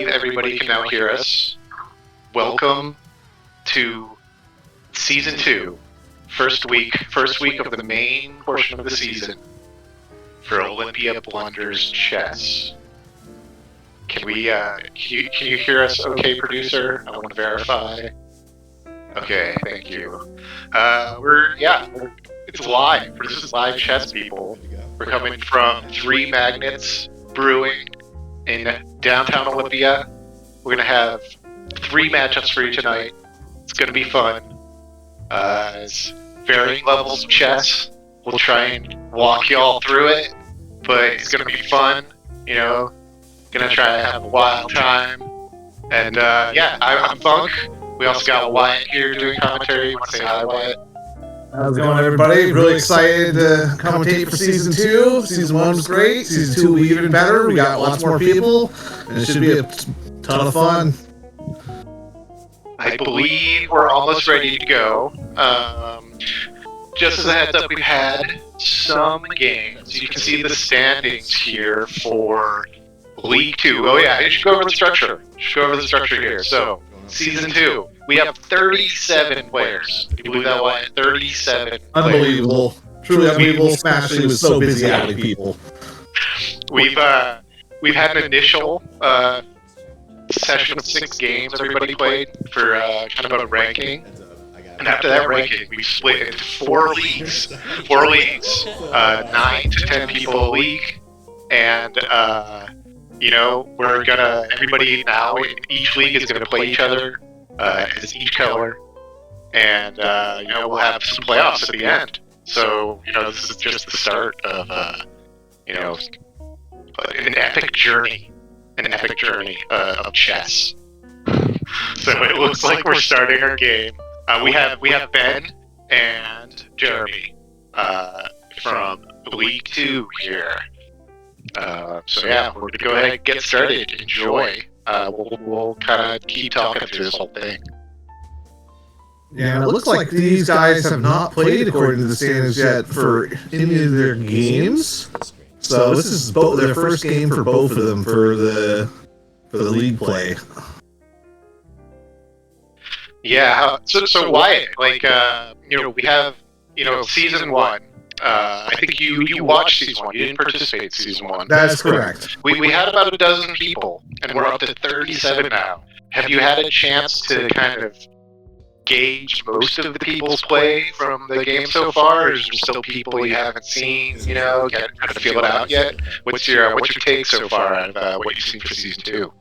believe everybody can now hear us. Welcome to Season 2, first week of the main portion of the season for Olympia Blunders Chess. Can you hear us okay, producer? I want to verify. Okay, thank you. It's live. This is live chess, people. We're coming from Three Magnets Brewing in downtown Olympia. We're gonna have 3 matchups for you tonight. It's gonna be fun. It's varying levels of chess. We'll try and walk you all through it, but it's gonna be fun. You know, gonna try to have a wild time. And I'm Funk. We also got Wyatt here doing commentary. You want to say hi, Wyatt? How's it going, everybody? Really excited to commentate for Season 2. Season 1 was great. Season 2 will be even better. We got lots more people, and it should be a ton of fun. I believe we're almost ready to go. Just as a heads up, we've had some games. You can see the standings here for League 2. Oh yeah, I should go over the structure. Here. So, Season 2. We have 37 players. Can you believe that, Wyatt? 37 Unbelievable. players. Truly unbelievable. Smashly was so busy adding people. We've had an initial session of 6 games everybody played for kind of a ranking. And after that ranking, we split into 4 leagues. 9 to 10 people a league. And everybody now in each league is gonna play each other as each color, and we'll have some playoffs at the end. So this is just the start of an epic journey of chess. So it looks like we're starting our game. We have Ben and Jeremy from League 2 here. We're gonna go ahead and get started. Enjoy. We'll kind of keep talking through this whole thing. Yeah, it looks like these guys have not played according to the standings yet for any of their games. So this is their first game for both of them for the league play. Yeah. So Wyatt, we have Season 1. I think you watched Season 1. You didn't participate in Season 1. That's correct. We had about a dozen people, and we're up to 37 now. Have you had a chance to kind of gauge most of the people's play from the game so far, or is there still people you haven't seen, kind of feel it out yet? What's your take so far out of what you've seen for Season 2?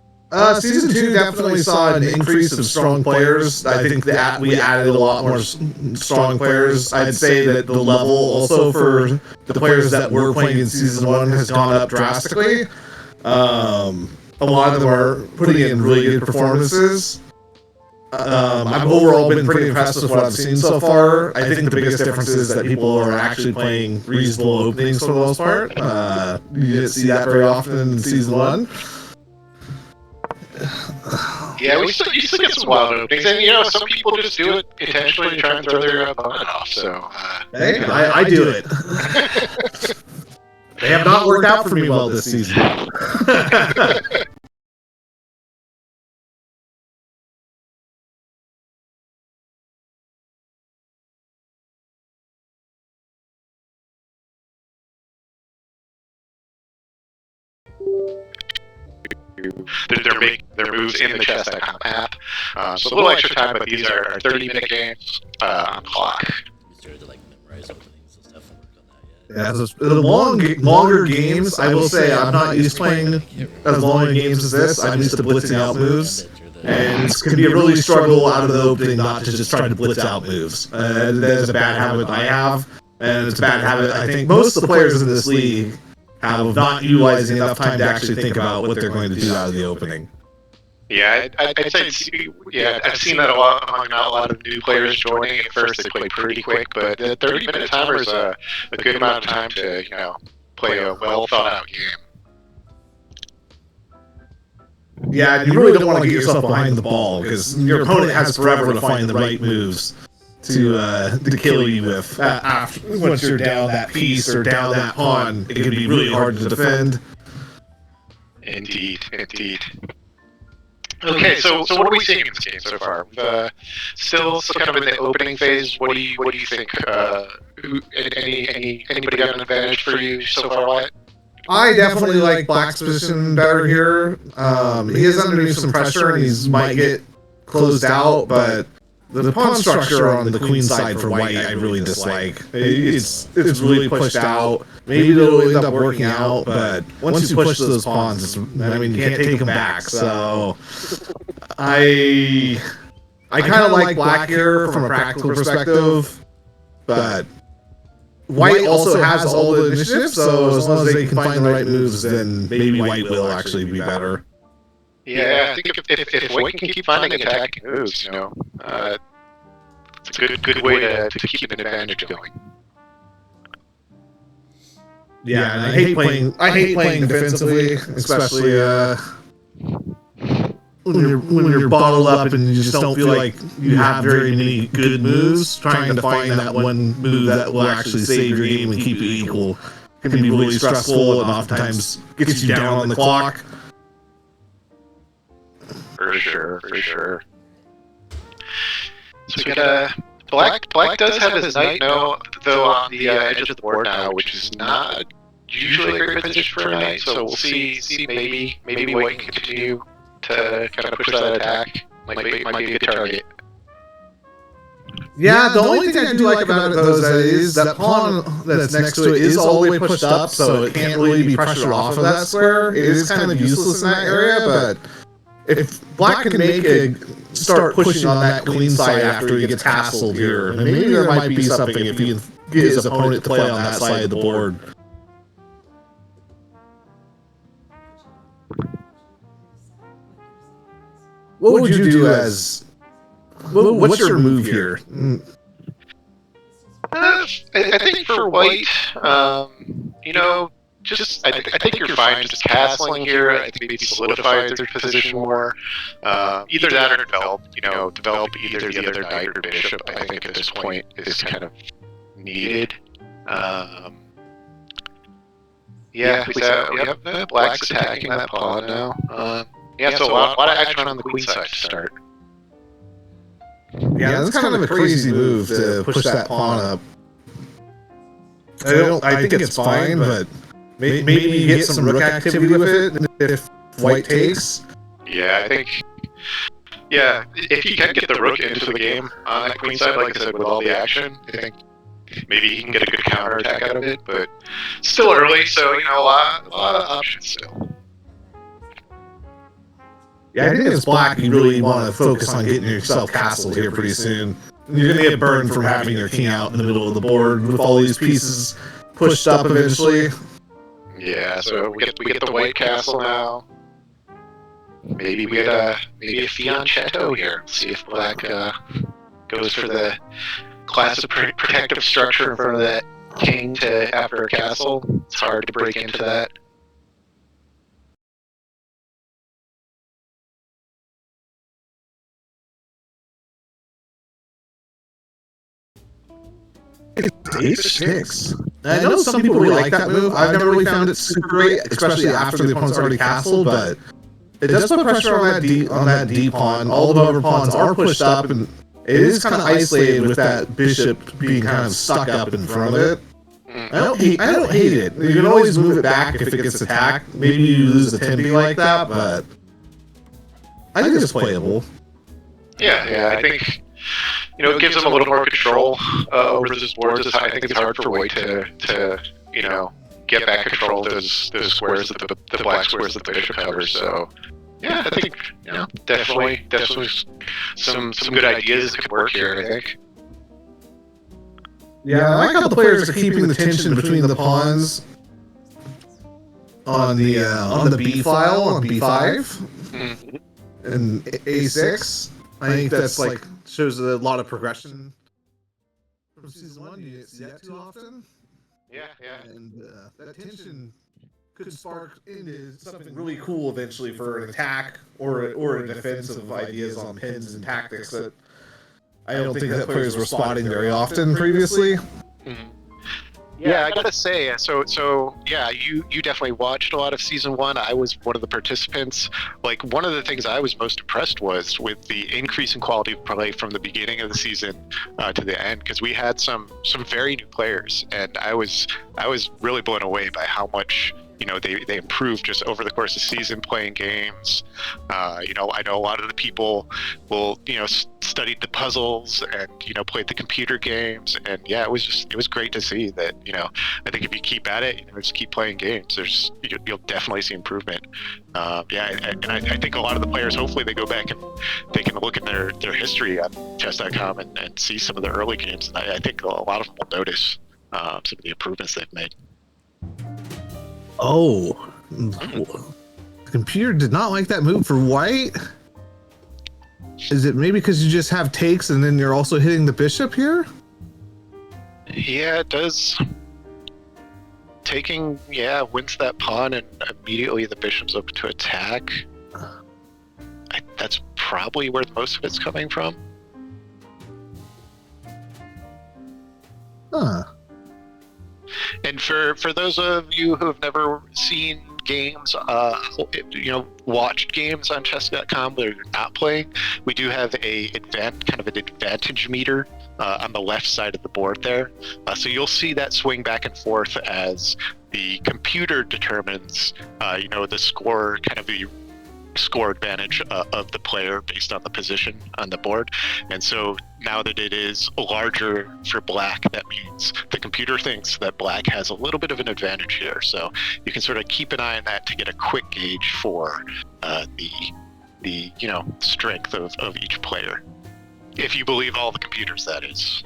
Season 2 definitely saw an increase of strong players. I think that we added a lot more strong players. I'd say that the level also for the players that were playing in Season 1 has gone up drastically. A lot of them are putting in really good performances. I've overall been pretty impressed with what I've seen so far. I think the biggest difference is that people are actually playing reasonable openings for the most part. You didn't see that very often in Season 1. Yeah, you still get some wild openings, and some people just do it intentionally to try and throw their opponent off. So, hey, I do it. They have not worked out for me well this season. their moves in the chess.com app. So a little extra time, but these are 30-minute games on clock. Yeah, so the longer games, I will say I'm not used to playing as long games as this. I'm used to blitzing out moves. And it can be a really struggle out of the opening not to just try to blitz out moves. That is a bad habit I have, and it's a bad habit I think most of the players in this league have of not utilizing enough time to actually think about what they're going to do out of the opening. Yeah, I'd say, I've seen that a lot among a lot of new players joining. At first, they play pretty quick, but the 30-minute timer is a good amount of time to, play a well-thought-out game. Yeah, you really don't want to get yourself behind the ball, because your opponent has forever to find the right moves to kill you with. Once you're down that piece or down that pawn, it can be really hard to defend. Indeed. Okay, so what are we seeing in this game so far? Still kind of in the opening phase. What do you think? Anybody got an advantage for you so far, Wyatt? I definitely like Black's position better here. He is underneath some pressure and he might get closed out, but the pawn structure on the queen side for White I really dislike. It's really pushed out. Maybe it'll end up working out, but once you push those pawns, you can't take them back. So I kind of like Black here from a practical perspective, but White also has all the initiative, so as long as they can find the right moves, then maybe White will actually be better. Yeah, I think if White can keep finding attacking moves, it's a good way to keep an advantage going. Yeah, and I hate playing defensively, especially when you're bottled up and you just don't feel like you have very many good moves. Trying to find that one move that will actually save your game and keep you equal can be really stressful and oftentimes gets you down on the clock. For sure. So we got Black does have his knight though on the edge of the board now, which is not usually a great position for a knight. So we'll see maybe White can continue to kind of push that attack. Might be a good target. Yeah, the only thing I do like about it though is that pawn that's next to it is all the way pushed up, so it can't really be pressured off of that square. It is kind of useless in that area, but if Black can start pushing on that queen side after he gets castled here, and maybe there might be something if he can get his opponent to play on that side of the board. What would you do as... What's your move here? I think for White, I think you're fine just castling here. I think maybe solidify their position more. Either that or develop either the other knight or bishop. I think at this point is kind of needed. Black's attacking that pawn now. So a lot of action on the queen side to start. Yeah, that's kind of a crazy move to push that pawn up. I think it's fine, but maybe you get some rook activity with it if White takes. Yeah, I think. Yeah, if you can get the rook into the game on that queen side, like I said, with all the action, I think maybe he can get a good counter attack out of it. But still early, so a lot of options still. Yeah, I think as Black, you really want to focus on getting yourself castled here pretty soon. You're going to get burned from having your king out in the middle of the board with all these pieces pushed up eventually. Yeah, so we get the White castle now. Maybe we get a fianchetto here. See if Black goes for the classic protective structure in front of that king to after a castle. It's hard to break into that. H6. I know some people really like that move. I've never really found it super great, especially after the opponent's already castled, but it does put pressure on that D pawn. All the over pawns are pushed up, and it is kind of isolated with that bishop being kind of stuck up in front of it. I don't hate it. You can always move it back if it gets attacked. Maybe you lose the tempi like that, but I think it's playable. Yeah, I think it gives him a little more control over this board. I think it's hard for White to get back control of those squares that the black squares that the bishop covers. So yeah, I think definitely some good ideas could work here. I think. Yeah, I like how the players are keeping the tension between the pawns on the B file on B5 and A6. I think that's shows a lot of progression from season 1. You didn't see that too often. Yeah. And that tension could spark into something really cool eventually for an attack or a defense of ideas on pins and tactics that I don't think that players were spotting very often previously. Yeah, I gotta say, so yeah, you definitely watched a lot of season 1. I was one of the participants. Like, one of the things I was most impressed was with the increase in quality of play from the beginning of the season to the end, because we had some very new players, and I was really blown away by how much they improved just over the course of the season playing games. I know a lot of the people will studied the puzzles and played the computer games, and yeah, it was great to see that. I think if you keep at it, just keep playing games, you'll definitely see improvement. And I think a lot of the players, hopefully they go back and they can look at their history on chess.com and see some of the early games, and I think a lot of them will notice some of the improvements they've made. Oh, the computer did not like that move for white. Is it maybe because you just have takes and then you're also hitting the bishop here? Yeah, it does. Taking, wins that pawn, and immediately the bishop's up to attack. That's probably where most of it's coming from. Huh. And for those of you who have never seen games, watched games on chess.com where you're not playing, we do have kind of an advantage meter on the left side of the board there. So you'll see that swing back and forth as the computer determines, the score, kind of the score advantage of the player based on the position on the board. And so now that it is larger for black, that means the computer thinks that black has a little bit of an advantage here. So you can sort of keep an eye on that to get a quick gauge for the strength of each player. If you believe all the computers, that is.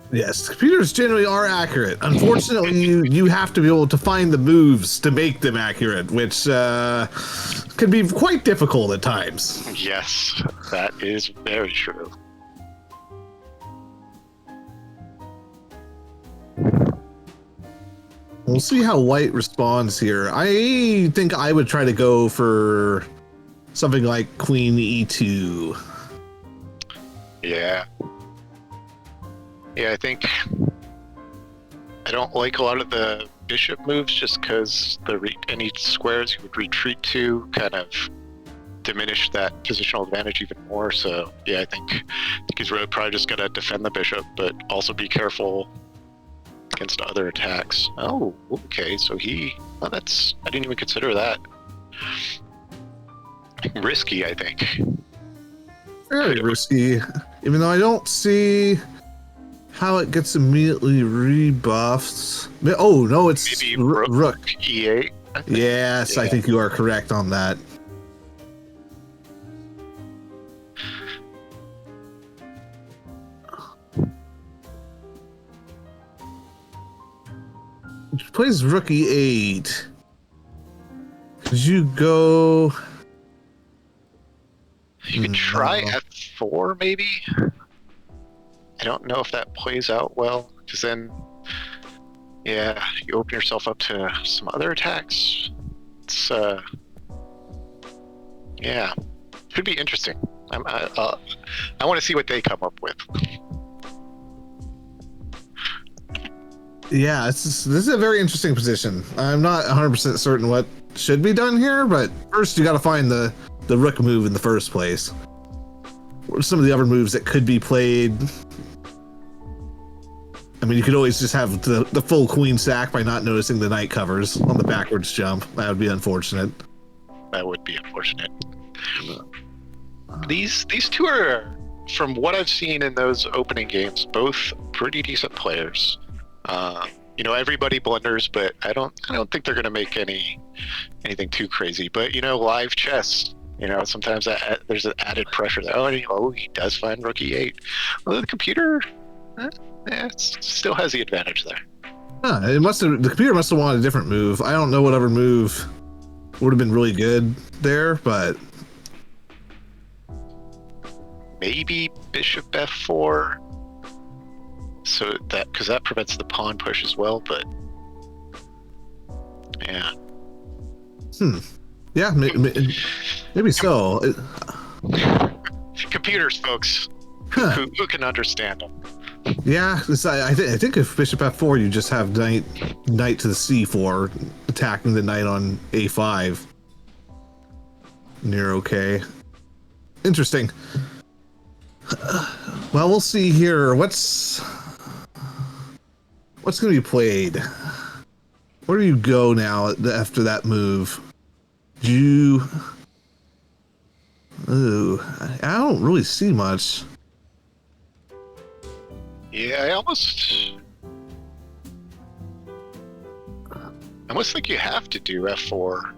Yes, computers generally are accurate. Unfortunately, you have to be able to find the moves to make them accurate, which can be quite difficult at times. Yes, that is very true. We'll see how white responds here. I think I would try to go for something like Queen E2. Yeah. Yeah, I think I don't like a lot of the bishop moves just because any squares you would retreat to kind of diminish that positional advantage even more. So yeah, I think he's really probably just got to defend the bishop, but also be careful against other attacks. Oh, okay. So I didn't even consider that. Risky, I think. Very risky, even though I don't see how it gets immediately rebuffed. Oh, no, it's maybe rook E8. Yes, yeah. I think you are correct on that. Plays rook E8. Could you go? You could try F4, maybe. I don't know if that plays out well, because then, yeah, you open yourself up to some other attacks. It's, yeah, could be interesting. I want to see what they come up with. Yeah, this is a very interesting position. I'm not 100% certain what should be done here, but first you got to find the rook move in the first place. What are some of the other moves that could be played? I mean, you could always just have the full queen sack by not noticing the knight covers on the backwards jump. That would be unfortunate. That would be unfortunate. These two are, from what I've seen in those opening games, both pretty decent players. Everybody blunders, but I don't think they're going to make anything too crazy. But live chess, sometimes there's an added pressure that he does find rook E8. Well, the computer, it still has the advantage there. The computer must have wanted a different move. I don't know what other move would have been really good there, but maybe bishop F4. So because that prevents the pawn push as well, but yeah. Yeah, maybe so. Computers, folks. Who can understand them? Yeah, I think if bishop f4, you just have knight to the c4, attacking the knight on a5. And you're okay. Interesting. Well, we'll see here. What's going to be played? Where do you go now after that move? Ooh, I don't really see much. Yeah, I almost think you have to do f4.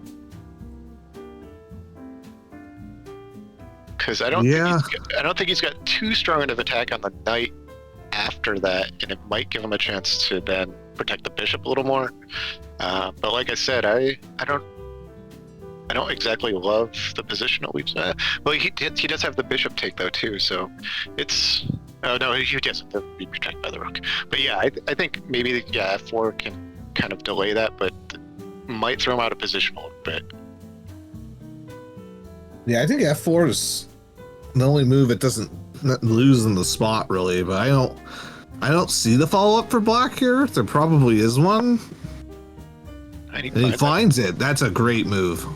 Because I don't think he's got too strong of an attack on the knight after that, and it might give him a chance to then protect the bishop a little more. But like I said, I don't exactly love the position that we've set. Well, he does have the bishop take though too, so it's no, he doesn't have to be protected by the rook. But yeah, I think maybe f4 can kind of delay that, but might throw him out of position a little bit. Yeah, I think f4 is the only move that doesn't lose in the spot really, but I don't see the follow-up for black here. There probably is one. And he finds it. That's a great move.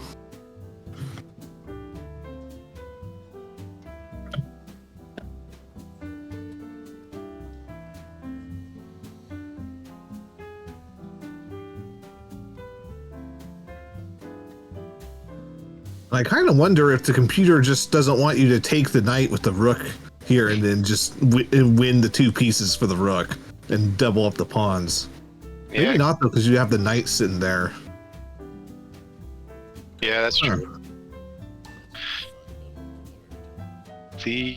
I kind of wonder if the computer just doesn't want you to take the knight with the rook here and then just win the two pieces for the rook and double up the pawns. Yeah. Maybe not though, because you have the knight sitting there. Yeah, that's true. This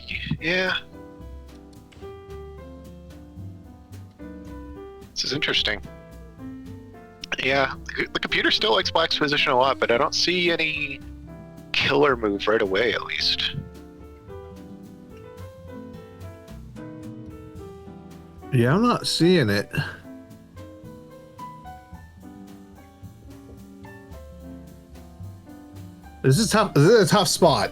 is interesting. Yeah, the computer still likes black's position a lot, but I don't see any killer move right away, at least. Yeah, I'm not seeing it. This is tough. This is a tough spot.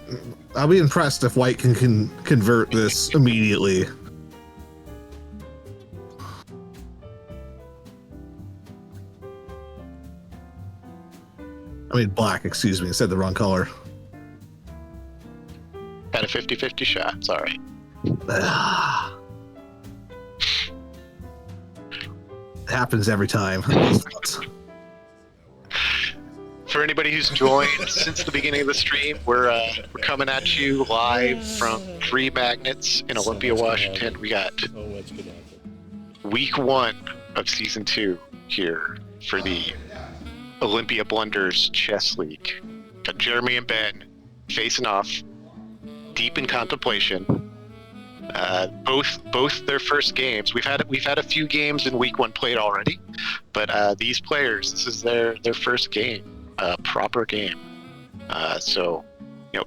I'll be impressed if white can convert this immediately. I mean black, excuse me. I said the wrong color. Had a 50-50 shot. It's all right. Happens every time. For anybody who's joined since the beginning of the stream, we're coming at you live from Three Magnets in Olympia, Washington. We got week 1 of season 2 here for the Olympia Blunders Chess League. Got Jeremy and Ben facing off, deep in contemplation. Both their first games. We've had a few games in week 1 played already, but these players, this is their first game. Proper game. So,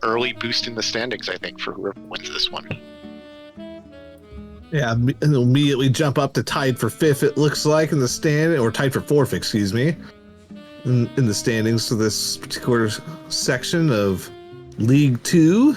early boost in the standings, I think, for whoever wins this one. Yeah, and they'll immediately jump up to tied for 5th, it looks like, in the stand, or tied for 4th, excuse me, in the standings for this particular section of League 2.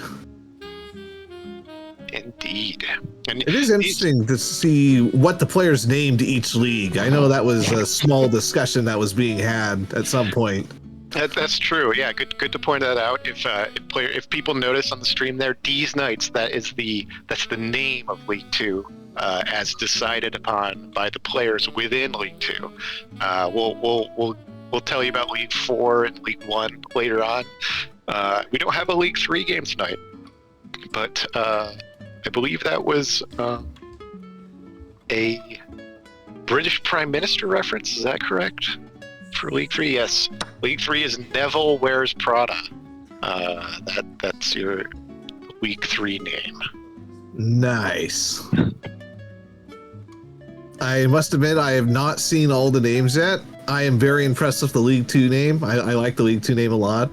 Indeed. And it is interesting to see what the players named each league. I know that was a small discussion that was being had at some point. That's true. Yeah, good to point that out. If people notice on the stream there, D's Knights, that's the name of League 2, as decided upon by the players within League 2. We'll tell you about League 4 and League 1 later on. We don't have a League 3 game tonight, but I believe that was a British Prime Minister reference. Is that correct? For League 3, yes. League 3 is Neville Wears Prada. That's your League 3 name. Nice. I must admit, I have not seen all the names yet. I am very impressed with the League 2 name. I like the League 2 name a lot.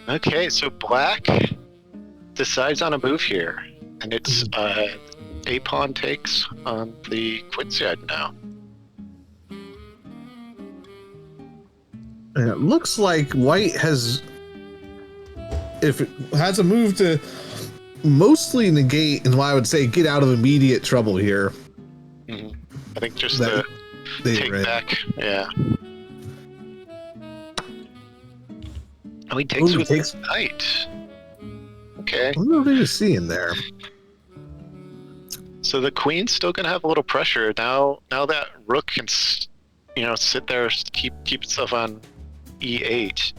Okay, so black decides on a move here, and it's a pawn takes on the queen side now. And it looks like white has, if it has a move to mostly negate and what I would say get out of immediate trouble here. I think just That the they take read. back. Yeah. Oh, he takes Ooh, with takes- the knight. Okay. What are we seeing there? So the queen's still gonna have a little pressure now. Now that rook can, sit there, keep itself on e8.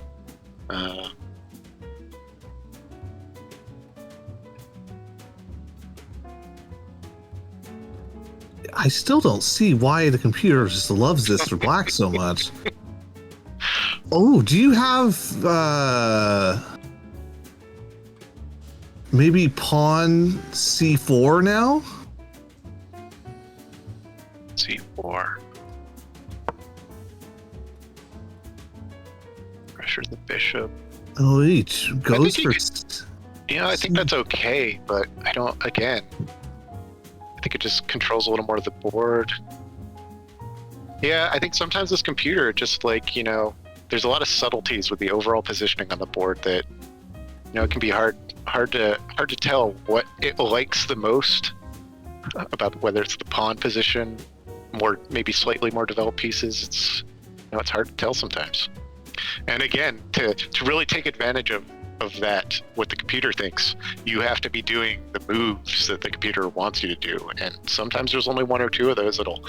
I still don't see why the computer just loves this for black so much. Oh, do you have maybe pawn c4 now? c4. Pressure the bishop. Oh, each goes think for. I think that's okay, but I don't. Again, I think it just controls a little more of the board. Yeah, I think sometimes this computer just there's a lot of subtleties with the overall positioning on the board that it can be hard to tell what it likes the most about whether it's the pawn position, maybe slightly more developed pieces. It's hard to tell sometimes. And again, to really take advantage of that, what the computer thinks, you have to be doing the moves that the computer wants you to do. And sometimes there's only one or two of those that'll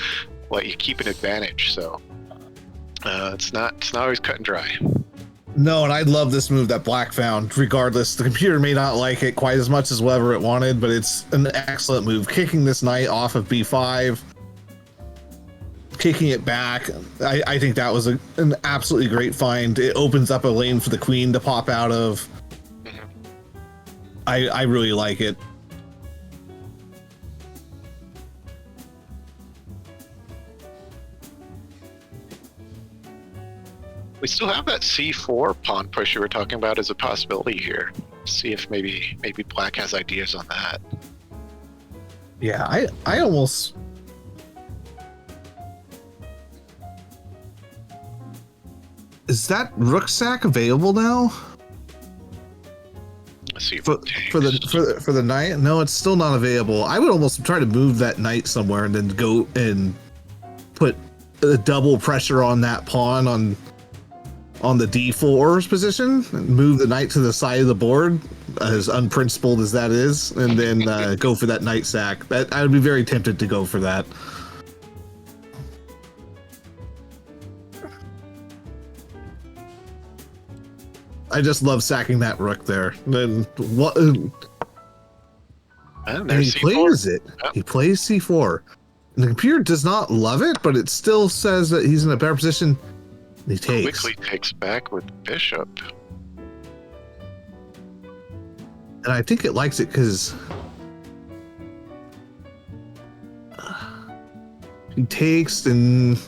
let you keep an advantage. So it's not always cut and dry. No, and I love this move that black found. Regardless, the computer may not like it quite as much as whatever it wanted, but it's an excellent move. Kicking this knight off of b5, kicking it back. I think that was an absolutely great find. It opens up a lane for the queen to pop out of. I really like it. We still have that c4 pawn push you were talking about as a possibility here. See if maybe black has ideas on that. Yeah, I almost. Is that rook sack available now? Let's see For the knight? No, it's still not available. I would almost try to move that knight somewhere and then go and put a double pressure on that pawn on the d4's position and move the knight to the side of the board, as unprincipled as that is, and then go for that knight sack. That I would be very tempted to go for that. I just love sacking that rook there. Then what? And he plays it. Yep. He plays c4. And the computer does not love it, but it still says that he's in a better position. He takes. Quickly takes back with bishop. And I think it likes it because he takes. And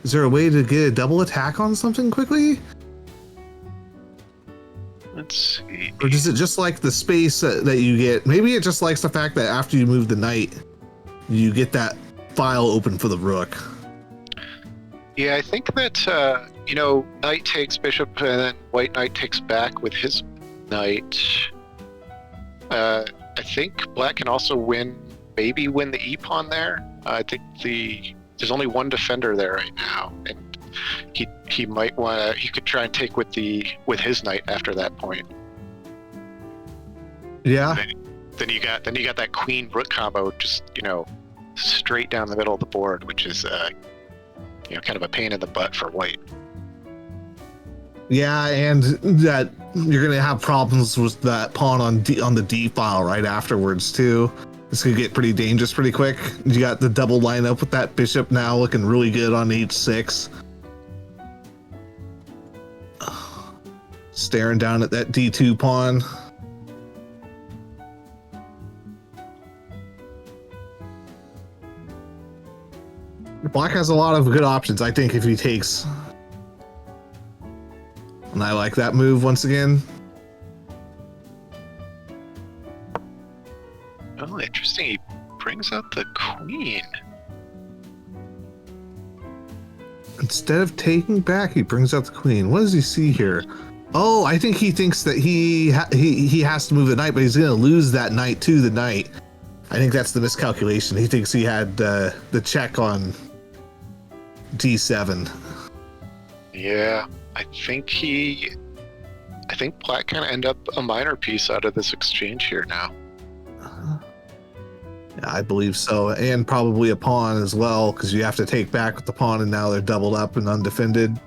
is there a way to get a double attack on something quickly? Let's see. Or does it just like the space that you get? Maybe it just likes the fact that after you move the knight, you get that file open for the rook. Yeah, I think that knight takes bishop and then white knight takes back with his knight. I think black can also maybe win the e-pawn there. I think there's only one defender there right now, and he might want he could try and take with his knight after that point. Yeah. Then you got that queen rook combo just straight down the middle of the board, which is kind of a pain in the butt for white. Yeah, and that you're gonna have problems with that pawn on the D file right afterwards too. This could get pretty dangerous pretty quick. You got the double lineup with that bishop now looking really good on h6. Staring down at that d2 pawn. Black has a lot of good options, I think, if he takes. And I like that move once again. Oh, interesting. He brings out the queen. Instead of taking back, he brings out the queen. What does he see here? Oh, I think he thinks that he has to move the knight, but he's going to lose that knight to the knight. I think that's the miscalculation. He thinks he had the check on d7. Yeah, I think Black kind of end up a minor piece out of this exchange here now. Yeah, I believe so, and probably a pawn as well, because you have to take back with the pawn, and now they're doubled up and undefended.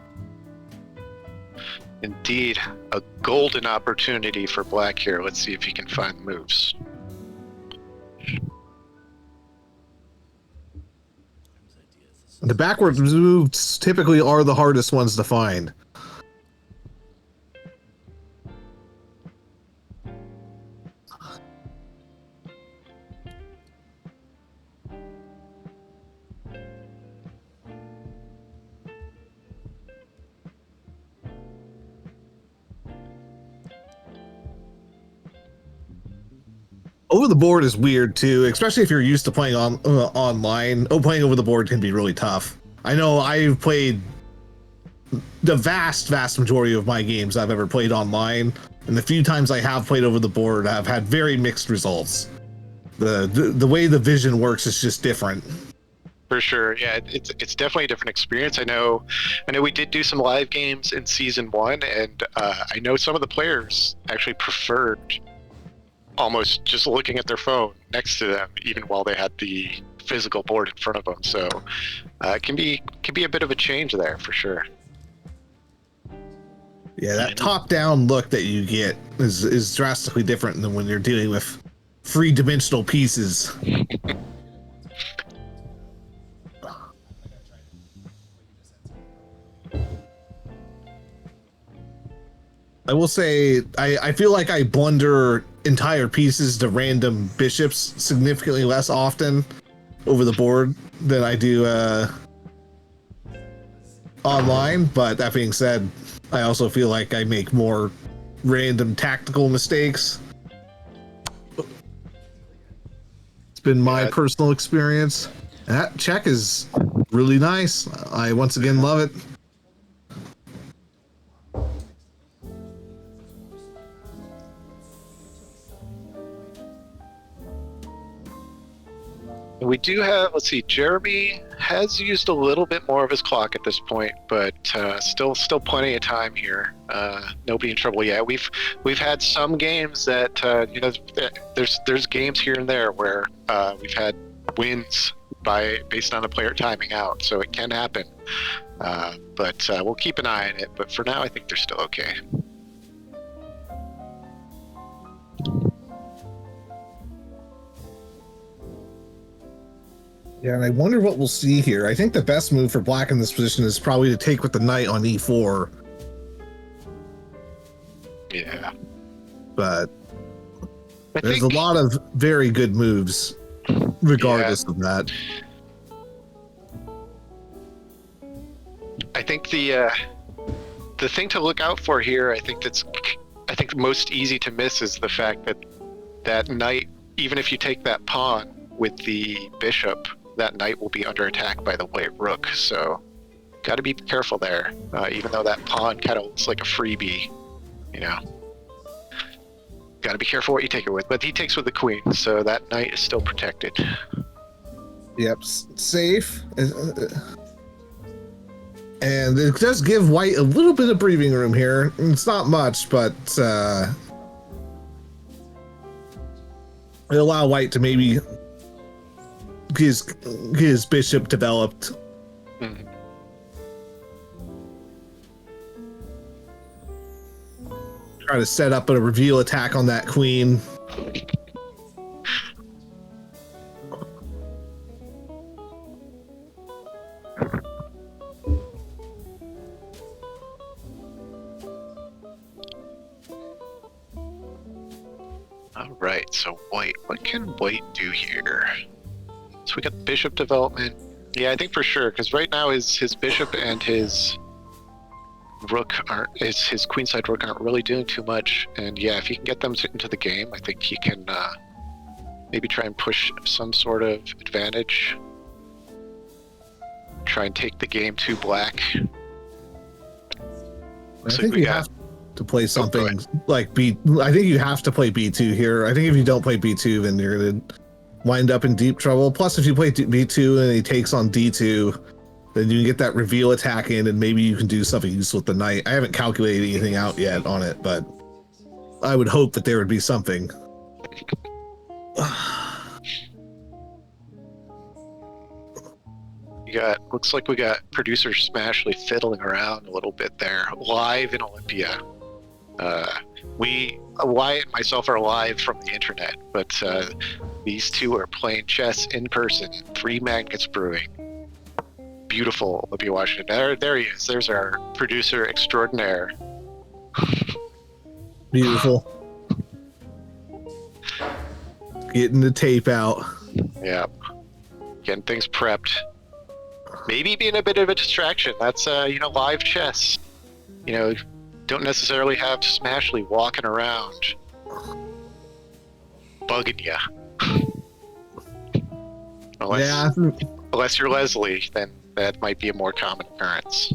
Indeed, a golden opportunity for Black here. Let's see if he can find moves. The backwards moves typically are the hardest ones to find. Over the board is weird too, especially if you're used to playing online. Playing over the board can be really tough. I know I've played the vast majority of my games I've ever played online, and the few times I have played over the board, I've had very mixed results. The way the vision works is just different. For sure, yeah, it's definitely a different experience. I know we did do some live games in season 1, and I know some of the players actually preferred almost just looking at their phone next to them, even while they had the physical board in front of them. So it can be a bit of a change there for sure. Yeah, that top-down look that you get is drastically different than when you're dealing with three-dimensional pieces. I will say, I feel like I blunder entire pieces to random bishops significantly less often over the board than I do online. But that being said, I also feel like I make more random tactical mistakes. It's been my personal experience. That check is really nice. I once again love it. We do have, let's see, Jeremy has used a little bit more of his clock at this point, but still plenty of time here. Nobody in trouble yet. We've had some games that there's games here and there where we've had wins based on a player timing out, so it can happen. But we'll keep an eye on it. But for now, I think they're still okay. Yeah, and I wonder what we'll see here. I think the best move for Black in this position is probably to take with the knight on e4. Yeah. But there's a lot of very good moves regardless of that. I think the thing to look out for here, I think most easy to miss is the fact that knight, even if you take that pawn with the bishop, that knight will be under attack by the white rook. So got to be careful there, even though that pawn kind of looks like a freebie, got to be careful what you take it with. But he takes with the queen, so that knight is still protected. Yep, safe. And it does give white a little bit of breathing room here. It's not much, but it allow white to maybe get his bishop developed. Mm-hmm. Try to set up a reveal attack on that queen. All right, so white. What can white do here? So we got bishop development. Yeah, I think for sure, because right now his bishop and his rook his queenside rook aren't really doing too much. And yeah, if he can get them into the game, I think he can maybe try and push some sort of advantage. Try and take the game to Black. I think we have to play something like B. I think you have to play B2 here. I think if you don't play B2, then you're going to wind up in deep trouble. Plus, if you play B2 and he takes on D2, then you can get that reveal attack in, and maybe you can do something useful with the knight. I haven't calculated anything out yet on it, but I would hope that there would be something. Looks like we got producer Smashly fiddling around a little bit there, live in Olympia. Wyatt and myself are live from the internet, but these two are playing chess in person. 3 Magnets Brewing. Beautiful Olympia, Washington. There he is. There's our producer extraordinaire. Beautiful. Getting the tape out. Yeah. Getting things prepped. Maybe being a bit of a distraction. That's, live chess. Don't necessarily have Smashly walking around bugging you. Unless you're Leslie, then that might be a more common occurrence.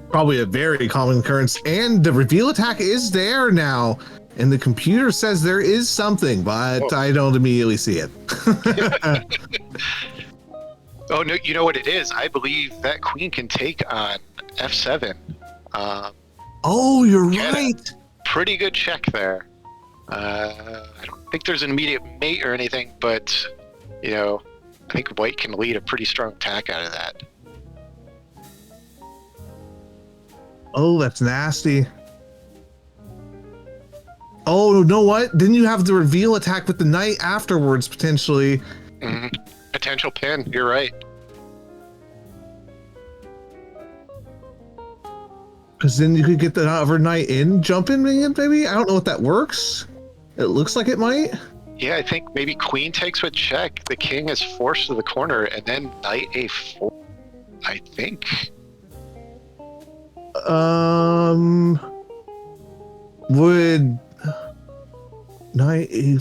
Probably a very common occurrence. And the reveal attack is there now. And the computer says there is something, but I don't immediately see it. Oh, no, you know what it is? I believe that queen can take on f7. Oh, you're right. Pretty good check there. I don't think there's an immediate mate or anything, but, I think white can lead a pretty strong attack out of that. Oh, that's nasty. Oh, you know what? Didn't you have the reveal attack with the knight afterwards, potentially? Mm-hmm. Potential pin, you're right. Because then you could get the other knight in, jump in, maybe? I don't know if that works. It looks like it might. Yeah, I think maybe queen takes with check. The king is forced to the corner, and then knight a4, I think. Would knight a...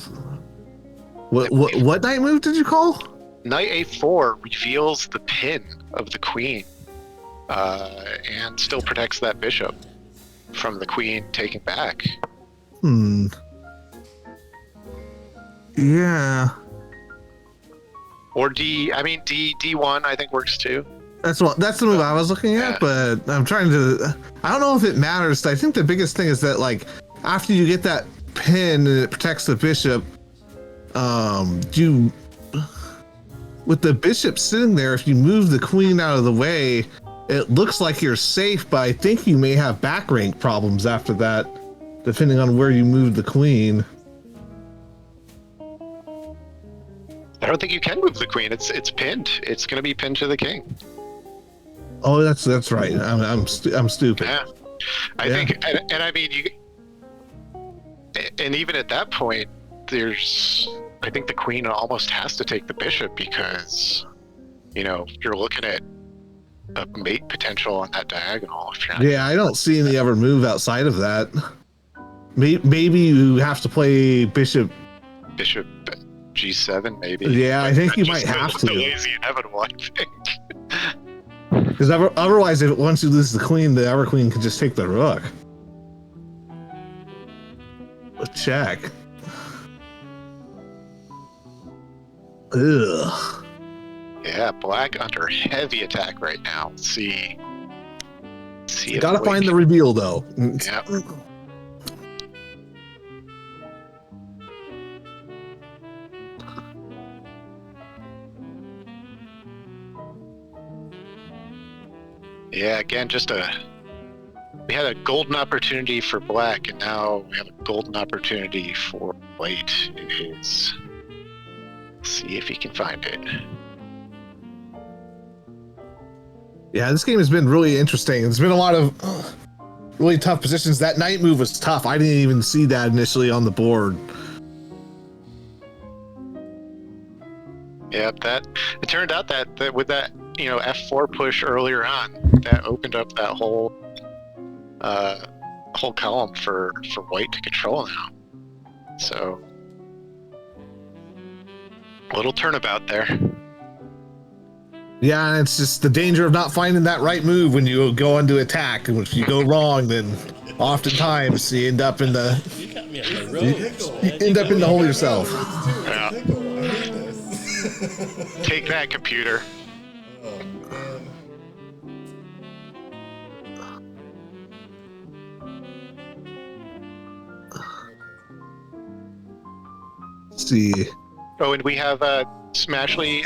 What knight move did you call? Knight a4 reveals the pin of the queen, and still protects that bishop from the queen taking back. Yeah. Or D1 I think works too. That's the move I was looking at, but I'm trying to... I don't know if it matters. I think the biggest thing is that, like, after you get that pin and it protects the bishop, with the bishop sitting there, if you move the queen out of the way, it looks like you're safe, but I think you may have back rank problems after that, depending on where you move the queen. I don't think you can move the queen. It's pinned. It's going to be pinned to the king. Oh, that's right. I'm stupid. Yeah, I think, and I mean, and even at that point, I think the queen almost has to take the bishop because, you're looking at a mate potential on that diagonal. Yeah, I don't see any other move outside of that. Maybe you have to play bishop G7, maybe. Yeah, I think you might have to. The lazy inevitable, I think. Because otherwise, once you lose the queen, the other queen can just take the rook. Check. Ugh. Yeah, black under heavy attack right now. Let's see. Gotta find the reveal, though. Yeah. Yeah, again, we had a golden opportunity for black, and now we have a golden opportunity for white. Let's see if he can find it. Yeah, this game has been really interesting. There's been a lot of really tough positions. That knight move was tough. I didn't even see that initially on the board. Yeah, it turned out that with that F4 push earlier on, that opened up that whole column for white to control now. So a little turnabout there. Yeah, and it's just the danger of not finding that right move when you go into attack. And if you go wrong, then oftentimes you end up in the You got me on the ropes. you end up in the hole yourself. Yeah. Take that, computer. Oh, man. Let's see. Oh, and we have Smashly.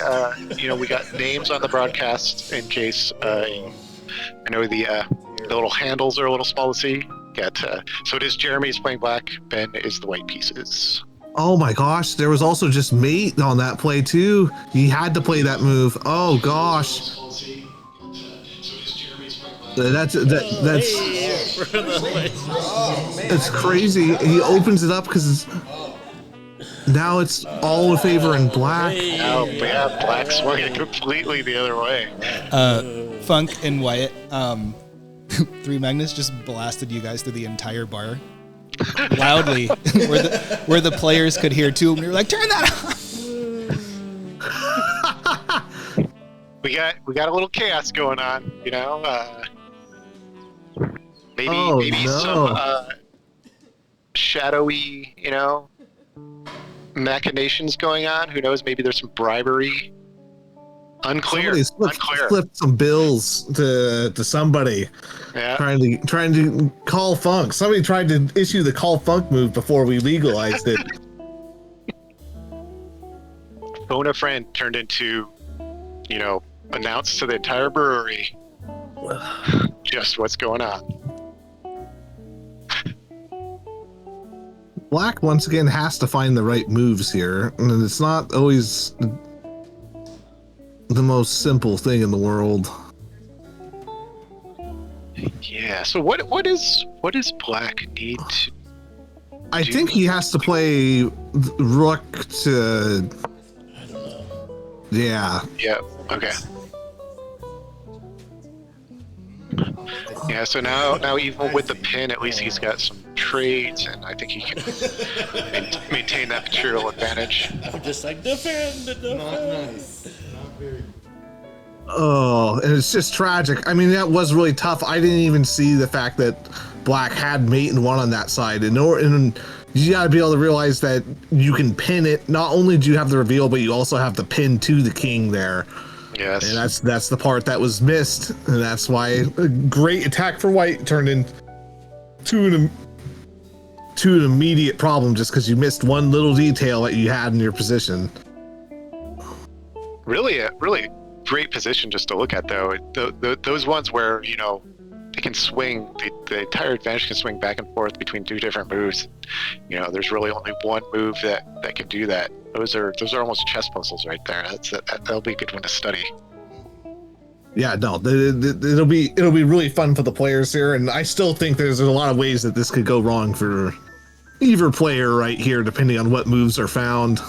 We got names on the broadcast in case. I know the little handles are a little small to see. So it is Jeremy's playing black. Ben is the white pieces. Oh my gosh, there was also just mate on that play too. He had to play that move. Oh gosh. That's it's crazy. He opens it up because now it's all in favor in black. Oh, yeah, black swung it completely the other way. Funk and Wyatt, Three Magnets just blasted you guys through the entire bar loudly, where the players could hear too. And we were like, "Turn that off." We got a little chaos going on, Maybe some shadowy, machinations going on. Who knows? Maybe there's some bribery. Unclear. Flipped some bills to somebody. Yeah. Trying to call Funk. Somebody tried to issue the call Funk move before we legalized it. Phone a friend turned into, announced to the entire brewery just what's going on. Black once again has to find the right moves here, and it's not always the most simple thing in the world. Yeah. So what does Black need to? I think he has to play Rook to. I don't know. Yeah. Yeah. Okay. Yeah. So now even with the pin, at least he's got some trades, and I think he can maintain that material advantage. I'm just like, defend. Not nice. Not very. Oh, and it's just tragic. I mean, that was really tough. I didn't even see the fact that Black had mate and one on that side, and you got to be able to realize that you can pin it. Not only do you have the reveal, but you also have the pin to the king there. Yes. And that's the part that was missed, and that's why a great attack for White turned into an immediate problem just because you missed one little detail that you had in your position. Really great position just to look at, though. Those ones where they can swing, the entire advantage can swing back and forth between two different moves. There's really only one move that can do that. Those are almost chess puzzles right there. That'll be a good one to study. Yeah, no, it'll be really fun for the players here, and I still think there's a lot of ways that this could go wrong for either player right here, depending on what moves are found.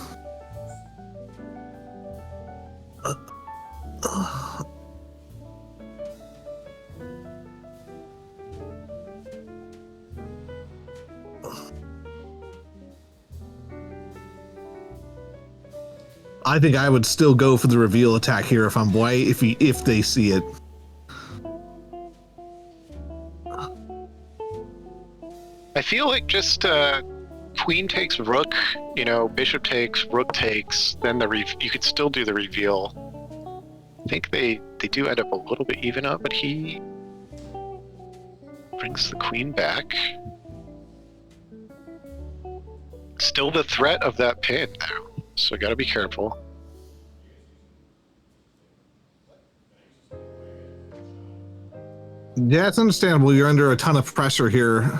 I think I would still go for the reveal attack here if I'm White, if they see it. I feel like just queen takes rook, bishop takes, rook takes, then you could still do the reveal. I think they do end up a little bit even up, but he brings the queen back. Still the threat of that pin though, so gotta be careful. Yeah, it's understandable. You're under a ton of pressure here.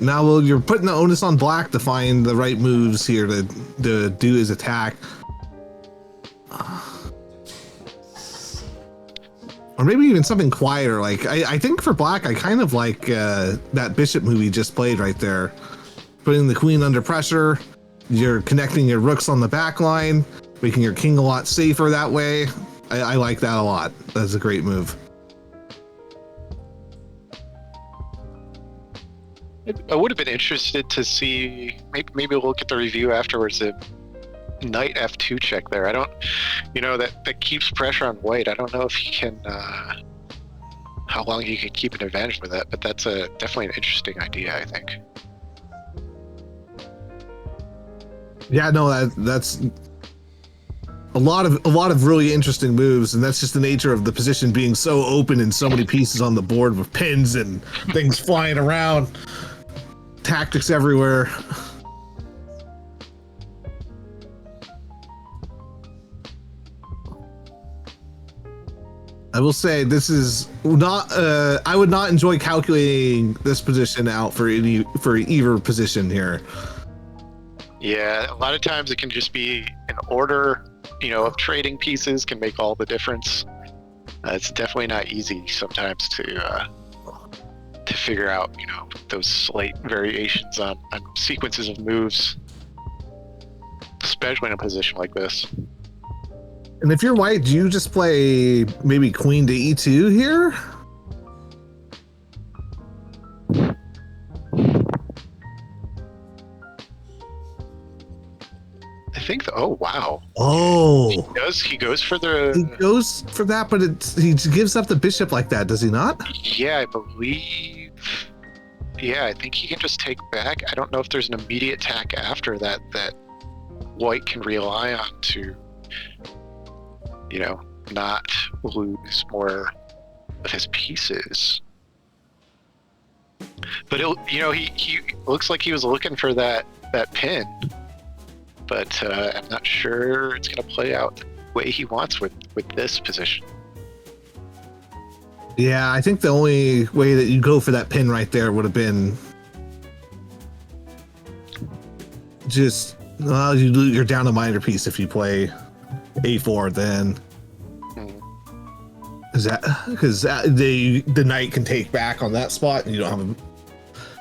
Now, you're putting the onus on Black to find the right moves here to do his attack. Or maybe even something quieter. Like, I think for Black, I kind of like that bishop move he just played right there. Putting the queen under pressure. You're connecting your rooks on the back line, making your king a lot safer that way. I like that a lot. That's a great move. I would have been interested to see, maybe we'll get the review afterwards, knight f2 check there. I don't, that keeps pressure on white. I don't know if he can, how long he can keep an advantage with that, but that's definitely an interesting idea, I think. Yeah, no, that's a lot of really interesting moves, and that's just the nature of the position being so open and so many pieces on the board with pins and things flying around, tactics everywhere. I will say this is not. I would not enjoy calculating this position out for either position here. Yeah, a lot of times it can just be an order, of trading pieces can make all the difference. It's definitely not easy sometimes to figure out, those slight variations on sequences of moves, especially in a position like this. And if you're white, do you just play maybe queen to e2 here? I think. Oh wow! Oh, He goes for the. he goes for that, but he gives up the bishop like that, does he not? Yeah, I believe. Yeah, I think he can just take back. I don't know if there's an immediate attack after that white can rely on to, not lose more of his pieces. But he looks like he was looking for that pin, but I'm not sure it's going to play out the way he wants with this position. Yeah, I think the only way that you go for that pin right there would have been just, well, you're down a minor piece if you play a4 then. Because the knight can take back on that spot, and you don't have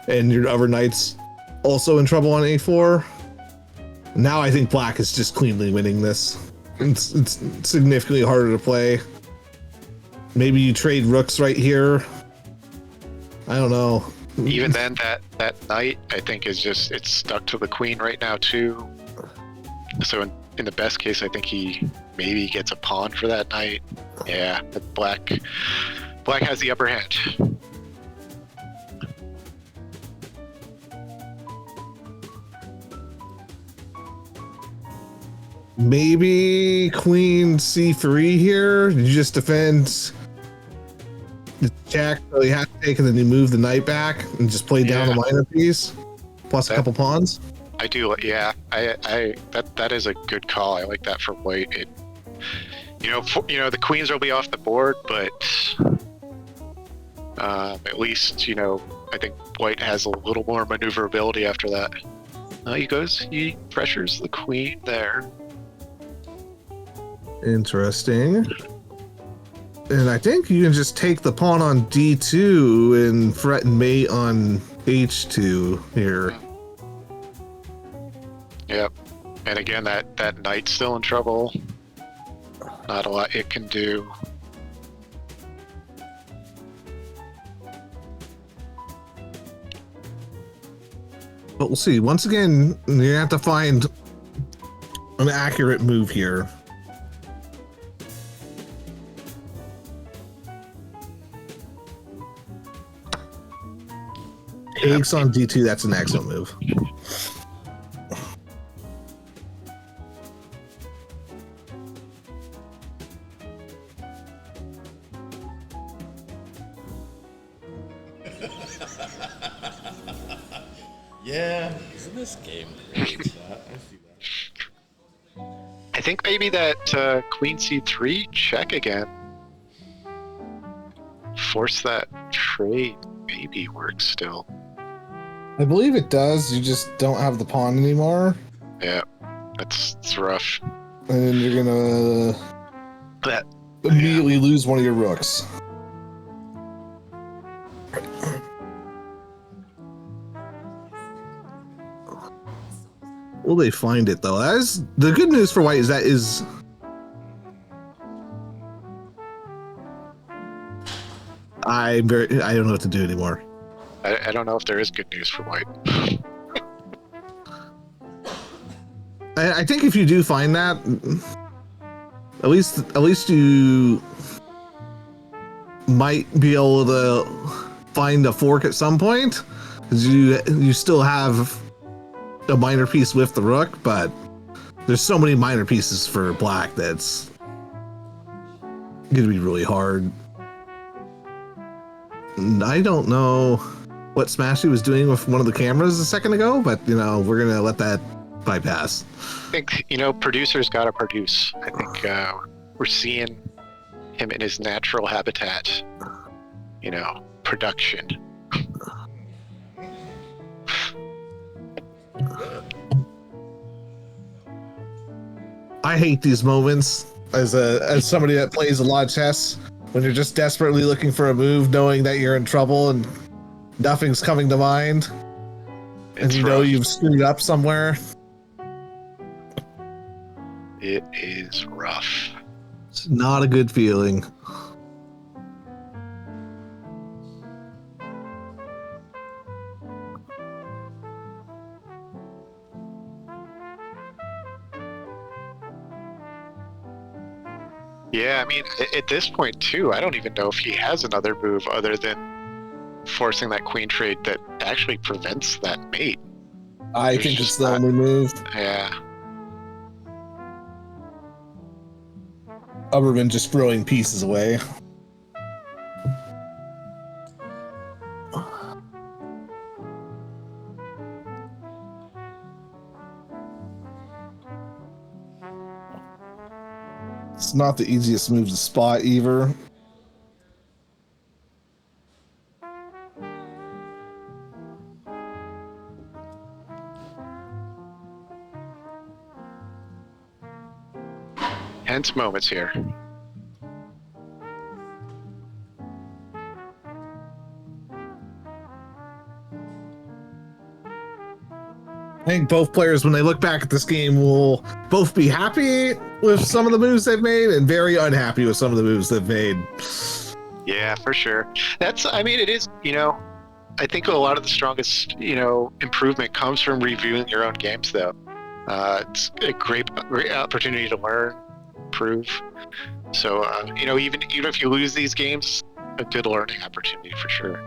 and your other knight's also in trouble on a4. Now I think black is just cleanly winning this. It's significantly harder to play. Maybe you trade rooks right here. I don't know. Even then, that knight I think is it's stuck to the queen right now too. So in the best case, I think he maybe gets a pawn for that knight. Yeah, but black has the upper hand. Maybe queen c3 here. You just defend the check, so you have to take, and then you move the knight back and just play down the minor piece plus a couple pawns. I do, yeah. That is a good call. I like that for white. It, the queens will be off the board, but at least I think white has a little more maneuverability after that. He pressures the queen there. Interesting. And I think you can just take the pawn on d2 and threaten mate on h2 here. Yep. And again, that knight's still in trouble. Not a lot it can do. But we'll see. Once again, you have to find an accurate move here. Takes on d2, that's an excellent move. Yeah. Isn't this game I great? see that. I think maybe that queen c3 check again. Force that trade maybe works still. I believe it does. You just don't have the pawn anymore. Yeah, it's rough. And then you're gonna That immediately lose one of your rooks. Will they find it though? That's the good news for white. I don't know what to do anymore. I don't know if there is good news for white. I think if you do find that, at least you might be able to find a fork at some point, because you still have a minor piece with the rook, but there's so many minor pieces for black that's gonna be really hard. And I don't know what Smashy was doing with one of the cameras a second ago, but we're gonna let that bypass. I think producers gotta produce. I think we're seeing him in his natural habitat. Production. I hate these moments as somebody that plays a lot of chess, when you're just desperately looking for a move, knowing that you're in trouble and nothing's coming to mind, and rough. you've screwed up somewhere. It is rough. It's not a good feeling. Yeah, I mean, at this point too, I don't even know if he has another move other than forcing that queen trade that actually prevents that mate. I think it's the only move. Yeah. Other than just throwing pieces away. It's not the easiest move to spot either. Tense moments here. I think both players, when they look back at this game, will both be happy with some of the moves they've made and very unhappy with some of the moves they've made. Yeah, for sure. It is, I think a lot of the strongest, improvement comes from reviewing your own games, though. It's a great opportunity to learn, improve. So, even if you lose these games, a good learning opportunity for sure.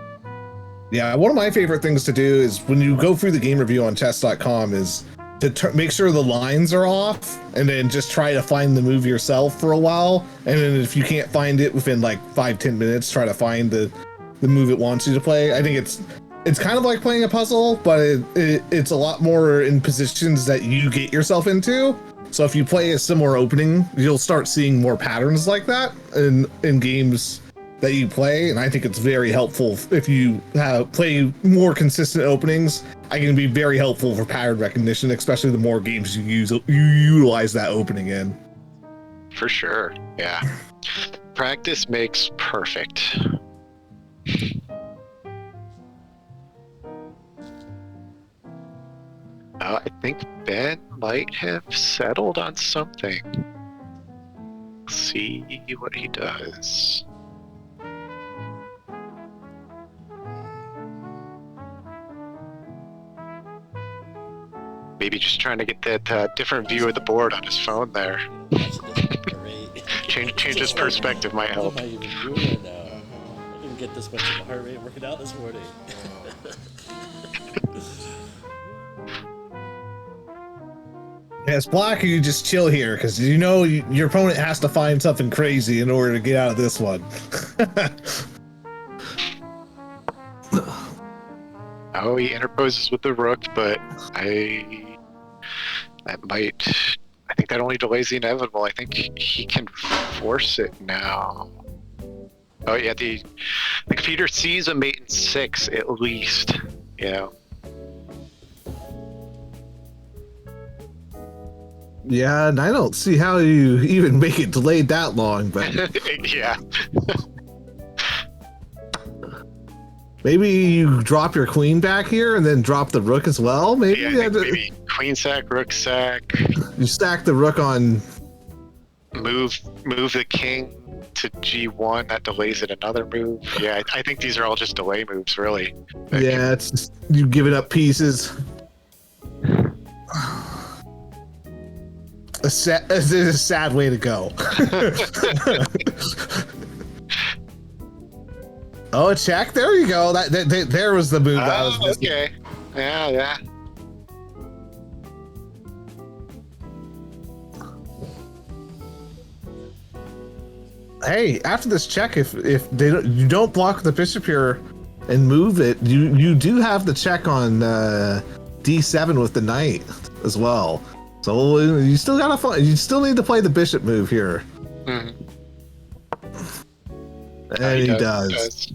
Yeah, one of my favorite things to do is when you go through the game review on chess.com is to make sure the lines are off and then just try to find the move yourself for a while. And then if you can't find it within like 5-10 minutes, try to find the move it wants you to play. I think it's kind of like playing a puzzle, but it's a lot more in positions that you get yourself into. So if you play a similar opening, you'll start seeing more patterns like that in games that you play, and I think it's very helpful if you play more consistent openings. I can be very helpful for pattern recognition, especially the more games you utilize that opening in. For sure, yeah. Practice makes perfect. I think Ben might have settled on something. Let's see what he does. Maybe just trying to get that different view of the board on his phone there. Change his perspective might help. What am I even doing right now? I didn't get this much of a heart rate working out this morning. Yeah, it's black, or you just chill here because your opponent has to find something crazy in order to get out of this one. Oh, he interposes with the rook, but I think that only delays the inevitable. I think he can force it now. Oh yeah, the computer sees a mate in 6 at least. Yeah, and I don't see how you even make it delayed that long, but Yeah. maybe you drop your queen back here and then drop the rook as well. Maybe, Yeah, I think maybe queen sack, rook sack. You stack the rook on. Move the king to g1. That delays it another move. Yeah, I think these are all just delay moves, really. Yeah, it's just you giving up pieces. It's a sad way to go. Oh, a check. There you go. There was the move that I was missing. Okay. Yeah. Hey, after this check, if you don't block the bishop here and move it, you do have the check on d7 with the knight as well. So you still need to play the bishop move here. Mm-hmm. And he does.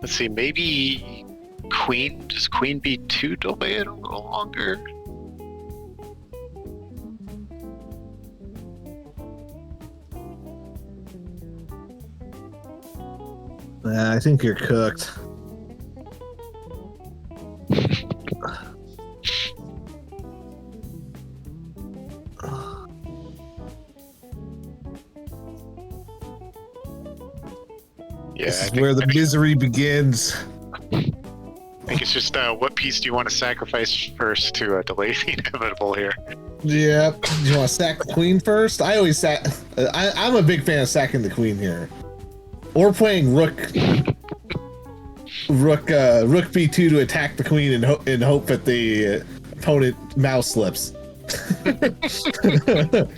Let's see, maybe queen. Does queen b2 delay it a little longer? I think you're cooked. Yeah, This is where the misery begins. I think it's just what piece do you want to sacrifice first to delay the inevitable here? Yeah. Do you want to sack the queen first? I always sack. I'm a big fan of sacking the queen here, or playing rook b2 to attack the queen and hope that the opponent mouse slips. Pretty bad.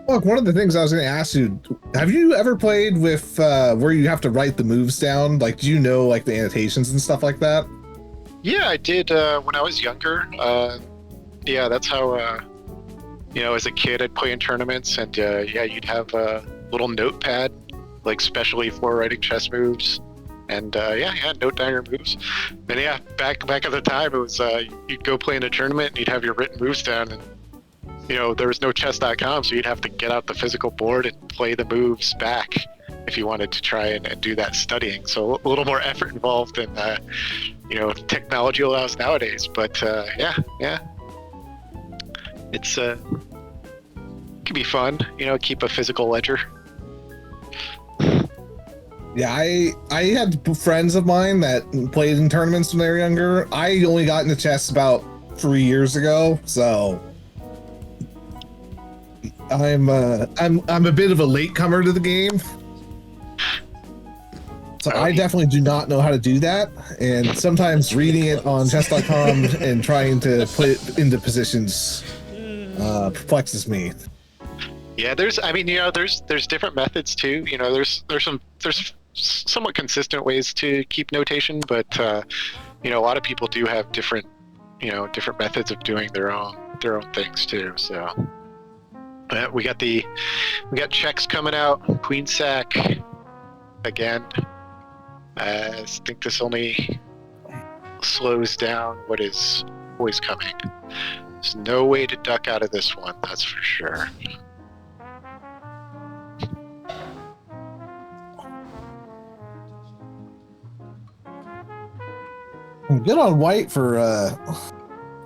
Look, one of the things I was going to ask you, have you ever played with where you have to write the moves down? Like, do you know like the annotations and stuff like that? Yeah, I did when I was younger. Yeah, that's how, as a kid, I'd play in tournaments, and you'd have a little notepad, like specially for writing chess moves, and note down your moves. And yeah, back at the time, it was you'd go play in a tournament, and you'd have your written moves down, and there was no chess.com, so you'd have to get out the physical board and play the moves back if you wanted to try and do that studying. So a little more effort involved than technology allows nowadays. But it's it can be fun. Keep a physical ledger. Yeah, I had friends of mine that played in tournaments when they were younger. I only got into chess about 3 years ago, so I'm a bit of a latecomer to the game. So I definitely do not know how to do that, and sometimes reading it on chess.com and trying to put it into positions perplexes me. Yeah, there's different methods too. There's somewhat consistent ways to keep notation, but a lot of people do have different methods of doing their own things too. So we got checks coming out, queen sack again. I think this only slows down what is always coming. There's no way to duck out of this one, that's for sure. Good on White for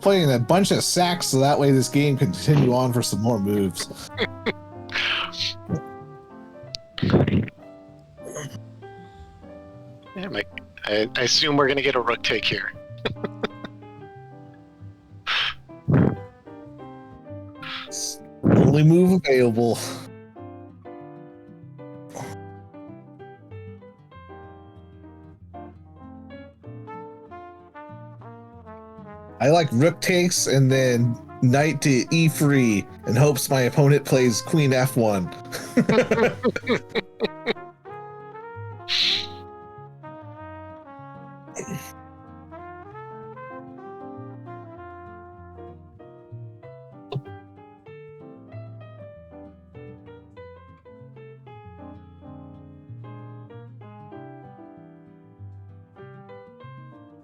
playing a bunch of sacks so that way this game can continue on for some more moves. Yeah, I assume we're going to get a rook take here. Only move available. I like rook takes and then knight to e3 and hopes my opponent plays queen f1.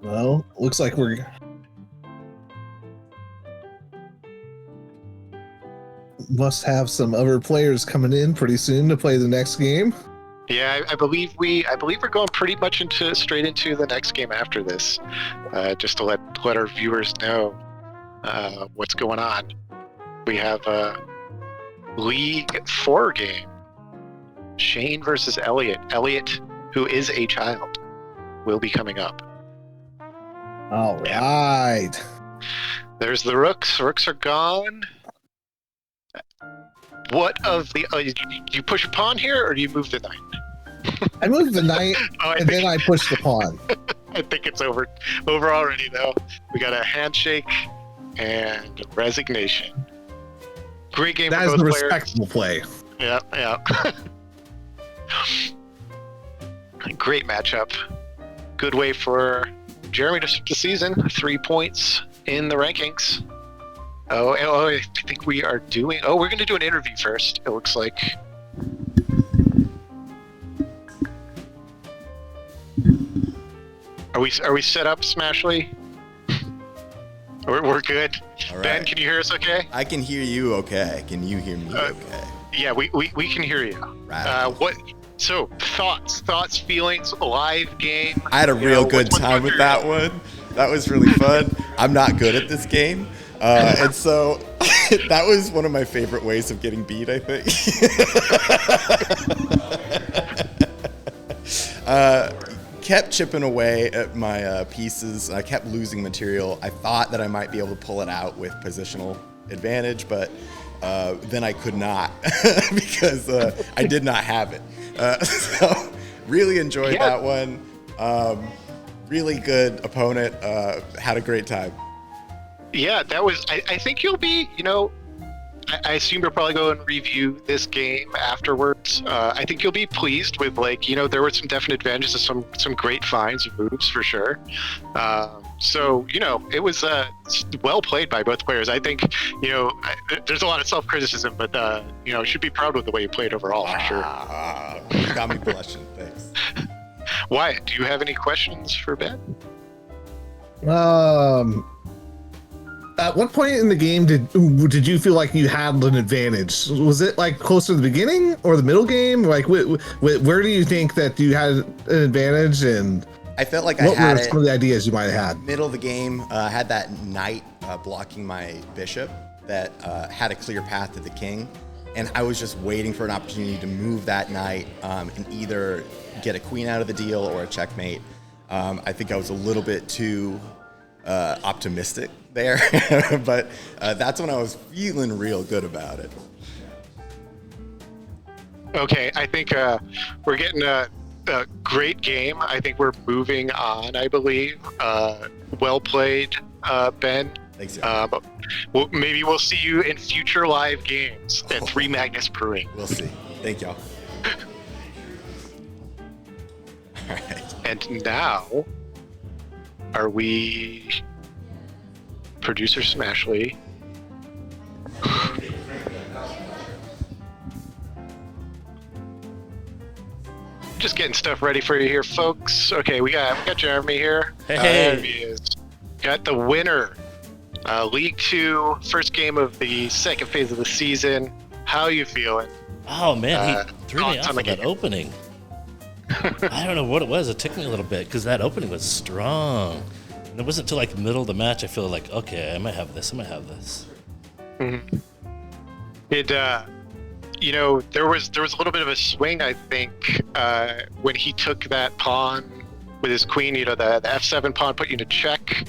Well, looks like we're must have some other players coming in pretty soon to play the next game. Yeah, I believe we're going pretty much straight into the next game after this. Just to let our viewers know what's going on. We have a League 4 game. Shane versus Elliot. Elliot, who is a child, will be coming up. All right. There's the rooks. Rooks are gone. What of the... you push a pawn here, or do you move the knight? I moved the knight, and then I pushed the pawn. I think it's over already, though. We got a handshake and resignation. Great game That for is both the players. respectable play. Yeah. Great matchup. Good way for Jeremy to start the season. 3 points in the rankings. Oh, I think we are doing... Oh, we're going to do an interview first, it looks like. Are we set up, Smashly? We're good. All right. Ben, can you hear us okay? I can hear you okay. Can you hear me okay? Yeah, we can hear you. Right. So, thoughts, feelings, live game. I had a real good what's time your- with that one. That was really fun. I'm not good at this game. And so that was one of my favorite ways of getting beat, I think. Kept chipping away at my pieces. I kept losing material. I thought that I might be able to pull it out with positional advantage, but then I could not because I did not have it. So really enjoyed that one. Really good opponent. Had a great time. Yeah, that was. I think you'll be. I assume you'll probably go and review this game afterwards. I think you'll be pleased with there were some definite advantages of some great finds and moves for sure. So it was well played by both players. I think there's a lot of self-criticism, but should be proud of the way you played overall for sure. Got me blushing. Thanks. Wyatt, do you have any questions for Ben? At what point in the game did you feel like you had an advantage? Was it like close to the beginning or the middle game? Like, where do you think that you had an advantage, and I felt like what I had were some of the ideas you might have had? middle of the game. Had that knight blocking my bishop that had a clear path to the king, and I was just waiting for an opportunity to move that knight and either get a queen out of the deal or a checkmate. I think I was a little bit too optimistic there, but that's when I was feeling real good about it. Okay, I think we're getting a great game. I think we're moving on, I believe. Well played, Ben. Thanks. Maybe we'll see you in future live games at 3 Magnus Brewing. We'll see. Thank y'all. All right. And now, are we... Producer Smashly. Just getting stuff ready for you here, folks. Okay, we got Jeremy here. Hey. There he is. Got the winner. League 2, first game of the second phase of the season. How you feeling? Oh man, he threw me thoughts off on with the that game? opening. I don't know what it was. It took me a little bit because that opening was strong. And it wasn't until like the middle of the match I feel like, okay, I might have this. Mm-hmm. It, there was a little bit of a swing, I think, when he took that pawn with his queen. The f7 pawn put you to check.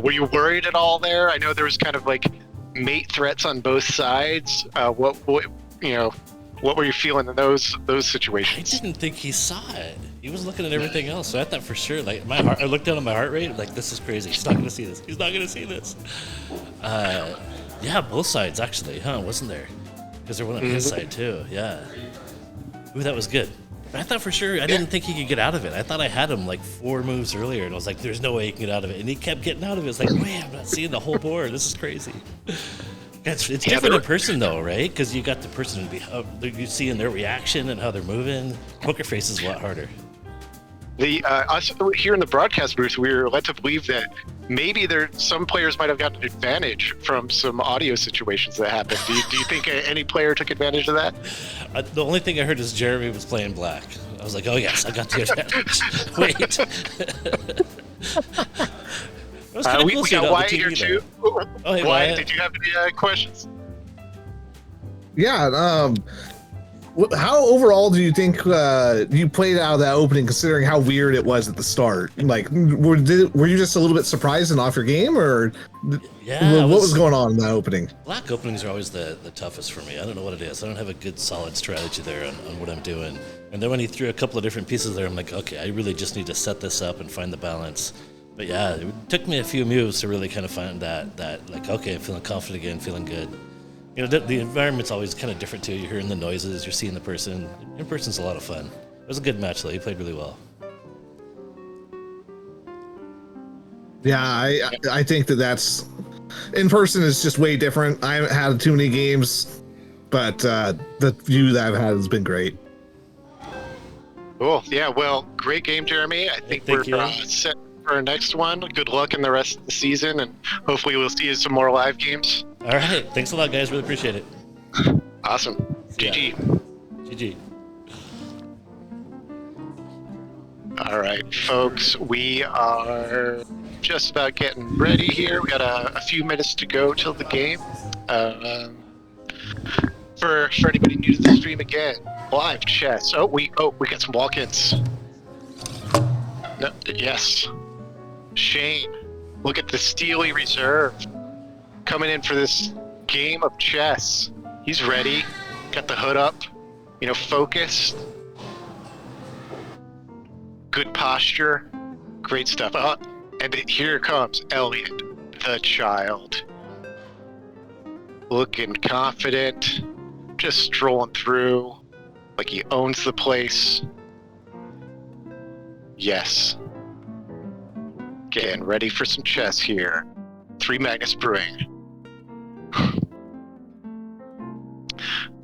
Were you worried at all there? I know there was kind of like mate threats on both sides. What were you feeling in those I situations? didn't think he saw it. He was looking at everything else, so I thought for sure, like my heart. I looked down at my heart rate, like this is crazy. He's not gonna see this. He's not gonna see this. Yeah, both sides actually, wasn't there? Because there one on his side too. Yeah. Ooh, that was good. But I thought for sure I didn't think he could get out of it. I thought I had him like 4 moves earlier, and I was like, "There's no way he can get out of it." And he kept getting out of it. It's like, wait, I'm not seeing the whole board. This is crazy. It's different in person though, right? Because you got the person you see in their reaction and how they're moving. Poker face is a lot harder. The us here in the broadcast booth, we were led to believe that maybe some players might have gotten an advantage from some audio situations that happened. Do you think any player took advantage of that? The only thing I heard is Jeremy was playing black. I was like, oh yes, I got the advantage. Wait. It was kinda We cool seeing got it on the Wyatt here TV, too. though. Oh, hey, Wyatt, Wyatt. did you have any questions? Yeah. How overall do you think you played out of that opening, considering how weird it was at the start? Like, were you just a little bit surprised and off your game, or Yeah, what was going on in that opening? Black openings are always the toughest for me. I don't know what it is. I don't have a good solid strategy there on what I'm doing. And then when he threw a couple of different pieces there, I'm like, okay, I really just need to set this up and find the balance. But yeah, it took me a few moves to really kind of find that like, okay, I'm feeling confident again, feeling good. You know, the environment's always kind of different too. You're hearing the noises, you're seeing the person. In person's a lot of fun. It was a good match though. He played really well. Yeah, I think that's in person is just way different. I haven't had too many games, but the view that I've had has been great. Cool. Yeah. Well, great game, Jeremy. I think Thank we're you. set for our next one. Good luck in the rest of the season, and hopefully we'll see you some more live games. All right. Thanks a lot, guys. Really appreciate it. Awesome. Yeah. GG. GG. All right, folks, we are just about getting ready here. We got a few minutes to go till the game. For anybody new to the stream again, live chess. We got some walk-ins. No, yes, Shane, look at the Steely Reserve coming in for this game of chess. He's ready. Got the hood up. Focused. Good posture, great stuff. And here comes Elliot, the child. Looking confident, just strolling through like he owns the place. Yes. Getting ready for some chess here. 3 Magnus Brewing.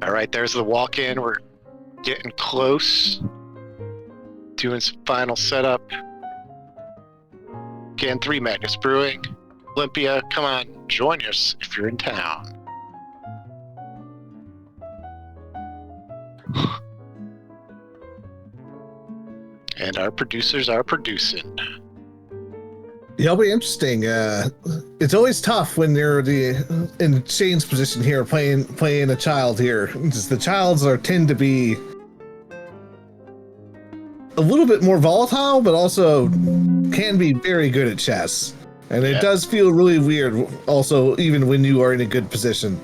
All right, there's the walk-in. We're getting close. Doing some final setup. Again, 3 Magnus Brewing. Olympia, come on, join us if you're in town. And our producers are producing. It'll be interesting. It's always tough when you're in Shane's position here, playing a child here. Just the childs tend to be a little bit more volatile, but also can be very good at chess. And it does feel really weird, also, even when you are in a good position.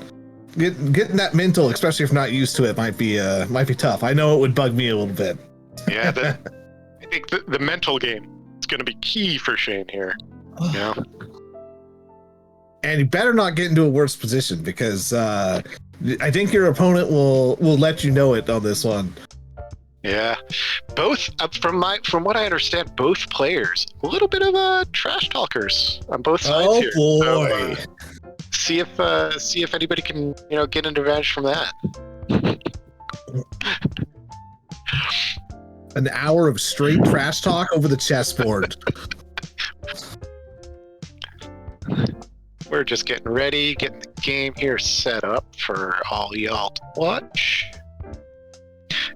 Getting that mental, especially if not used to it, might be tough. I know it would bug me a little bit. Yeah, I think the mental game is going to be key for Shane here. Yeah. And you better not get into a worse position, because I think your opponent will let you know it on this one. Yeah, both from what I understand, both players a little bit of trash talkers on both sides here. Oh boy! So, see if anybody can get an advantage from that. An hour of straight trash talk over the chessboard. We're just getting ready, getting the game here set up for all y'all to watch.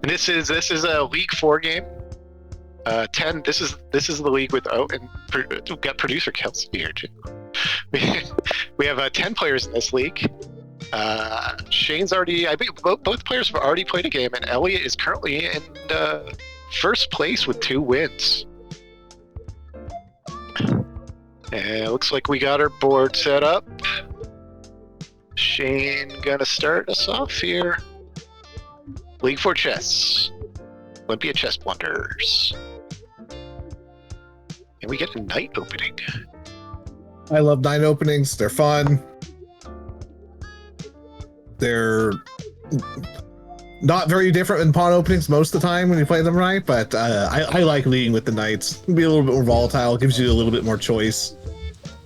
And this is a League 4 game. 10. This is the league with and we've got producer Kelsey here too. We have 10 players in this league. Shane's already. I think both players have already played a game, and Elliot is currently in first place with 2 wins. And it looks like we got our board set up. Shane gonna start us off here. League 4 Chess. Olympia Chess Blunders. And we get a night opening. I love night openings. They're fun. They're not very different than pawn openings most of the time when you play them right, but I like leading with the knights. Be a little bit more volatile, gives you a little bit more choice.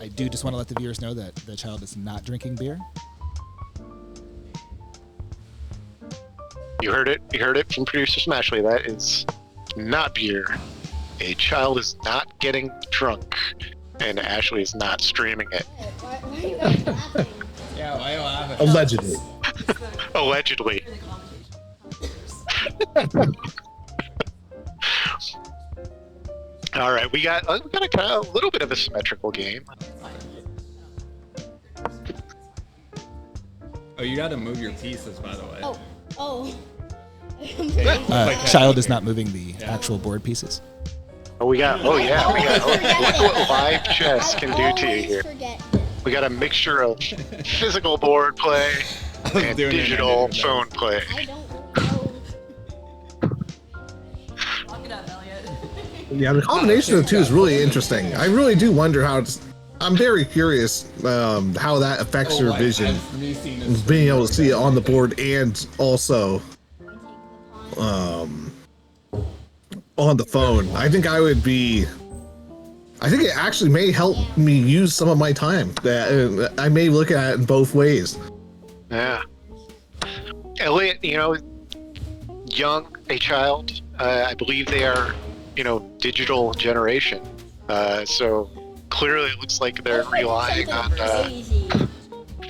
I do just want to let the viewers know that the child is not drinking beer. You heard it from producer Smashley. That is not beer. A child is not getting drunk, and Ashley is not streaming it. Why are you guys laughing? Yeah, why are you laughing? Allegedly. Allegedly. All right, we got a kind of a little bit of a symmetrical game. Oh, you gotta move your pieces, by the way. Oh. Child is not moving the actual board pieces. Oh, we got. Oh yeah, we got. Look what live chess can do to you here. We got a mixture of physical board play and doing it digital again. phone play. I don't know. Lock it up, Elliot. Yeah, the combination of the two is really interesting. I really do wonder how it's. I'm very curious how that affects your vision, being able to see it on the board and also on the phone. I think I would be. I think it actually may help me use some of my time. That I may look at it in both ways. Yeah. Elliot, young, a child. I believe they are, digital generation. So clearly it looks like they're relying on Crazy.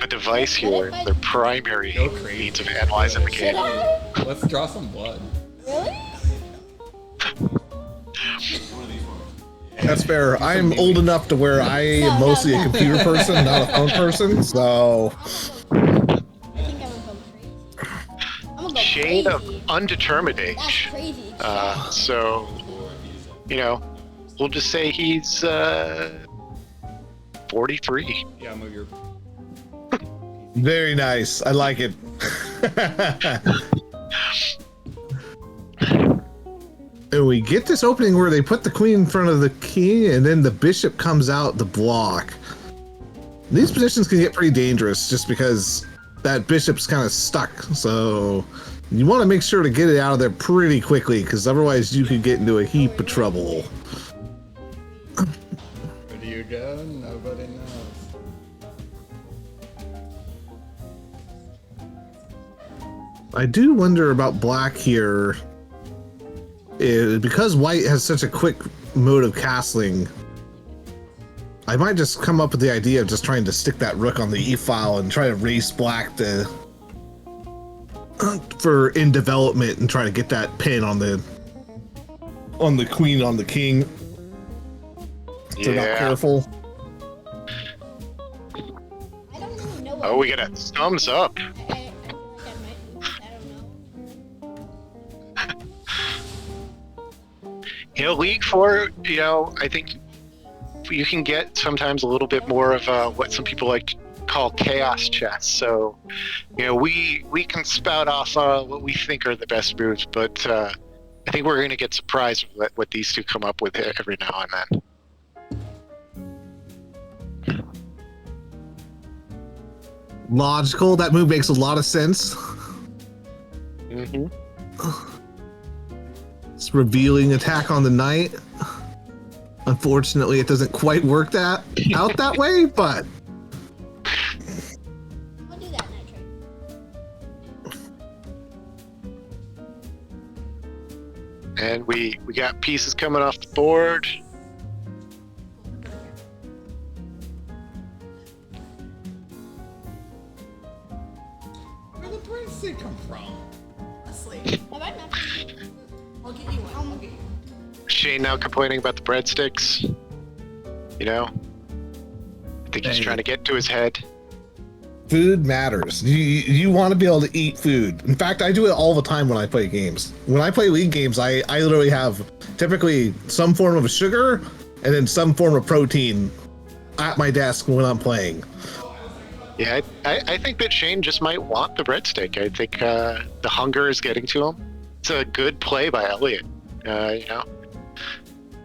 a device here. Their primary Go crazy. means of analyzing the Should game. I? Let's draw some blood. Really? That's fair. I'm old enough to where I am mostly a computer person, not a phone person. So I think I'm gonna go crazy. I'm gonna go Shade of crazy. undetermined That's age. crazy. So, we'll just say he's 43. Yeah, move your. very nice. I like it. And we get this opening where they put the queen in front of the king, and then the bishop comes out to block. These positions can get pretty dangerous just because that bishop's kind of stuck. So you want to make sure to get it out of there pretty quickly, because otherwise you could get into a heap of trouble. Where do you go? Nobody knows. I do wonder about black here. Because white has such a quick mode of castling, I might just come up with the idea of just trying to stick that rook on the e-file and try to race black to for in development and try to get that pin on the queen on the king. So not Yeah. careful. I don't really know what. Oh, we got a thumbs up. I might lose. I don't know. League 4, I think you can get sometimes a little bit more of what some people like to call chaos chess. So, we can spout off what we think are the best moves, but I think we're going to get surprised with what these two come up with every now and then. Logical. That move makes a lot of sense. Mm-hmm. It's revealing attack on the knight. Unfortunately, it doesn't quite work out that way, but I'll do that night trade. And we got pieces coming off the board. Where the breadstick come from? Asleep. Have I not? I'll get you one. I'll get you one. Shane now complaining about the breadsticks. I think he's Hey. trying to get to his head. food matters. You want to be able to eat food. In fact, I do it all the time when I play games. When I play League games, I literally have typically some form of sugar and then some form of protein at my desk when I'm playing. Yeah, I think that Shane just might want the breadstick. I think the hunger is getting to him. It's a good play by Elliot.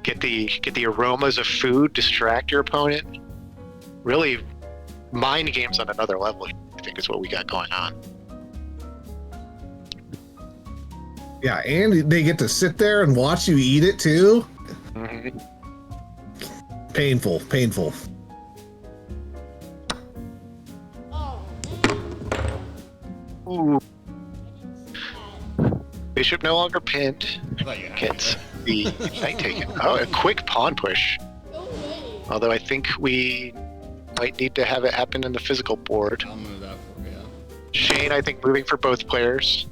Get the aromas of food, distract your opponent. Really, mind games on another level, I think, is what we got going on. Yeah, and they get to sit there and watch you eat it too. Mm-hmm. Painful. Oh. Ooh. Bishop no longer pinned. I thought you had Kids. it. the knight taken. Oh, a quick pawn push. No way. Although I think we might need to have it happen in the physical board. I'll move that for you. Shane, I think, moving for both players.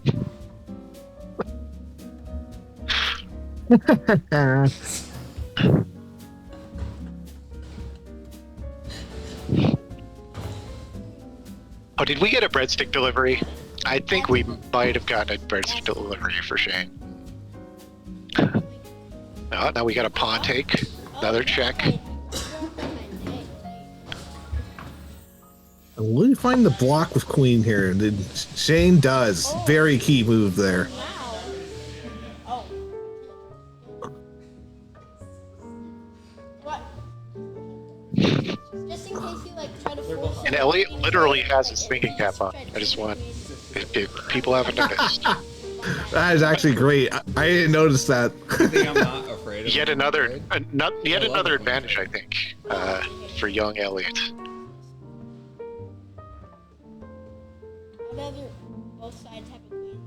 Oh, did we get a breadstick delivery? I think we might have gotten a breadstick delivery for Shane. Oh, now we got a pawn take. Another check. Will you find the block with queen here? Shane does. Very key move there. Wow. Oh. What? Just in case you like try to force And it. Elliot literally has his thinking cap on. I just want, if people haven't noticed. That is actually great. I didn't notice that. I think I'm not afraid of Yet it. another advantage, I think, for young Elliot. Whatever. Both sides have a queen.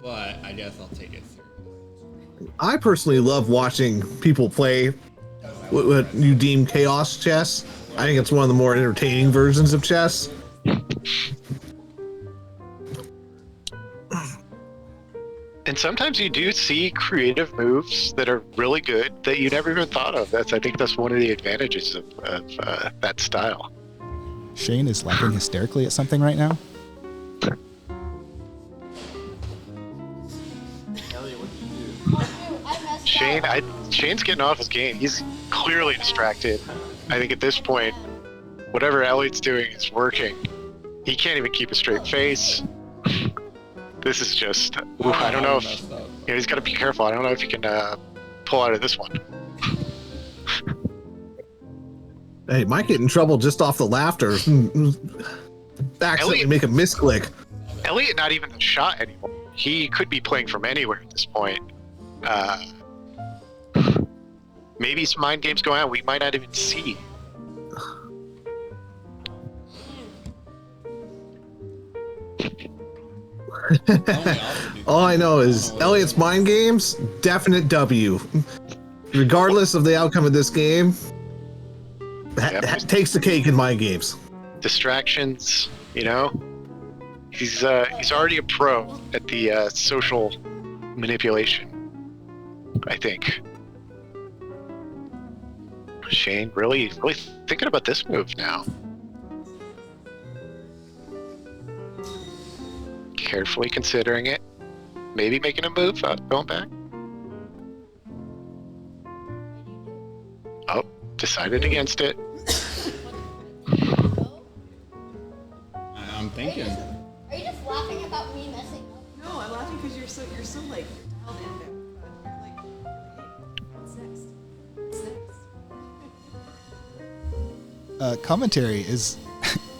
But I guess I'll take it serious. I personally love watching people play what you deem chaos chess. I think it's one of the more entertaining versions of chess. And sometimes you do see creative moves that are really good that you never even thought of. I think that's one of the advantages of that style. Shane is laughing hysterically at something right now. I messed Shane, up. Shane's getting off his game. He's clearly distracted. I think at this point, whatever Elliot's doing is working. He can't even keep a straight face. This is just, I don't know if, Messed up. he's got to be careful. I don't know if he can pull out of this one. Hey, might get in trouble just off the laughter. Accidentally Elliot- make a misclick. Elliot not even a shot anymore. He could be playing from anywhere at this point. Maybe some mind games going on. We might not even see. All I know is Elliot's mind games, definite W. Regardless of the outcome of this game, takes the cake in mind games. Distractions, you know. He's already a pro at the social manipulation. I think. Shane really thinking about this move now. Carefully considering it. Maybe making a move, going back. Oh, decided against it. I'm thinking. Are you just laughing about me messing up? No, I'm laughing because you're so like dialed in there. But you're like, what's next? What's next? Commentary is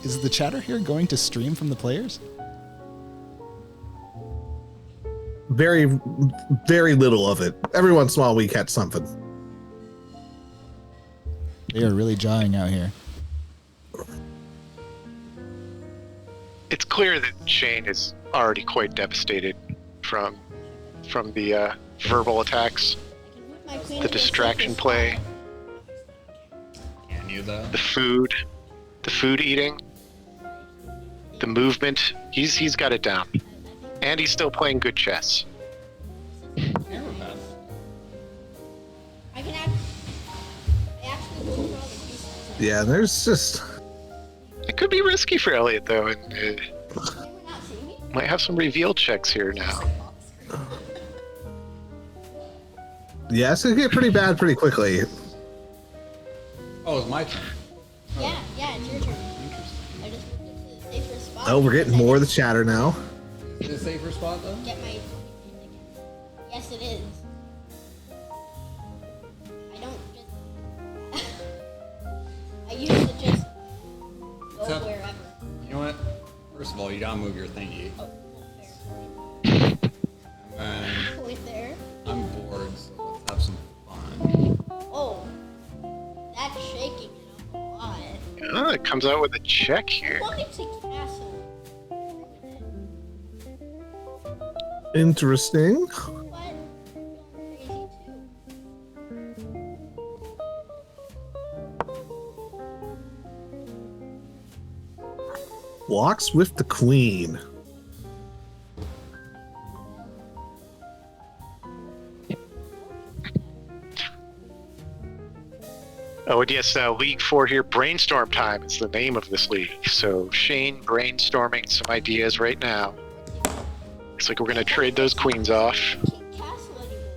is the chatter here going to stream from the players? Very, very little of it. Every once in a while we catch something. They are really jawing out here. It's clear that Shane is already quite devastated from the verbal attacks, My queen the to distraction safer play, Can you though? the food eating, the movement. He's got it down, and he's still playing good chess. Camera pass. I can I actually look for all the pieces. Yeah, there's just It could be risky for Elliot though, and Can we not see me? might have some reveal checks here now. yeah, it's gonna get pretty bad pretty quickly. Oh, it's my turn. Yeah, it's your turn. I just moved it to the safer spot. Oh, we're getting because I more of the didn't chatter now. Is it a safer spot though? Get my yes, it is. I don't just. I used to just go Except- wherever. You know what? First of all, you gotta move your thingy. Oh, fair. And Point there. I'm bored, so let's have some fun. Oh, that's shaking it up a lot. Oh, it comes out with a check here. Why to castle? Interesting. What? blocks with the queen. Oh, and yes, League 4 here. Brainstorm time is the name of this league. So Shane brainstorming some ideas right now. Looks like we're going to trade those queens off. I can't castle anymore.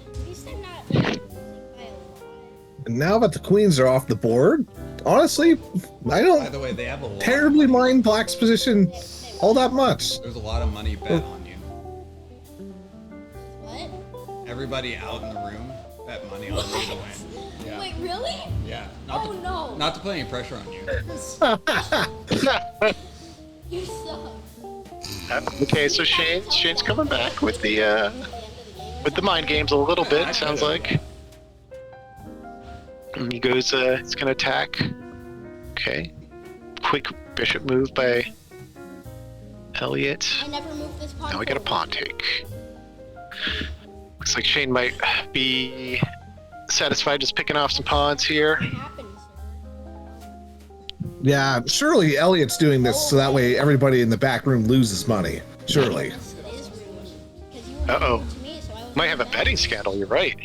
At least I'm not losing by a lot. And now that the queens are off the board, honestly, I By don't the way, they have a lot. terribly mind Black's position all that much. There's a lot of money bet on you. What? Everybody out in the room bet money on you to win. Yeah. Wait, really? Yeah. Oh, no. Not to put any pressure on you. You suck. Okay, so Shane's coming back with the mind games a little bit. Sounds like. And he goes. He's gonna attack. Okay. Quick bishop move by Elliot. I never moved this pawn. Now we got a pawn take. Looks like Shane might be satisfied just picking off some pawns here. What happened, sir? Yeah, surely Elliot's doing this so that way everybody in the back room loses money. Surely. It is rude. Because you were Uh-oh. rude to me, so I was Might have a mad. betting scandal. You're right.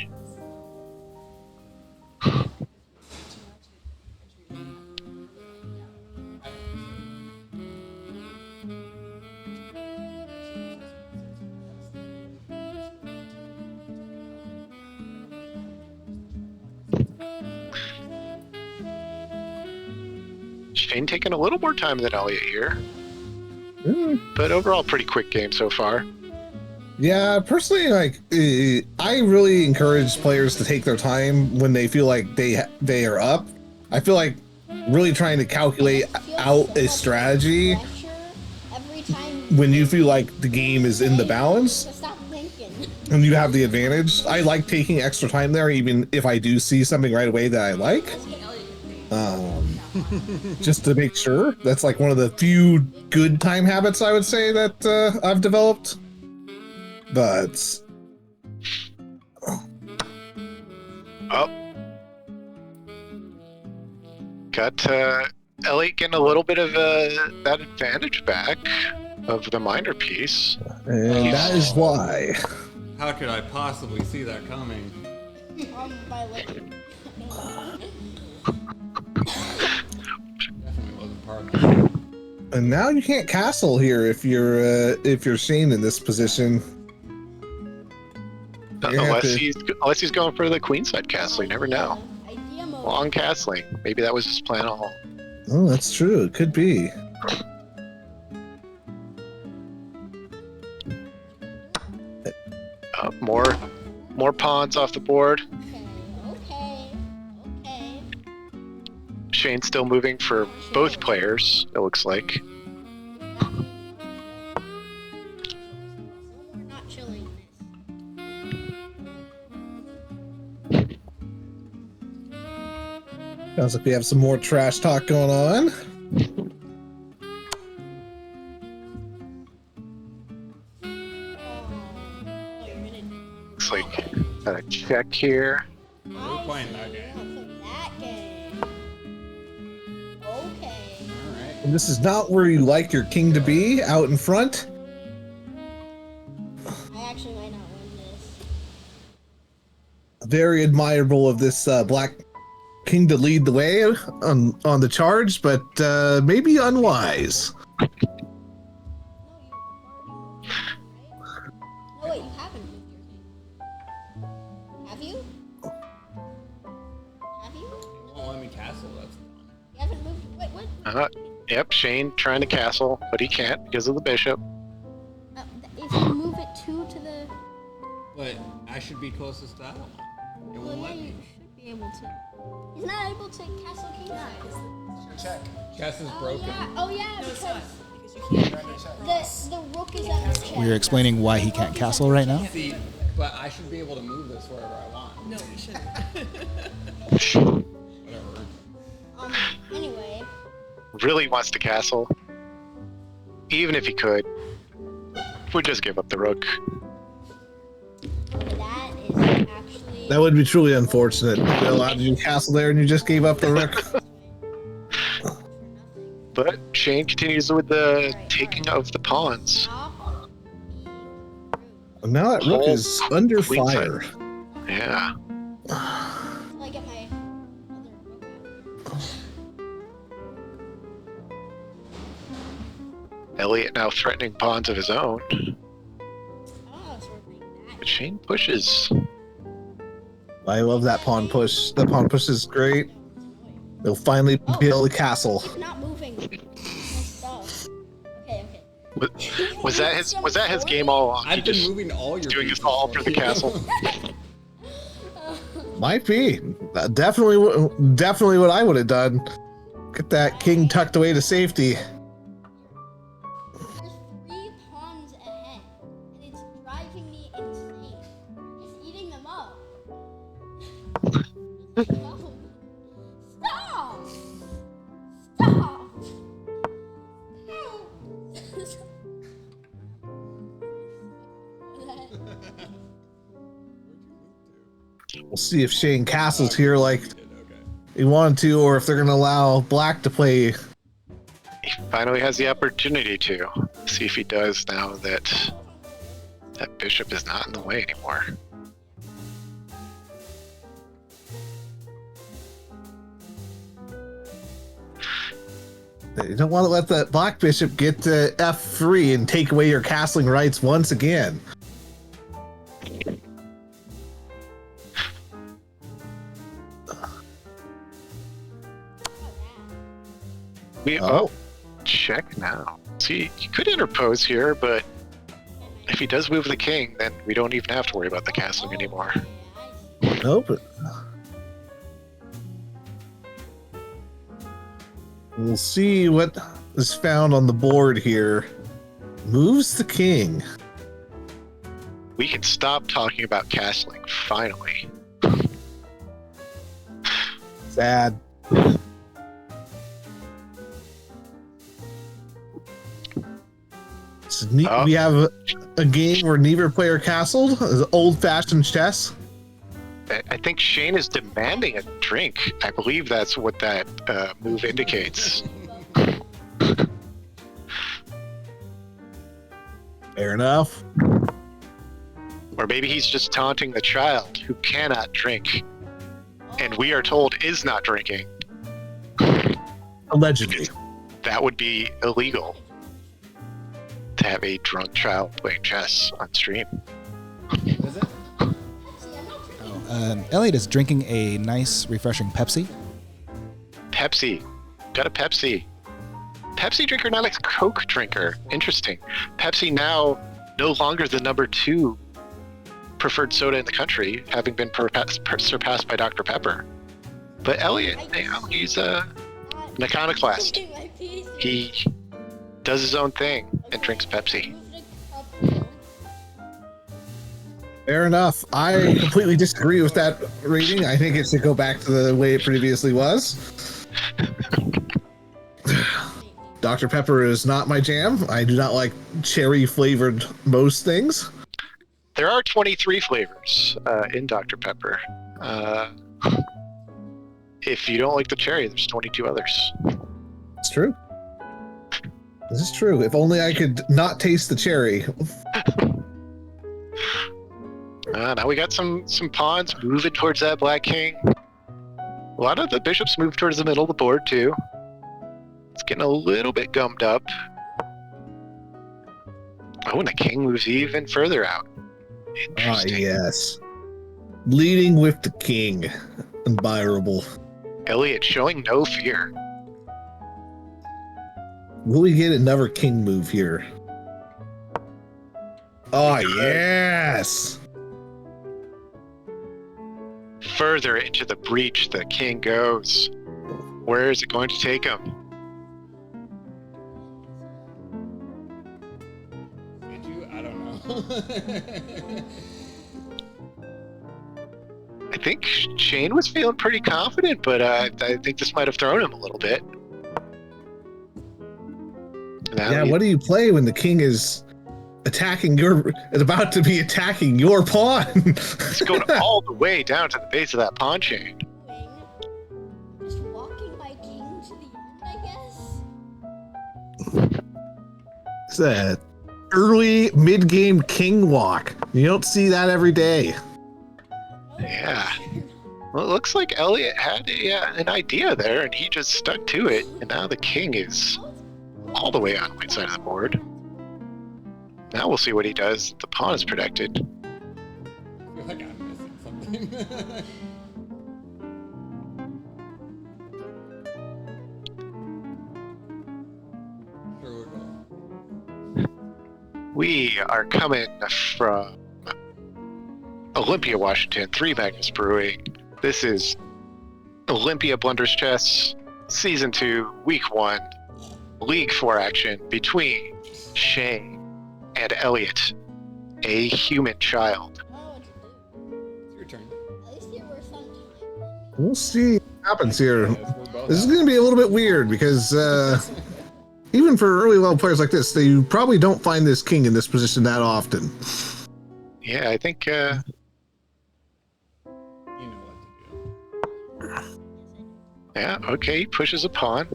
Shane taking a little more time than Elliot here, but overall pretty quick game so far. Yeah, personally, like I really encourage players to take their time when they feel like they are up. I feel like really trying to calculate I feel out so a much strategy pressure every time when you feel like the game is in the balance So stop thinking. and you have the advantage. I like taking extra time there, even if I do see something right away that I like. Just to make sure. That's like one of the few good time habits I would say that I've developed. But Oh. Got Elliot getting a little bit of that advantage back of the minor piece. and that is why. How could I possibly see that coming? By like, Definitely wasn't part of it. And now you can't castle here if you're Shane in this position. You're gonna have Unless he's going for the queenside castle. You never know. idea mode. Long castling. Maybe that was his plan all. Oh, that's true. It could be. More pawns off the board. Okay. Shane's still moving for both players, it looks like. We're not chilling this. Sounds like we have some more trash talk going on. Looks like a check here. We're playing that game. That game. Okay. Alright. And this is not where you like your king to be, out in front. I actually might not win this. Very admirable of this black king to lead the way on the charge, but maybe unwise. No, wait, you haven't moved your king. Have you? Have you? Won't let me castle, that's You haven't moved. Wait, what? Yep, Shane trying to castle, but he can't because of the bishop. If you move it two to the. But I should be closest to that one. It Well, won't yeah, let you me. should be able to. He's not able to castle kingside. Chess is broken. Oh yeah, No, it's because not. Because you can't. the rook is under check. We are explaining why he can't castle right now. See, but I should be able to move this wherever I want. No, you shouldn't. Whatever. Anyway, Really wants to castle. Even if he could, would just give up the rook. that is actually That would be truly unfortunate. They allowed you to castle there and you just gave up the rook. But Shane continues with the taking of the pawns. And now that rook is under Queen side. fire. Yeah. Until I get my other book Elliot now threatening pawns of his own. out. I don't know if we're bringing that. But Shane pushes. I love that pawn push. The pawn push is great. They'll finally build a castle. It's not moving. My stuff. Okay. Was that his game all along? He I've been just moving all your doing this pieces all for for the you. castle. Might be. Definitely what I would have done. Get that king tucked away to safety. There's 3 pawns ahead, and it's driving me insane. It's eating them up. Stop! Stop! We'll see if Shane castles here like he wanted to, or if they're going to allow Black to play. He finally has the opportunity to see if he does now that that bishop is not in the way anymore. You don't want to let that Black bishop get to F3 and take away your castling rights once again. Oh, check now. See, he could interpose here, but if he does move the king, then we don't even have to worry about the castling anymore. Nope. We'll see what is found on the board here. Moves the king. We can stop talking about castling, finally. Sad. Oh. We have a game where neither player castled. Old-fashioned chess. I think Shane is demanding a drink. I believe that's what that move indicates. Fair enough. Or maybe he's just taunting the child who cannot drink, and we are told is not drinking. Allegedly. That would be illegal to have a drunk child playing chess on stream. Is it? Elliot is drinking a nice, refreshing Pepsi. Pepsi. Got a Pepsi. Pepsi drinker, not a Coke drinker. Interesting. Pepsi now no longer the number 2 preferred soda in the country, having been surpassed by Dr. Pepper. But Elliot, he's an iconoclast. He does his own thing and drinks Pepsi. Fair enough. I completely disagree with that rating. I think it should go back to the way it previously was. Dr. Pepper is not my jam. I do not like cherry flavored most things. There are 23 flavors in Dr. Pepper. If you don't like the cherry, there's 22 others. It's true. This is true. If only I could not taste the cherry. Now we got some pawns moving towards that Black King. A lot of the bishops move towards the middle of the board too. It's getting a little bit gummed up. Oh, and the king moves even further out. Interesting. Yes. Leading with the king. Unbuyable. Elliot showing no fear. Will we get another king move here? Oh, yes. Further into the breach the king goes. Where is it going to take him? Did you? I don't know. I think Shane was feeling pretty confident, but I think this might have thrown him a little bit. Now Yeah, what do you play when the king is attacking your. It's about to be attacking your pawn. It's going all the way down to the base of that pawn chain. Just walking my king to the end, I guess. It's a early mid-game king walk. You don't see that every day. Yeah. Well, it looks like Elliot had an idea there, and he just stuck to it. And now the king is all the way on the right side of the board. Now we'll see what he does. The pawn is protected. I feel like I'm missing something. Where we're going. We are coming from Olympia, Washington, 3 Magnus Brewing. This is Olympia Blunders Chess, Season 2, Week 1, League 4 action between Shane and Elliot, a human child. I don't know what to do. It's your turn. At least there were some time. We'll see what happens here. Yes, we're both This is out. going to be a little bit weird because even for early level players like this, they probably don't find this king in this position that often. Yeah, I think You know what to do. yeah, okay, he pushes a pawn.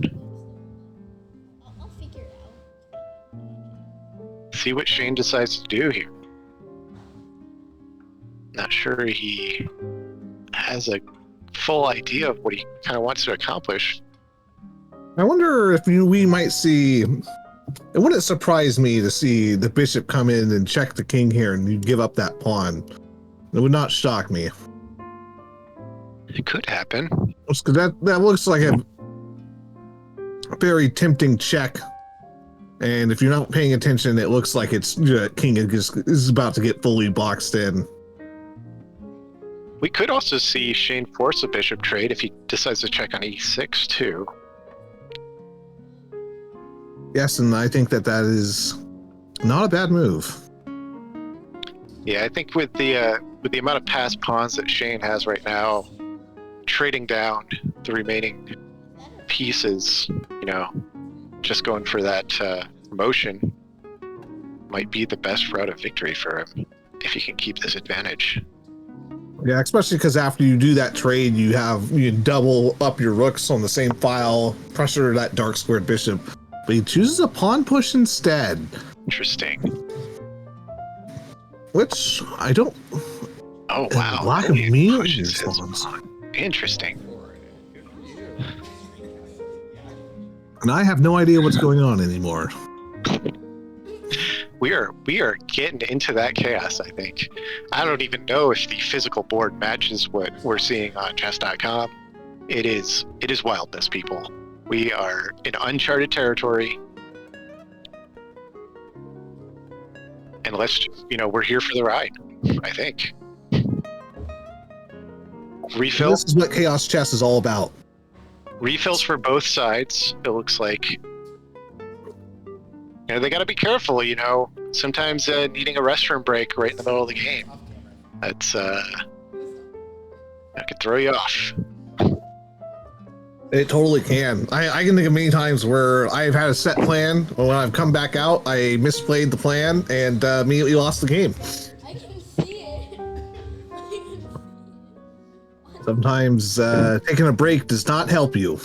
I'll figure it out. See what Shane decides to do here. Not sure he has a full idea of what he kind of wants to accomplish. I wonder if we might see. It wouldn't surprise me to see the bishop come in and check the king here and you give up that pawn. It would not shock me. It could happen. Because that looks like a very tempting check. And if you're not paying attention, it looks like it's king is about to get fully boxed in. We could also see Shane force a bishop trade if he decides to check on e6 too. Yes, and I think that is not a bad move. Yeah, I think with the amount of passed pawns that Shane has right now, trading down the remaining pieces, just going for that promotion might be the best route of victory for him if he can keep this advantage. Yeah, especially because after you do that trade, you double up your rooks on the same file, pressure that dark squared bishop. But he chooses a pawn push instead. Interesting. Which I don't. Oh wow! Black Elliot immediately pushes his responds. pawn. Interesting. Good for you. And I have no idea what's going on anymore. We are getting into that chaos, I think. I don't even know if the physical board matches what we're seeing on chess.com. It is wildness, people. We are in uncharted territory. And we're here for the ride, I think. Refill. This is what chaos chess is all about. Refills for both sides, it looks like. They got to be careful, Sometimes needing a restroom break right in the middle of the game. That's, that could throw you off. It totally can. I can think of many times where I've had a set plan, but when I've come back out, I misplayed the plan and immediately lost the game. I can see it. I can see it. Sometimes taking a break does not help you.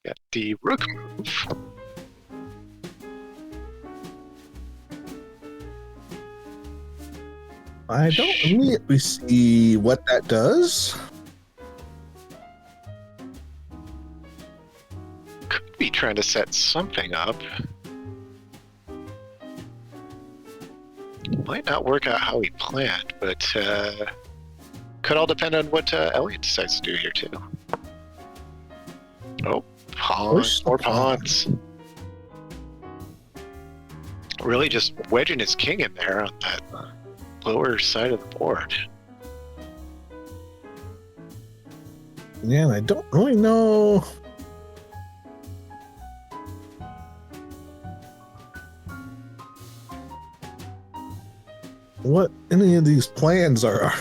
Got the rook move. I don't immediately see what that does. Could be trying to set something up. Might not work out how he planned, but could all depend on what Elliot decides to do here too. Oh, pawns, more pawns. Really just wedging his king in there on that lower side of the board. Yeah, and I don't really know. What any of these plans are.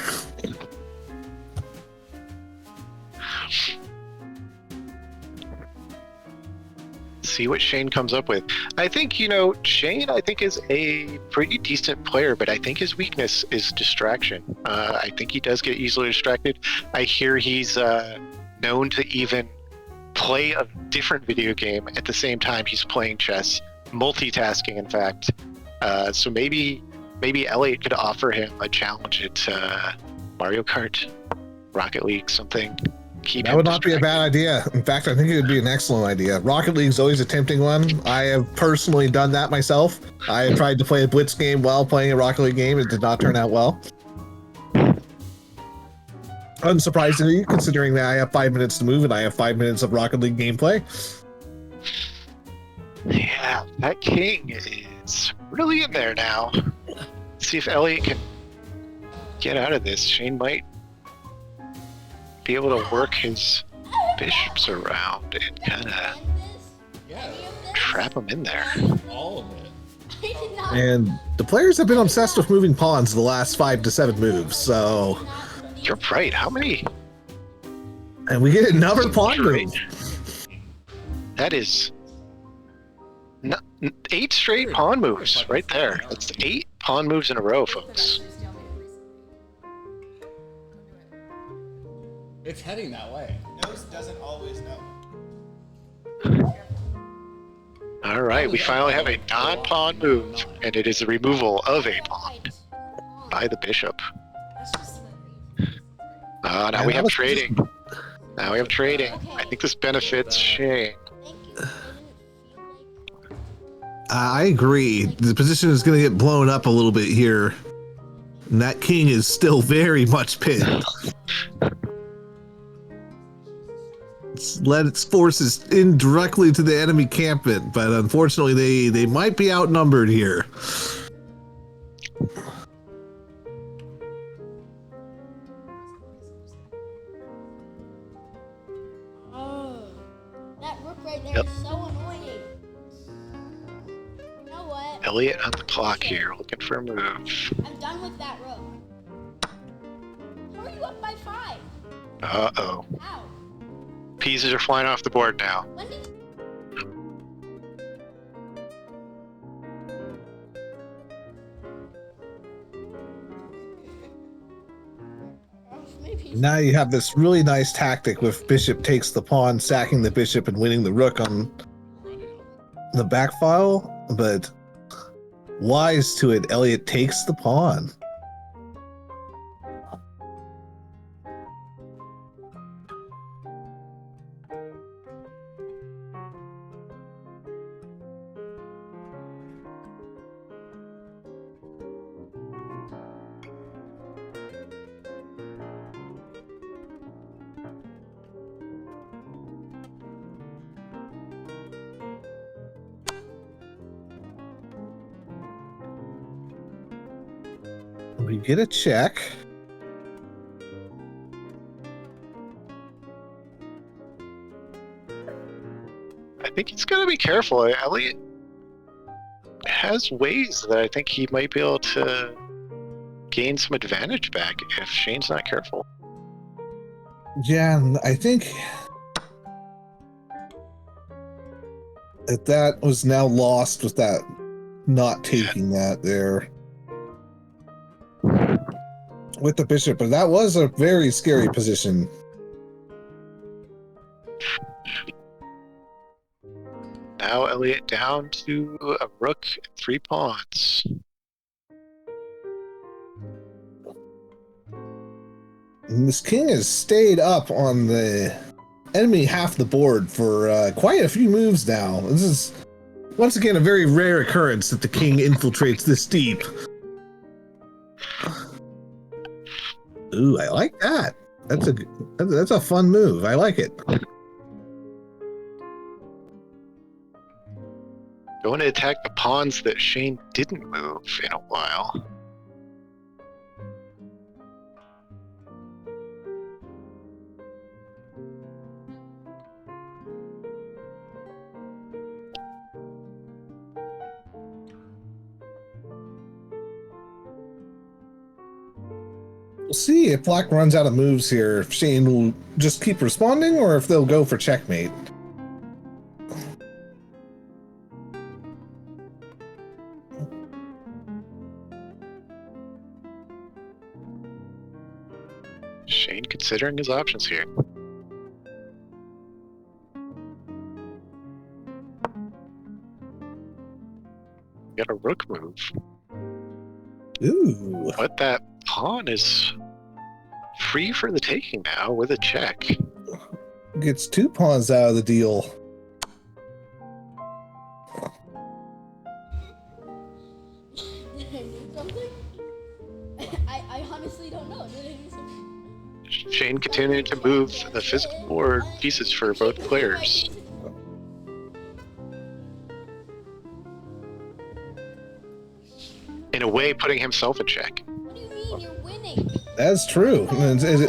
see what Shane comes up with. I think, Shane, I think, is a pretty decent player, but I think his weakness is distraction. I think he does get easily distracted. I hear he's known to even play a different video game at the same time he's playing chess, multitasking, in fact. So maybe Elliot could offer him a challenge at Mario Kart, Rocket League, something. That would not be a bad idea. In fact, I think it would be an excellent idea. Rocket League's always a tempting one. I have personally done that myself. I have tried to play a Blitz game while playing a Rocket League game. It did not turn out well. Unsurprisingly, considering that I have 5 minutes to move and I have 5 minutes of Rocket League gameplay. Yeah, that king is really in there now. Let's see if Elliot can get out of this. Shane might be able to work his bishops around and kind of trap him in there. All of it. And the players have been obsessed with moving pawns the last 5 to 7 moves, so... You're right, how many? And we get another pawn move. That is 8 straight pawn moves right there. That's 8 pawn moves in a row, folks. It's heading that way. Nose doesn't always know. All right, we finally have a non-pawn move, and it is the removal of a pawn by the bishop. Now we have trading. Now we have trading. I think this benefits Shane. I agree. The position is going to get blown up a little bit here. And that king is still very much pinned. It's led its forces in directly to the enemy encampment, but unfortunately they might be outnumbered here. Oh, that rook right there is so annoying. You know what? Elliot on the clock here, looking for a move. I'm done with that rook. How are you up by 5? Uh-oh. Ow. Pieces are flying off the board now. When did... Now you have this really nice tactic with bishop takes the pawn, sacking the bishop and winning the rook on the back file, but wise to it, Elliot takes the pawn. We get a check. I think he's got to be careful. Elliot has ways that I think he might be able to gain some advantage back if Shane's not careful. Yeah, I think that was now lost with that not taking that there with the bishop, but that was a very scary position. Now Elliot down to a rook and 3 pawns. And this king has stayed up on the enemy half the board for quite a few moves now. This is once again a very rare occurrence that the king infiltrates this deep. Ooh, I like that. That's a fun move. I like it. Going to attack the pawns that Shane didn't move in a while. We'll see if Black runs out of moves here, if Shane will just keep responding or if they'll go for checkmate. considering his options here. Got a rook move, Ooh. but that pawn is free for the taking now with a check. Gets 2 pawns out of the deal. Did I need something? I honestly don't know. Did I need something? Shane continued to move the physical board pieces for both players. In a way, putting himself in check. What do you mean you're winning? That's true,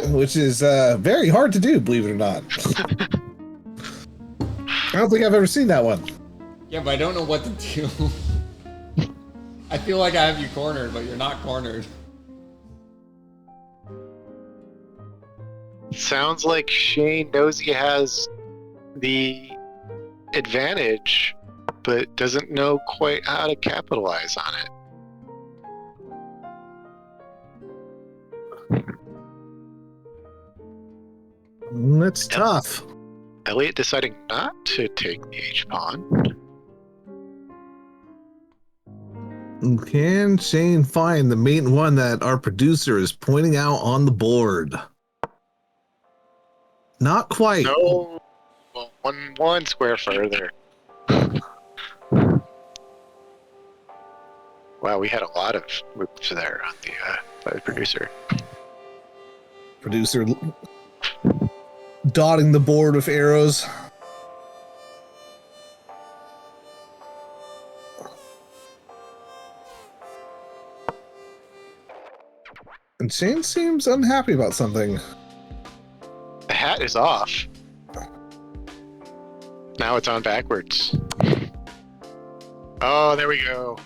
which is very hard to do, believe it or not. I don't think I've ever seen that one. Yeah, but I don't know what to do. I feel like I have you cornered, but you're not cornered. Sounds like Shane knows he has the advantage, but doesn't know quite how to capitalize on it. That's tough. Elliot deciding not to take the H-pawn. Can Shane find the main one that our producer is pointing out on the board? Not quite. No, well, one square further. Wow, we had a lot of moves there on the by the producer. Producer dotting the board with arrows. And Shane seems unhappy about something. The hat is off. Now it's on backwards. Oh, there we go.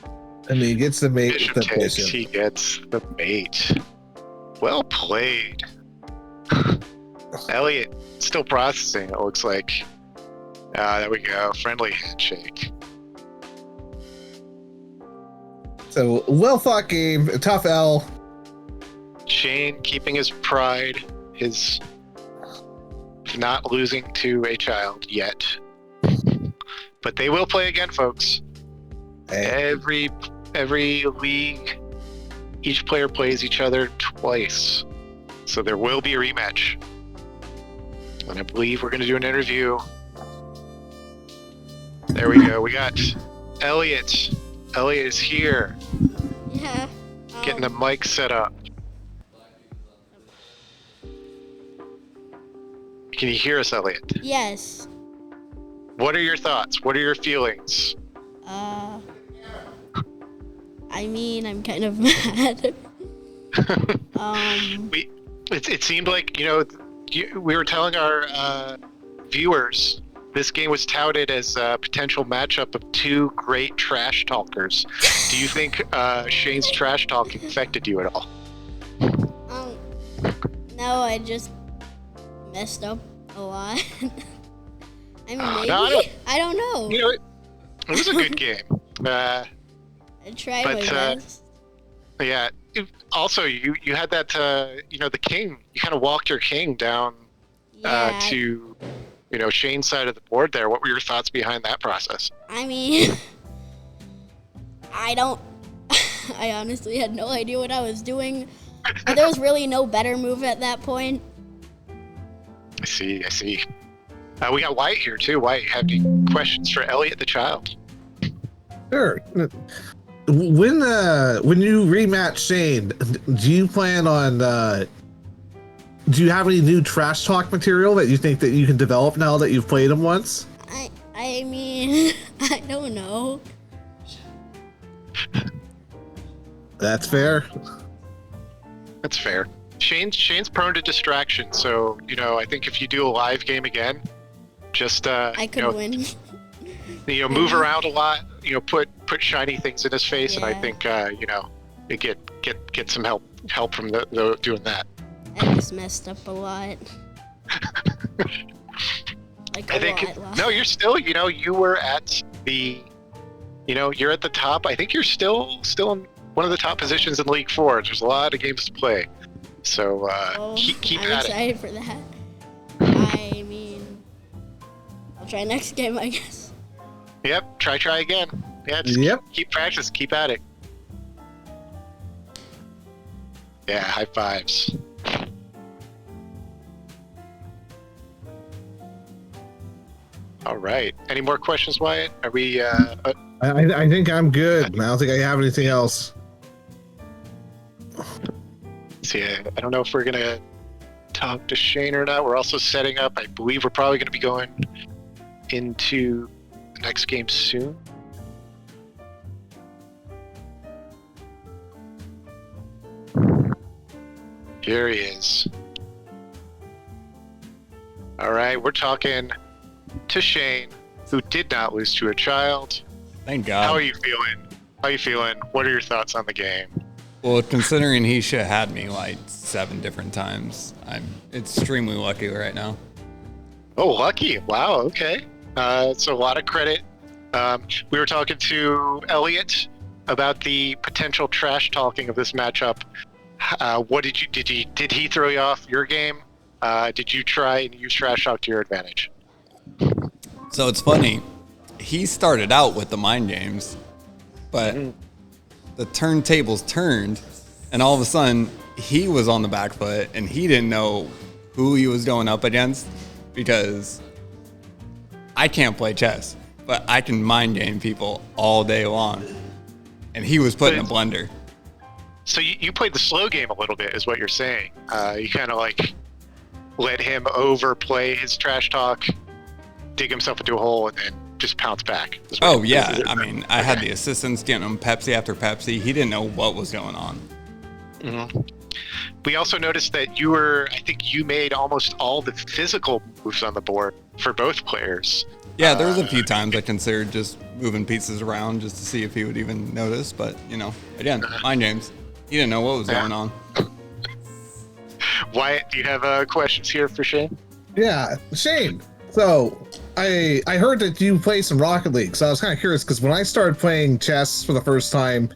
And he gets the mate Bishop with the takes, bishop. he gets the mate. Well played. Elliot still processing, it looks like. Ah, there we go. Friendly handshake. So, well thought game, a tough L. Shane keeping his pride, his not losing to a child yet. But they will play again, folks. Every league, each player plays each other twice. So there will be a rematch. And I believe we're going to do an interview. There we go. We got Elliot. Elliot is here. Yeah. Getting the mic set up. Can you hear us, Elliot? Yes. What are your thoughts? What are your feelings? I mean, I'm kind of mad. It seemed like, we were telling our viewers this game was touted as a potential matchup of two great trash talkers. Do you think Shane's trash talking affected you at all? No, I just messed up a lot. I mean, maybe. No, I don't know. It was a good game. I tried my best. Yeah. Also, you had that, the king. You kind of walked your king down to, Shane's side of the board there. What were your thoughts behind that process? I mean, I honestly had no idea what I was doing. But there was really no better move at that point. I see. We got Wyatt here, too. Wyatt, have any questions for Elliot the child? Sure. When you rematch Shane, do you plan on do you have any new trash talk material that you think that you can develop now that you've played him once? I mean, I don't know. That's fair. That's fair. Shane's prone to distraction, so I think if you do a live game again, just I could win. Move around a lot. Put shiny things in his face, and I think you get some help from the doing that. I just messed up a lot. No, you're still. You were at the. You're at the top. I think you're still in one of the top positions in League 4. There's a lot of games to play. So Oh, keep I'm at it. excited for that. I mean, I'll try next game, I guess. Yep, try again. Yeah, just Yep. keep practice, keep at it. Yeah, high fives. All right. Any more questions, Wyatt? Are we? I think I'm good. I don't think I have anything else. See, I don't know if we're gonna talk to Shane or not. We're also setting up. I believe we're probably gonna be going into the next game soon. Here he is. All right, we're talking to Shane, who did not lose to a child. Thank God. How are you feeling? How are you feeling? What are your thoughts on the game? Well, considering he should have had me like 7 different times, I'm extremely lucky right now. Oh, lucky. Wow, okay. It's a lot of credit. We were talking to Elliot about the potential trash talking of this matchup. What did he throw you off your game? Did you try and use trash talk to your advantage? So it's funny. He started out with the mind games, but the turntables turned, and all of a sudden he was on the back foot, and he didn't know who he was going up against because I can't play chess, but I can mind game people all day long, and he was put in a blender. So you played the slow game a little bit, is what you're saying. You kind of like let him overplay his trash talk, dig himself into a hole, and then just pounce back. Oh, yeah. I mean, I had the assistants getting him Pepsi after Pepsi. He didn't know what was going on. Mm-hmm. We also noticed that I think you made almost all the physical moves on the board for both players. Yeah, there was a few times I considered just moving pieces around just to see if he would even notice. But, again, mind games. He didn't know what was going on. Wyatt, do you have questions here for Shane? Yeah, Shane. So I heard that you play some Rocket League, so I was kind of curious because when I started playing chess for the first time,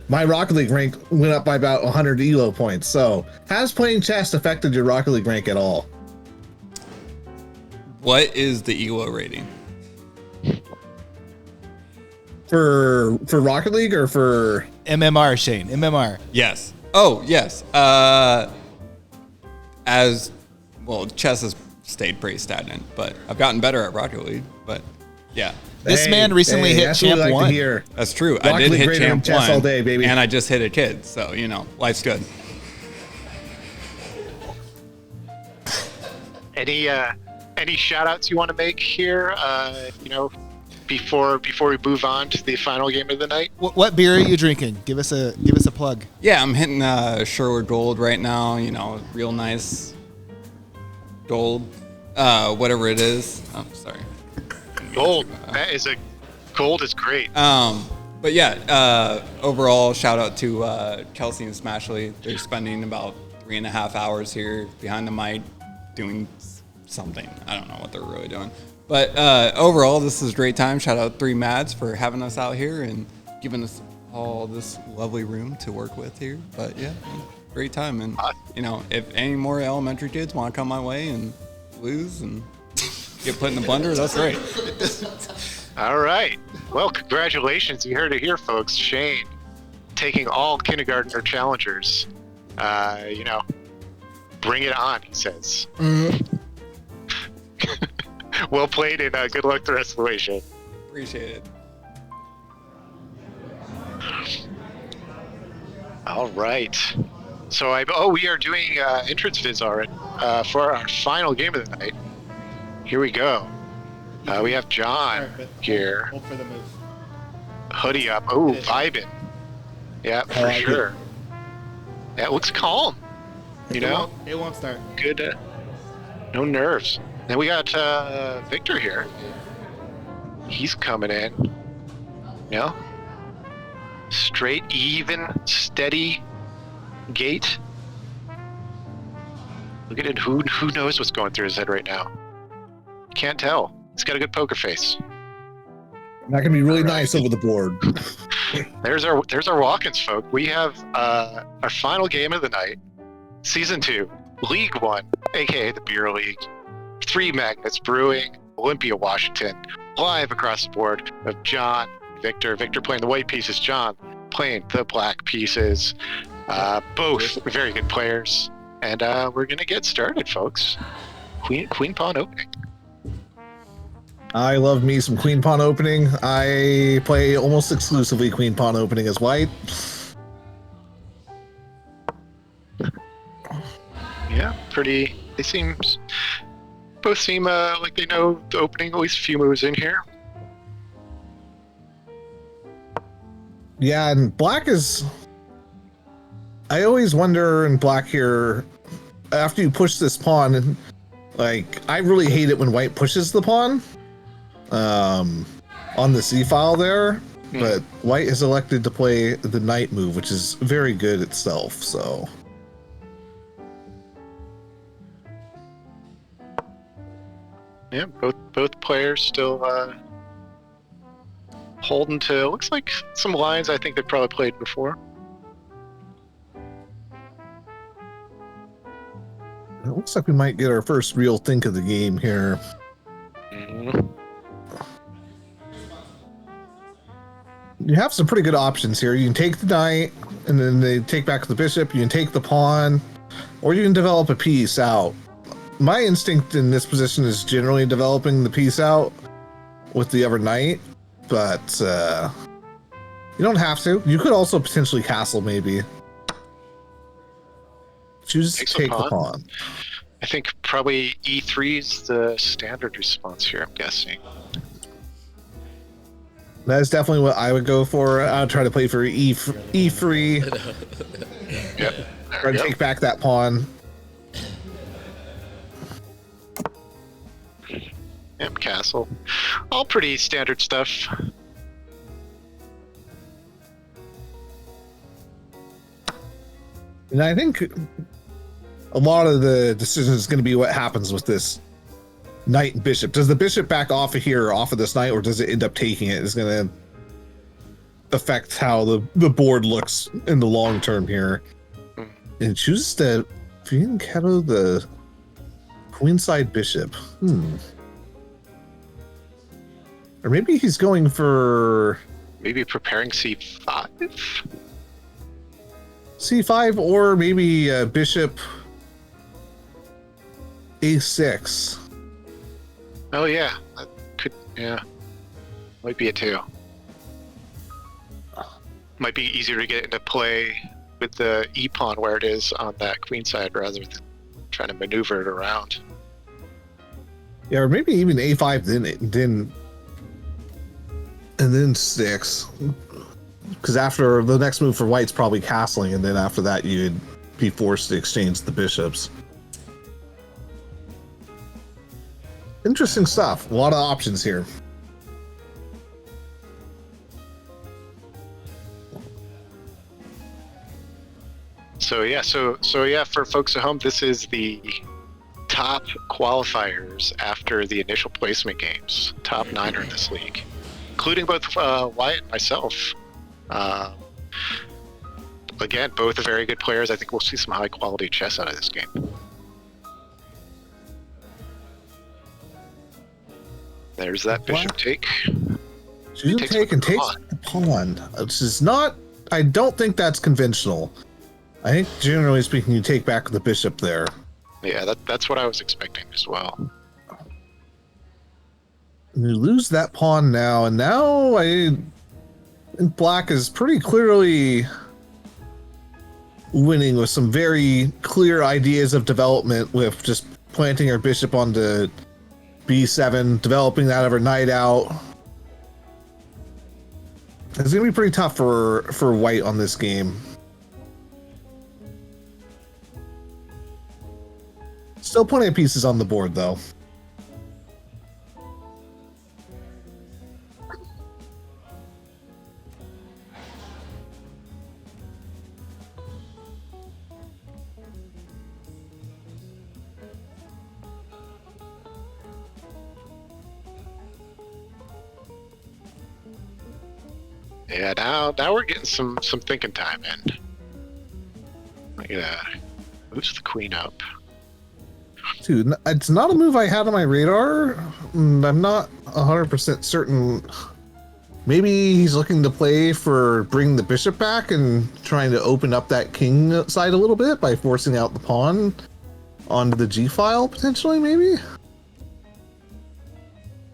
my Rocket League rank went up by about 100 ELO points. So has playing chess affected your Rocket League rank at all? What is the ELO rating? For Rocket League or for MMR, Shane. MMR. Yes. Oh, yes. As well, chess has stayed pretty stagnant, but I've gotten better at Rocket League. But yeah, This man recently hit that's what we Champ like to 1. hear. that's true. Rocket I did League hit greater than Champ chess 1 all day, baby. and I just hit a kid, so life's good. Any shout outs you want to make here? Before we move on to the final game of the night. What beer are you drinking? Give us a plug. Yeah, I'm hitting Sherwood Gold right now. Real nice gold, whatever it is. Oh, sorry. Gold. Gold is great. But yeah, overall, shout out to Kelsey and Smashley. They're spending about 3.5 hours here behind the mic doing something. I don't know what they're really doing. But overall, this is a great time. Shout out 3 Mads for having us out here and giving us all this lovely room to work with here. But yeah, great time. And, if any more elementary kids want to come my way and lose and get put in the blender, that's great. All right. Well, congratulations. You heard it here, folks. Shane taking all kindergartner challengers. Bring it on, he says. Mm-hmm. Well played, and good luck the rest of the way, Shane. Appreciate it. All right. So we are doing entrance vids already for our final game of the night. Here we go. We have John here. Hold for the move. Hoodie up. Oh, vibing. Yeah, for like sure. Yeah, it looks calm. It won't start. Good. No nerves. Then we got Victor here. He's coming in. Straight, even, steady gait. Look at it. Who knows what's going through his head right now? Can't tell. He's got a good poker face. That can be really nice over the board. There's our walk-ins, folk. We have our final game of the night. Season 2, League 1, aka the Beer League. 3 Magnets Brewing, Olympia, Washington. Live across the board of John, Victor. Victor playing the white pieces, John playing the black pieces. Both very good players. And we're going to get started, folks. Queen Pawn opening. I love me some Queen Pawn opening. I play almost exclusively Queen Pawn opening as white. Yeah, pretty. Both seem like they know the opening, at least a few moves in here. Yeah, and black is. I always wonder in black here, after you push this pawn, like, I really hate it when white pushes the pawn on the C file there, but white has elected to play the knight move, which is very good itself, so. Yeah, both players still holding to, looks like some lines I think they've probably played before. It looks like we might get our first real think of the game here. You have some pretty good options here. You can take the knight, and then they take back the bishop. You can take the pawn, or you can develop a piece out. My instinct in this position is generally developing the piece out with the other knight, but you don't have to. You could also potentially castle, maybe. Choose to take the pawn. I think probably E3 is the standard response here, I'm guessing. That is definitely what I would go for. I'll try to play for E3. Yep. Try to take back that pawn. Yep, castle. All pretty standard stuff. And I think a lot of the decision is going to be what happens with this knight and bishop. Does the bishop back off of here, off of this knight, or does it end up taking it? It's going to affect how the board looks in the long term here. And it chooses to fianchetto the queenside bishop. Or maybe he's going for... Maybe preparing C5? C5, or maybe bishop A6. Oh yeah, that could, yeah. Might be it too. Might be easier to get into play with the E-pawn where it is on that queen side rather than trying to maneuver it around. Yeah, or maybe even A5 then 6. Because after the next move for white's probably castling, and then after that you'd be forced to exchange the bishops. Interesting stuff. A lot of options here. So yeah, for folks at home, this is the top qualifiers after the initial placement games. Top 9 are in this league, including both Wyatt and myself. Again, both are very good players. I think we'll see some high quality chess out of this game. There's that bishop take. Choose to take and takes the pawn. Which is not... I don't think that's conventional. I think, generally speaking, you take back the bishop there. Yeah, that's what I was expecting as well. You lose that pawn now, and now black is pretty clearly winning with some very clear ideas of development, with just planting our bishop onto b7, developing that other knight out. It's gonna be pretty tough for white on this game. Still plenty of pieces on the board, though. Yeah, now we're getting some thinking time in. moves the queen up. Dude, it's not a move I had on my radar. I'm not 100% certain. Maybe he's looking to play for bring the bishop back and trying to open up that king side a little bit by forcing out the pawn onto the g file potentially, maybe.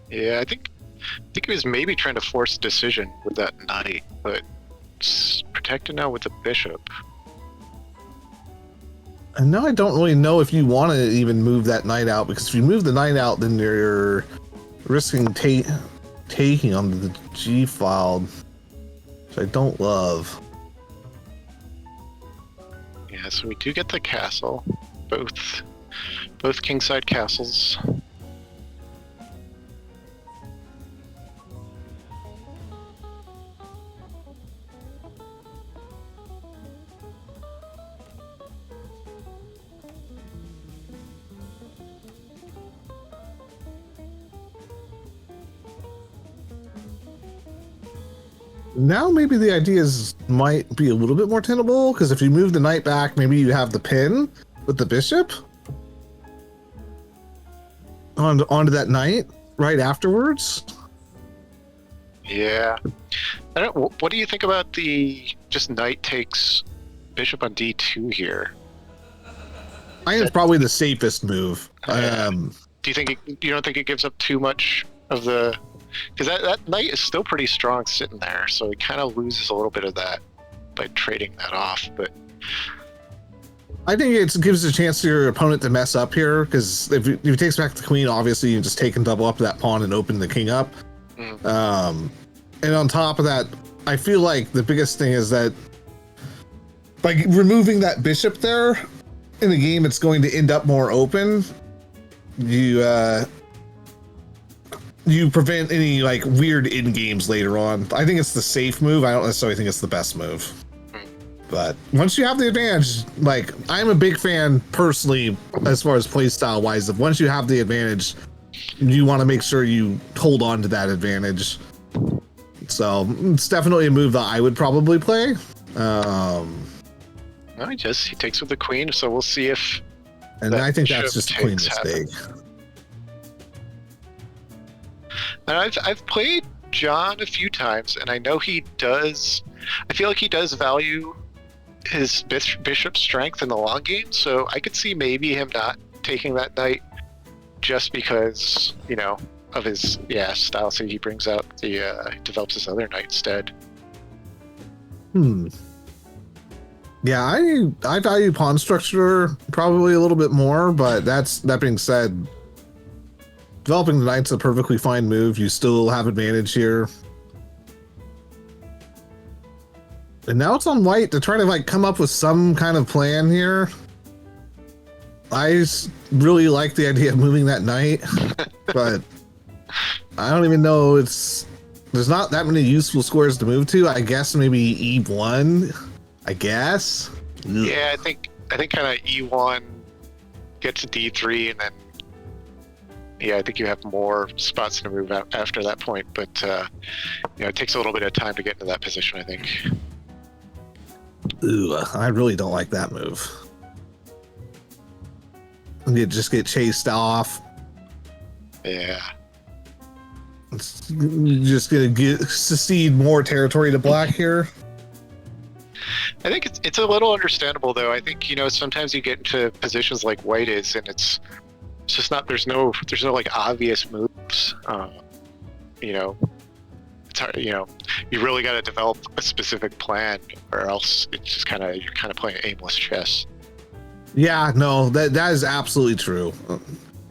Yeah, I think he was maybe trying to force a decision with that knight, but it's protected now with the bishop. And now I don't really know if you want to even move that knight out, because if you move the knight out, then you're risking taking onto the G file, which I don't love. Yeah, so we do get the castle, both kingside castles. Now maybe the ideas might be a little bit more tenable, because if you move the knight back, maybe you have the pin with the bishop onto that knight right afterwards. Yeah. What do you think about the just knight takes bishop on d2 here? I think it's probably the safest move. Do you don't think it gives up too much of the? Because that knight is still pretty strong sitting there, so it kind of loses a little bit of that by trading that off. But I think it gives a chance to your opponent to mess up here, because if he takes back the queen, obviously you just take and double up that pawn and open the king up. And on top of that, I feel like the biggest thing is that by removing that bishop there in the game, it's going to end up more open. You prevent any like weird in games later on. I think it's the safe move. I don't necessarily think it's the best move. But once you have the advantage, like I'm a big fan personally, as far as play style wise, of once you have the advantage, you want to make sure you hold on to that advantage. So it's definitely a move that I would probably play. No, he takes with the queen, so we'll see if. And I think that's just a queen mistake. And I've played John a few times, and I know he does. I feel like he does value his bishop strength in the long game, so I could see maybe him not taking that knight just because, of his style. So he brings out he develops his other knight instead. Yeah, I value pawn structure probably a little bit more, but that being said, developing the knight's a perfectly fine move. You still have advantage here. And now it's on white to try to come up with some kind of plan here. I really like the idea of moving that knight, but I don't even know. There's not that many useful squares to move to. I guess maybe E1. I guess. Yeah, I think kind of E1 get to D3, and then I think you have more spots to move out after that point. But it takes a little bit of time to get into that position, I think. Ooh, I really don't like that move. You just get chased off. Yeah. It's just gonna secede more territory to black here. I think it's a little understandable, though. I think sometimes you get into positions like white is, and it's just not. There's no obvious moves. It's hard. You really got to develop a specific plan, or else it's just you're kind of playing aimless chess. Yeah, no, that is absolutely true.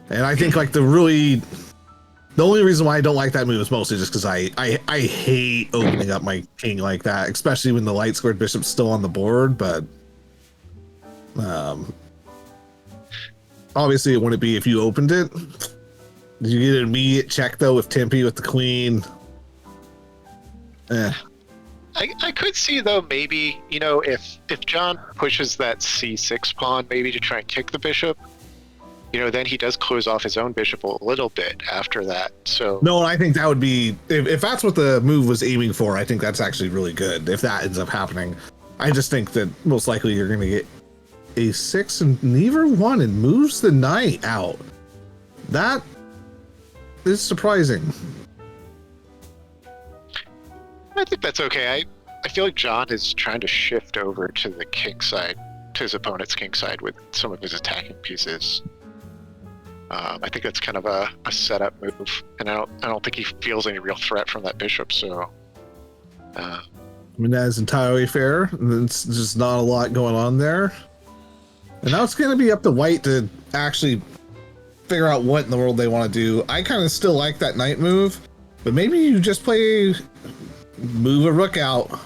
And I think the only reason why I don't like that move is mostly just because I hate opening up my king like that, especially when the light squared bishop's still on the board. But obviously it wouldn't be if you opened it. You get an immediate check though with Tempe with the queen. I could see though maybe if John pushes that c6 pawn maybe to try and kick the bishop, then he does close off his own bishop a little bit after that. So no, I think that would be if that's what the move was aiming for. I think that's actually really good if that ends up happening. I just think that most likely you're going to get a6 and neither one, and moves the knight out. That is surprising. I think that's okay. I feel like John is trying to shift over to the king side, to his opponent's king side with some of his attacking pieces. I think that's kind of a setup move, and I don't think he feels any real threat from that bishop. So, I mean, that is entirely fair. It's just not a lot going on there. And now it's going to be up to white to actually figure out what in the world they want to do. I kind of still like that knight move, but maybe you just move a rook out.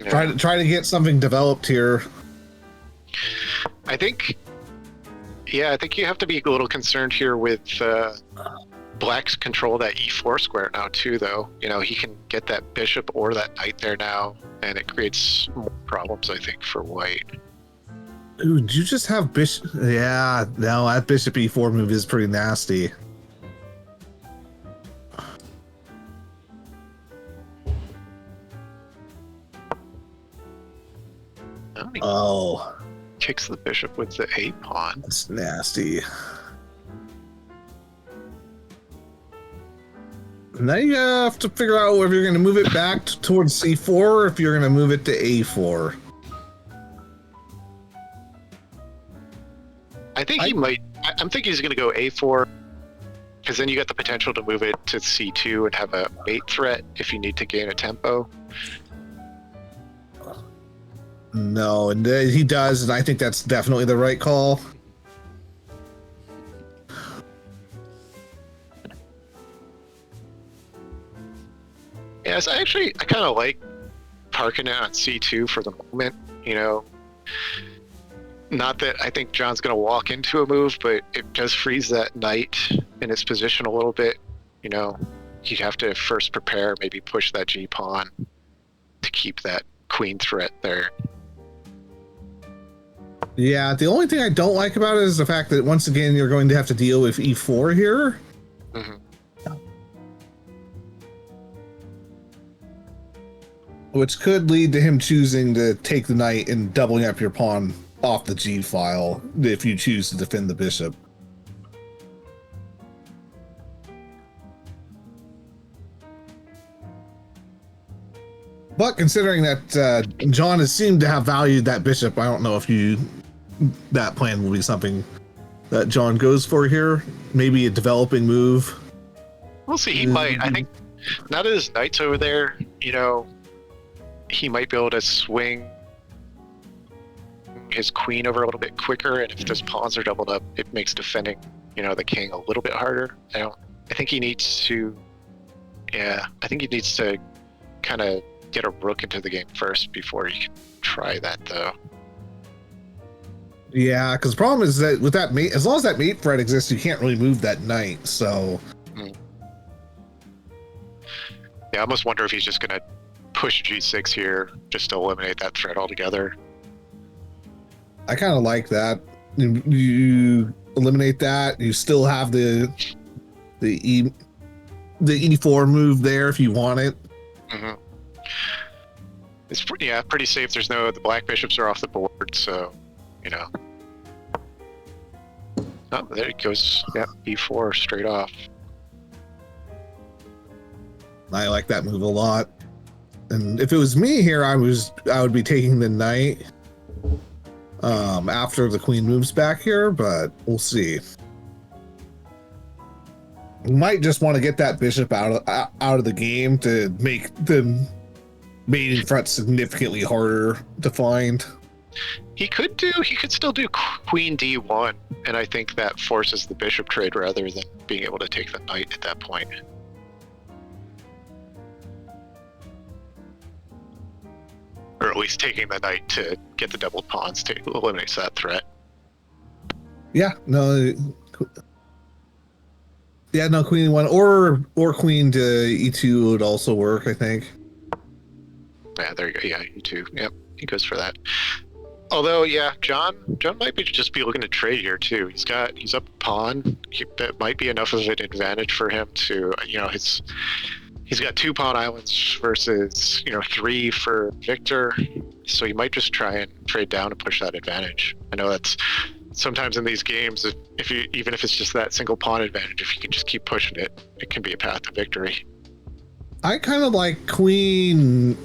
yeah. Try to get something developed here. I think you have to be a little concerned here with Black's control of that e4 square now too, though. You know, he can get that bishop or that knight there now, and it creates more problems, I think, for white. Ooh, did you just have bishop? Yeah, no, that bishop e4 move is pretty nasty. Oh, Kicks the bishop with the a pawn. that's nasty. Now you have to figure out whether you're going to move it back towards c4 or if you're going to move it to a4. I think he might. I'm thinking he's going to go a4, because then you got the potential to move it to c2 and have a mate threat if you need to gain a tempo. No, and he does, and I think that's definitely the right call. Yes, I kind of like parking it on c2 for the moment. You know, not that I think John's going to walk into a move, but it does freeze that knight in its position a little bit. You know, you'd have to first prepare, maybe push that g pawn to keep that queen threat there. Yeah, the only thing I don't like about it is the fact that once again you're going to have to deal with e4 here. Mm-hmm. Which could lead to him choosing to take the knight and doubling up your pawn off the g file if you choose to defend the bishop. But considering that John has seemed to have valued that bishop, I don't know if that plan will be something that John goes for here. Maybe a developing move. We'll see. He might. I think now that his knight's over there, you know, he might be able to swing his queen over a little bit quicker, and if those pawns are doubled up, it makes defending, you know, the king a little bit harder. I think he needs to kind of get a rook into the game first before he can try that, though. Yeah, because the problem is that with that mate, as long as that mate threat exists, you can't really move that knight. So, yeah, I almost wonder if he's just gonna push g6 here just to eliminate that threat altogether. I kind of like that. You eliminate that. You still have the e4 move there if you want it. Mm-hmm. It's pretty safe. The black bishops are off the board, so you know. Oh, there it goes. Yeah, e4 straight off. I like that move a lot. And if it was me here, I would be taking the knight after the queen moves back here, but we'll see. You might just want to get that bishop out of the game to make the mating threat significantly harder to find. He could still do queen d1, and I think that forces the bishop trade rather than being able to take the knight at that point. Or at least taking the knight to get the doubled pawns to eliminate that threat. Yeah, no. Yeah, no, queen one or queen to e2 would also work, I think. Yeah, there you go. Yeah, e2. Yep, he goes for that. Although, yeah, John might just be looking to trade here too. He's up a pawn. That might be enough of an advantage for him to, you know, he's got 2 pawn islands versus, you know, 3 for Victor. so you might just try and trade down and push that advantage. I know that's sometimes in these games, if you even if it's just that single pawn advantage, if you can just keep pushing it, it can be a path to victory. I kind of like queen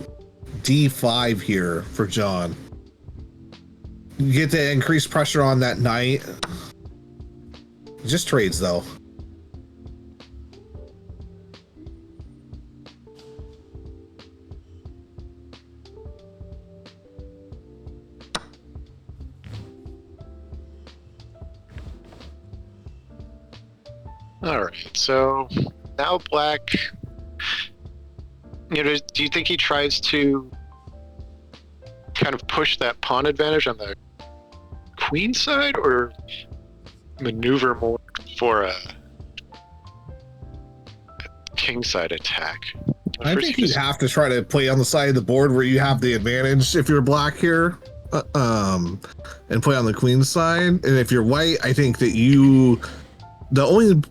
d5 here for John. You get to increase pressure on that knight. Just trades though. All right, so now black. Do you think he tries to kind of push that pawn advantage on the queen side, or maneuver more for a king side attack? I think you'd have to try to play on the side of the board where you have the advantage if you're black here, and play on the queen side. And if you're white, I think that the only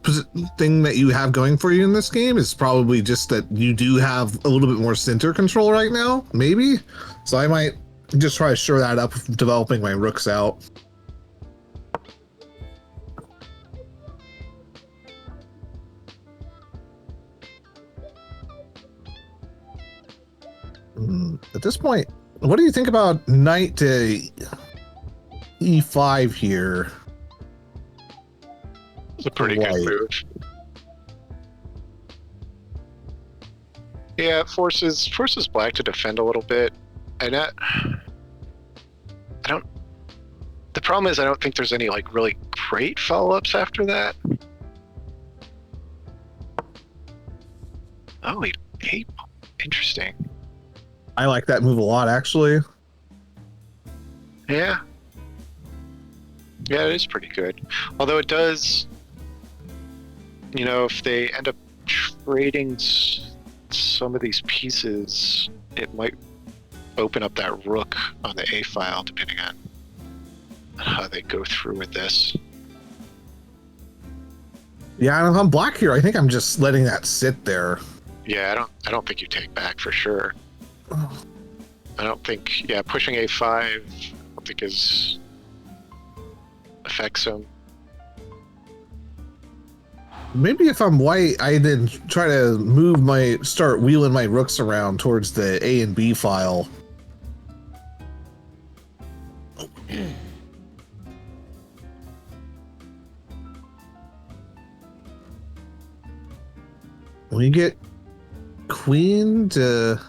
thing that you have going for you in this game is probably just that you do have a little bit more center control right now, maybe. So I might just try to shore that up, developing my rooks out. At this point, what do you think about knight to e5 here? It's a pretty good move. Yeah, it forces black to defend a little bit. And I don't. The problem is I don't think there's any like really great follow-ups after that. Oh, he interesting. I like that move a lot, actually. Yeah. Yeah, it is pretty good. Although it does, if they end up trading some of these pieces, it might open up that rook on the A file, depending on how they go through with this. Yeah, and if I'm black here, I think I'm just letting that sit there. Yeah, I don't think you take back for sure. I don't think, pushing A5, I don't think affects him. Maybe if I'm white, I then try to start wheeling my rooks around towards the A and B file. When you get queen to...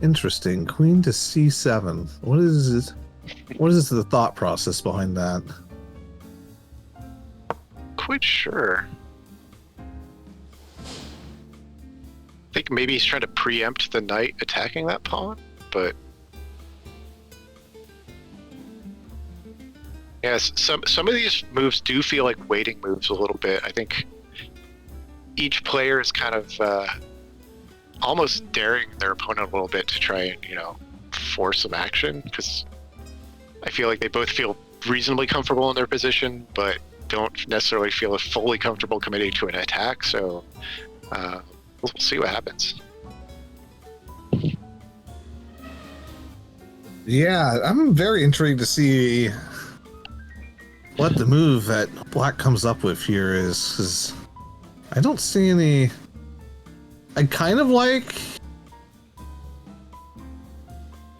Interesting. Queen to C7. What is the thought process behind that? Quite sure. I think maybe he's trying to preempt the knight attacking that pawn, but yes, some of these moves do feel like waiting moves a little bit. I think each player is kind of almost daring their opponent a little bit to try and force some action, because I feel like they both feel reasonably comfortable in their position, but don't necessarily feel fully comfortable committing to an attack. So we'll see what happens. Yeah, I'm very intrigued to see what the move that black comes up with here is, because I don't see any. I kind of like.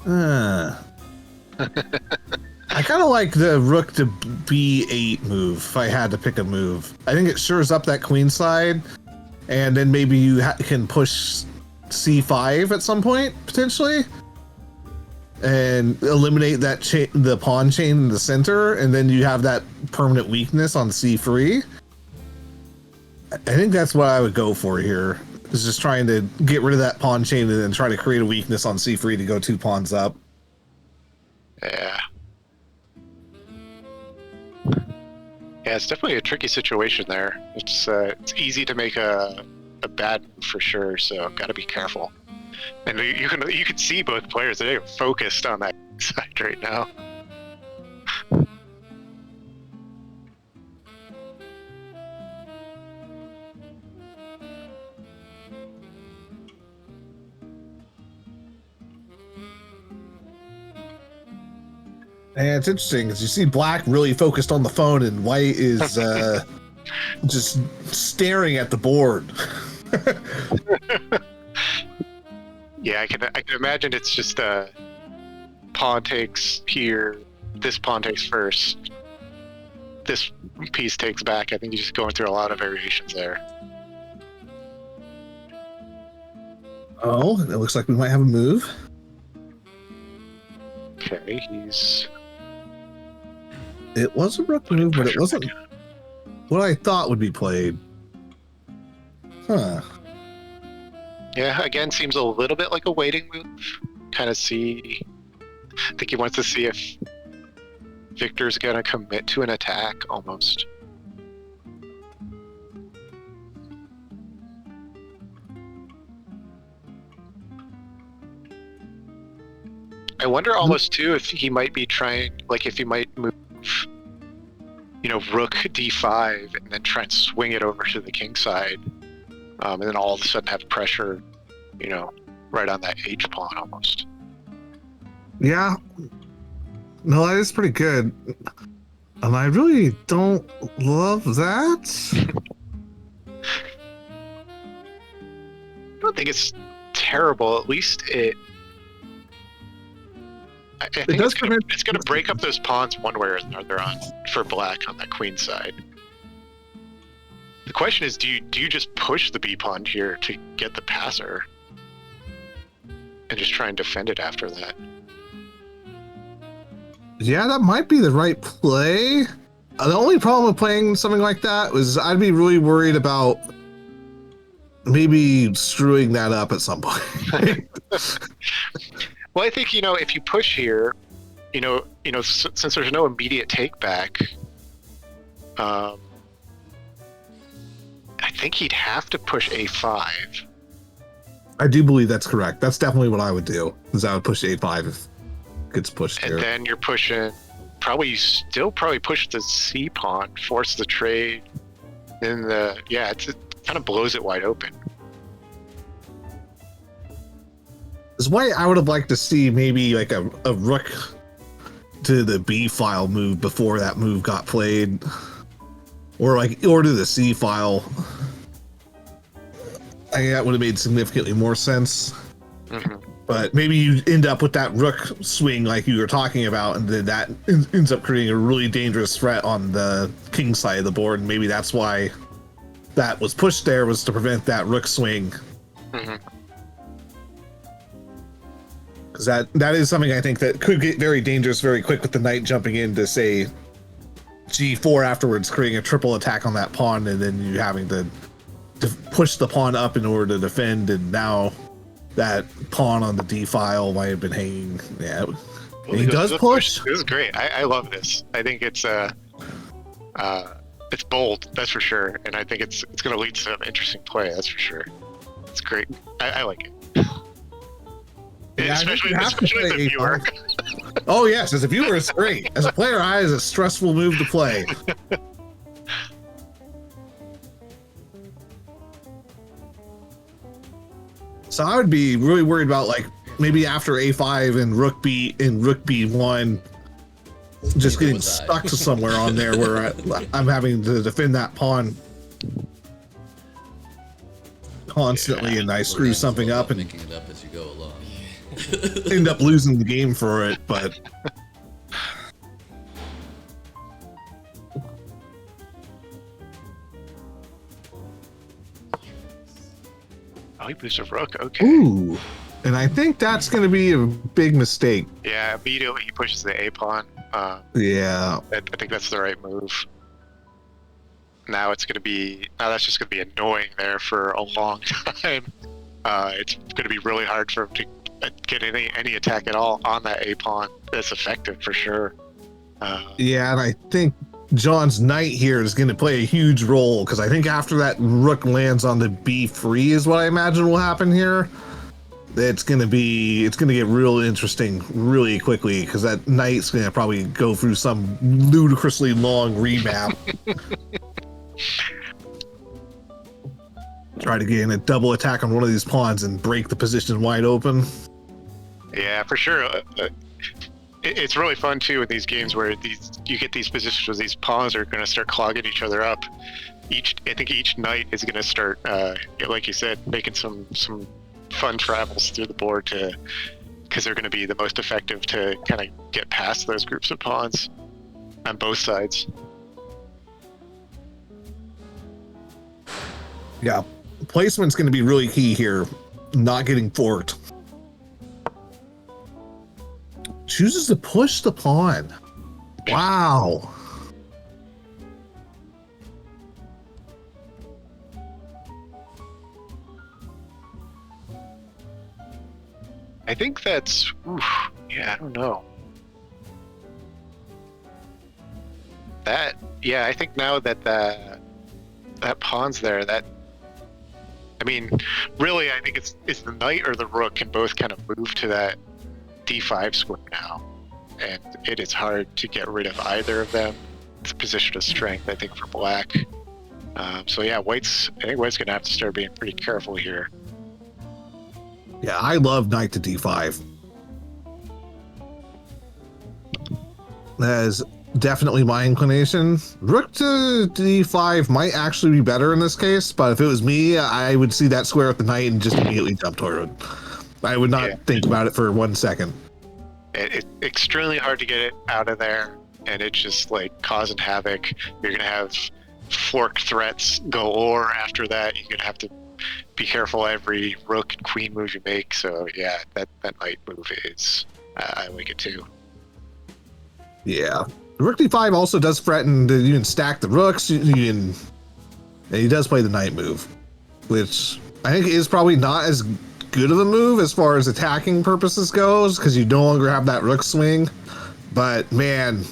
I kind of like the rook to b8 move. If I had to pick a move, I think it shores up that queen side, and then maybe you can push c5 at some point potentially, and eliminate that the pawn chain in the center, and then you have that permanent weakness on c3. I think that's what I would go for here. Is just trying to get rid of that pawn chain and then try to create a weakness on c3 to go 2 pawns up. Yeah. Yeah, it's definitely a tricky situation there. It's easy to make a bad move for sure, so gotta be careful. And you can see both players, they're focused on that side right now. And it's interesting because you see Black really focused on the phone, and White is just staring at the board. Yeah, I can imagine it's just pawn takes here. This pawn takes first. This piece takes back. I think you're just going through a lot of variations there. Oh, it looks like we might have a move. Okay, he's... It was a rook move, but it wasn't what I thought would be played. Huh. Yeah, again, seems a little bit like a waiting move. Kind of see... I think he wants to see if Victor's gonna commit to an attack, almost. I wonder almost too if he might be trying, like if he might move, you know, rook d5 and then try and swing it over to the king side, and then all of a sudden have pressure, you know, right on that h pawn almost. Yeah. No, that is pretty good. And I really don't love that. I don't think it's terrible. At least I think does it's gonna break up those pawns one way or another on for Black on that queen side. The question is, do you just push the b pawn here to get the passer, and just try and defend it after that? Yeah, that might be the right play. The only problem with playing something like that was I'd be really worried about maybe screwing that up at some point. Well, I think, you know, if you push here, you know, since there's no immediate take back, I think he'd have to push a5. I do believe that's correct. That's definitely what I would do. Is I would push a5 if it gets pushed And here. then you're pushing, probably push the c pawn, force the trade. Then it kind of blows it wide open. Is why I would have liked to see maybe like a rook to the B file move before that move got played, or to the C file. I think that would have made significantly more sense. Mm-hmm. But maybe you end up with that rook swing like you were talking about, and then that ends up creating a really dangerous threat on the king side of the board. And maybe that's why that was pushed there, was to prevent that rook swing. Mm-hmm. Because that is something I think that could get very dangerous very quick with the knight jumping in to, say, g4 afterwards, creating a triple attack on that pawn, and then you having to push the pawn up in order to defend, and now that pawn on the d file might have been hanging. Yeah, he does push. This is great. I love this. I think it's bold, that's for sure, and I think it's going to lead to some interesting play. That's for sure. It's great. I like it. Yeah, especially as a viewer. Oh yes, as a viewer, it's great. As a player, it's a stressful move to play. So I would be really worried about, like, maybe after a5 and rook b1, just getting stuck to somewhere on there where I'm having to defend that pawn constantly, and I screw something up and making it up as you go along. end up losing the game for it. But Oh, he pushed a rook. Okay. ooh, and I think that's going to be a big mistake. Yeah, immediately he pushes the a pawn. Yeah, I think that's the right move. Now it's going to be. Now that's just going to be annoying there for a long time. It's going to be really hard for him to get any attack at all on that a pawn that's effective for sure. yeah, and I think John's knight here is going to play a huge role, because I think after that rook lands on the b3 is what I imagine will happen here. It's going to get real interesting really quickly, because that knight's going to probably go through some ludicrously long remap. Try to get in a double attack on one of these pawns and break the position wide open. Yeah, for sure. It's really fun too in these games where you get these positions where these pawns are going to start clogging each other up. I think each knight is going to start, like you said, making some fun travels through the board because they're going to be the most effective to kind of get past those groups of pawns on both sides. Yeah, placement's going to be really key here. Not getting forked. Chooses to push the pawn. Wow. I think that's, I don't know. I think now that that pawn's there, really, I think it's the knight or the rook can both kind of move to that d5 square now, and it is hard to get rid of either of them. It's a position of strength, I think, for black. I think White's gonna have to start being pretty careful here. Yeah, I love knight to d5. That is definitely my inclination. Rook to d5 might actually be better in this case, but if it was me, I would see that square with the knight and just immediately jump toward it. I would not think about it for 1 second. It's extremely hard to get it out of there, and it's just like causing havoc. You're gonna have fork threats galore after that. You're gonna have to be careful every rook and queen move you make. So yeah, that knight move is I like it too. Yeah, rook d5 also does threaten to even stack the rooks. And he does play the knight move, which I think is probably not as good of a move as far as attacking purposes goes, because you no longer have that rook swing. But man,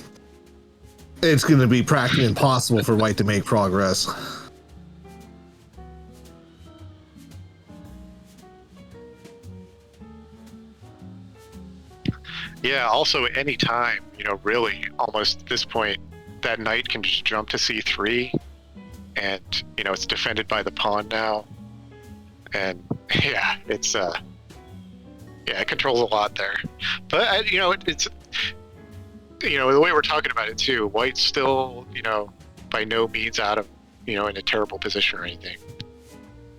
it's going to be practically impossible for White to make progress. Yeah, also at any time, really, almost at this point, that knight can just jump to c3, and, it's defended by the pawn now. And, yeah, it controls a lot there. But, it's, the way we're talking about it, too, White's still, by no means out of, in a terrible position or anything.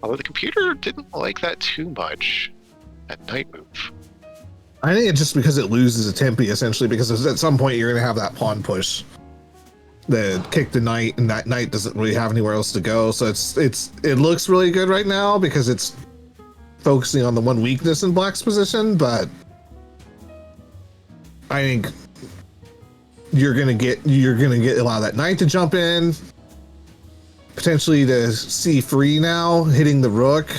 Although the computer didn't like that too much, that knight move. I think it's just because it loses a tempi, essentially, because at some point you're going to have that pawn push that kick the knight, and that knight doesn't really have anywhere else to go. So it looks really good right now because it's focusing on the one weakness in Black's position, but I think you're gonna get allow that knight to jump in, potentially to c3 now, hitting the rook.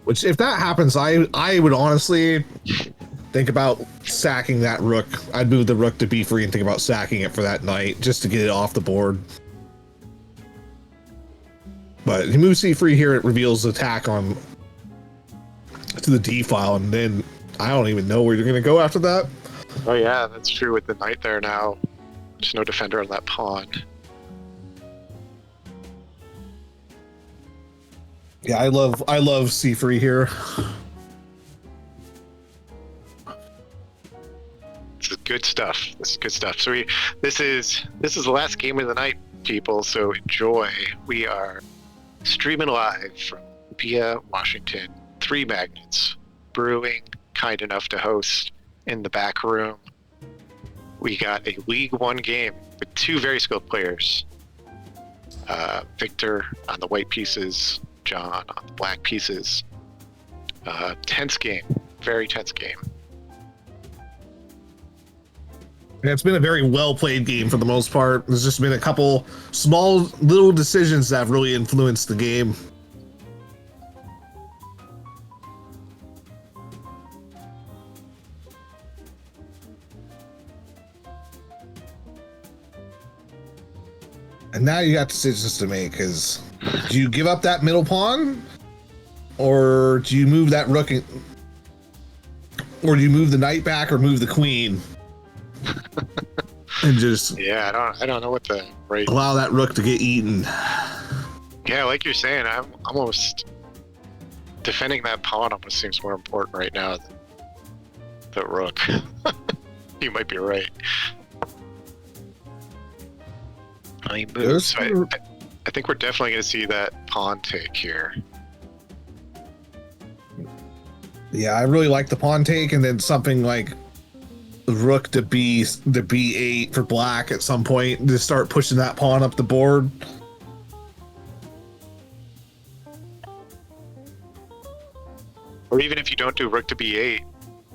Which, if that happens, I would honestly think about sacking that rook. I'd move the rook to b3 and think about sacking it for that knight, just to get it off the board. But he moves c3 here, it reveals attack on to the d file, and then I don't even know where you're going to go after that. Oh yeah, that's true with the knight there now. There's no defender on that pawn. Yeah, I love c3 here. This is good stuff. So this is the last game of the night, people. So enjoy. We are streaming live from Olympia, Washington. 3 Magnets Brewing, kind enough to host in the back room. We got a League One game with 2 very skilled players. Victor on the white pieces, John on the black pieces. Tense game, very tense game. And it's been a very well played game for the most part. There's just been a couple small little decisions that have really influenced the game. And now you got decisions to make, because do you give up that middle pawn? Or do you move that rook or do you move the knight back or move the queen? And just I don't know what the right allow that rook to get eaten. Yeah, like you're saying, I'm almost defending that pawn almost seems more important right now than the rook. You might be right. He moves. So I think we're definitely going to see that pawn take here. Yeah, I really like the pawn take, and then something like rook to b8 for black at some point to start pushing that pawn up the board. Or even if you don't do rook to b8,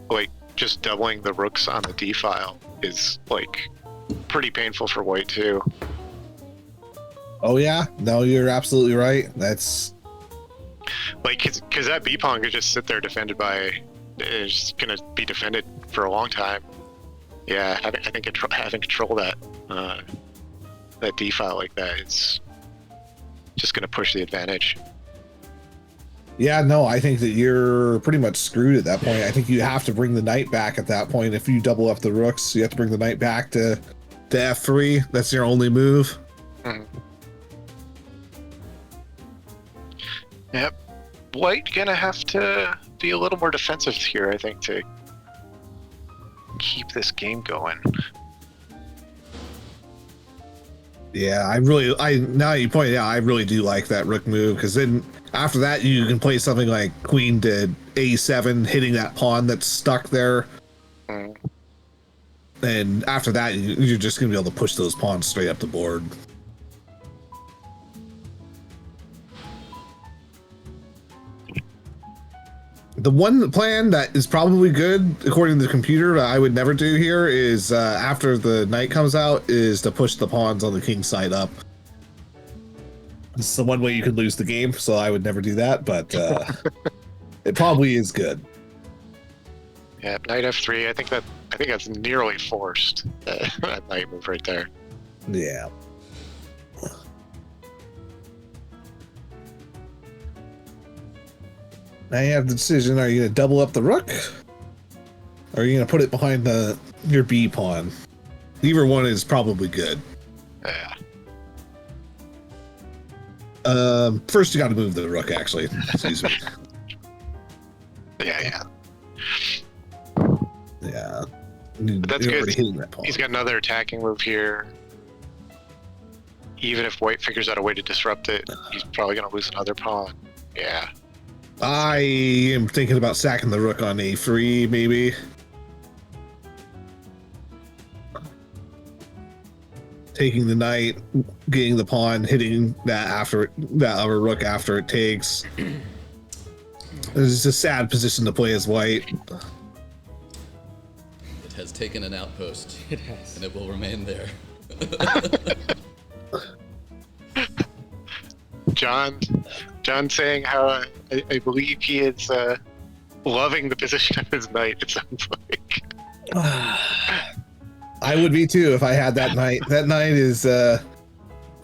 like just doubling the rooks on the d file is like pretty painful for white too. Oh yeah, no, you're absolutely right. That's like because that b pawn could just sit there defended by, is gonna be defended for a long time. Yeah, I think having control of that d file like that is just gonna push the advantage. yeah, no, I think that you're pretty much screwed at that point. I think you have to bring the knight back at that point. If you double up the rooks, you have to bring the knight back to f3. That's your only move. Mm-hmm. Yep. White gonna have to be a little more defensive here, I think, to keep this game going. Yeah, now you point it out, I really do like that rook move, because then after that you can play something like queen to a7, hitting that pawn that's stuck there. Mm. And after that, you're just going to be able to push those pawns straight up the board. The one plan that is probably good, according to the computer, that I would never do here is after the knight comes out, is to push the pawns on the king side up. It's the one way you could lose the game, so I would never do that, but it probably is good. Yeah, knight f3. I think that's nearly forced. That knight move right there. Yeah. Now you have the decision: are you going to double up the rook, or are you going to put it behind your b pawn? Either one is probably good. Yeah. First you got to move the rook. Actually, excuse me. Yeah. Yeah. But that's You're good. already hitting that pawn. He's got another attacking move here. Even if white figures out a way to disrupt it, he's probably going to lose another pawn. Yeah. I am thinking about sacking the rook on a3, maybe. Taking the knight, getting the pawn, hitting that other rook after it takes. It's a sad position to play as white. It has taken an outpost. It has. And it will remain there. John saying how I believe he is loving the position of his knight, it sounds like. I would be too if I had that knight. That knight is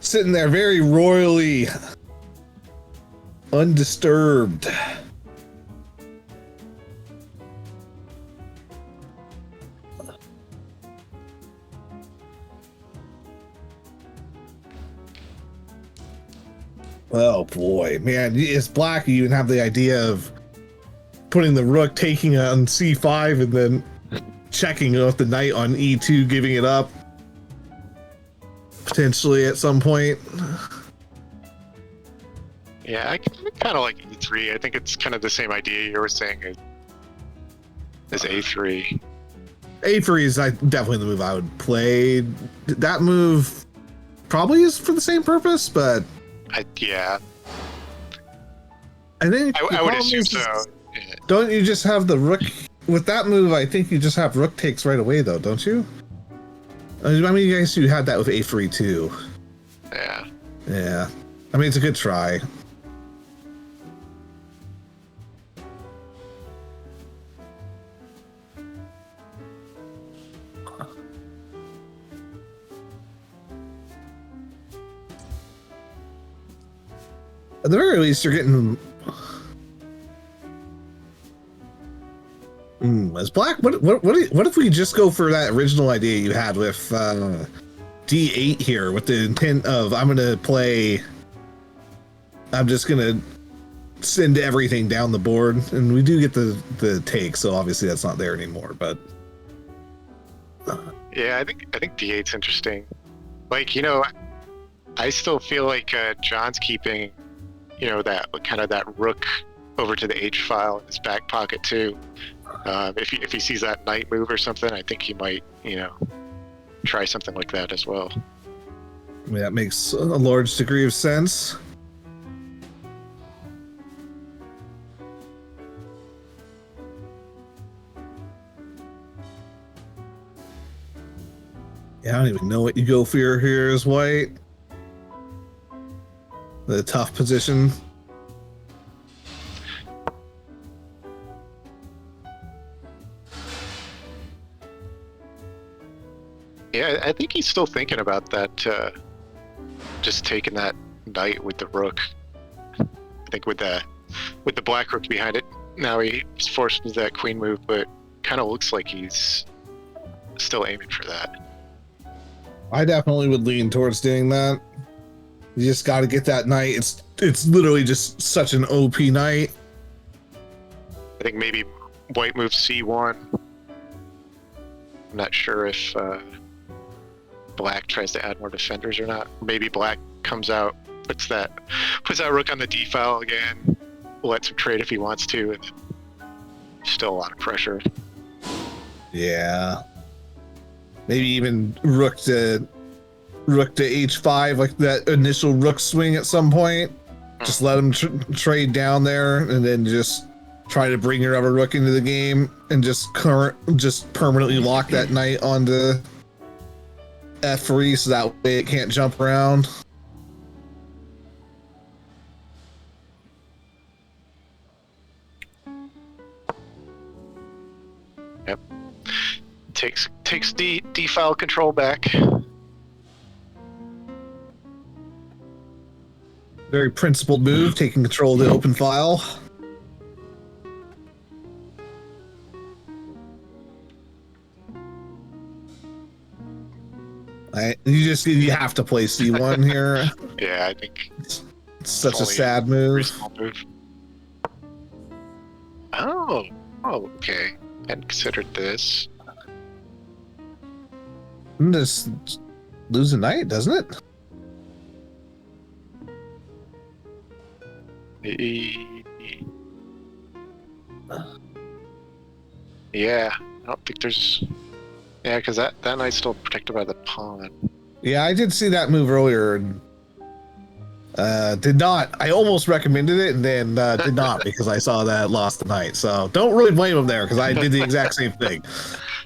sitting there very royally undisturbed. Oh boy, man, it's black. You even have the idea of putting the rook, taking on c5, and then checking off the knight on e2, giving it up potentially at some point. Yeah, I kind of like e3. I think it's kind of the same idea you were saying as a3. A3 is definitely the move I would play. That move probably is for the same purpose, but yeah. I think I would assume so. Yeah. Don't you just have the rook with that move? I think you just have rook takes right away, though, don't you? I mean, you guys, you had that with a3 too. Yeah. Yeah. I mean, it's a good try. At the very least, you're getting. As black, what if we just go for that original idea you had with d8 here, with the intent of I'm just gonna send everything down the board, and we do get the take. So obviously that's not there anymore. But Yeah, I think D8's interesting. Like, I still feel like John's keeping, that kind of that rook over to the H file in his back pocket too. If he sees that knight move or something, I think he might, try something like that as well. I mean, that makes a large degree of sense. Yeah, I don't even know what you go for here as white. The tough position. Yeah, I think he's still thinking about that. Just taking that knight with the rook. I think with the black rook behind it, now he's forced into that queen move, but kind of looks like he's still aiming for that. I definitely would lean towards doing that. You just got to get that knight. It's literally just such an OP knight. I think maybe white moves C1. I'm not sure if black tries to add more defenders or not. Maybe black comes out, puts that rook on the D file again, lets him trade if he wants to, and still a lot of pressure. Yeah. Maybe even rook to H5, like that initial rook swing at some point. Just let him trade down there, and then just try to bring your other rook into the game, and just permanently lock that knight onto F3, so that way it can't jump around. Yep. Takes D file control back. Very principled move, taking control of the open file. You have to play C1 here. Yeah, I think it's such a sad move. Oh, okay. Hadn't considered this. Just lose a knight, doesn't it? Yeah, I don't think there's. Yeah, because that knight's still protected by the pawn. Yeah, I did see that move earlier. And, did not. I almost recommended it and then did not because I saw that lost the knight. So don't really blame him there because I did the exact same thing.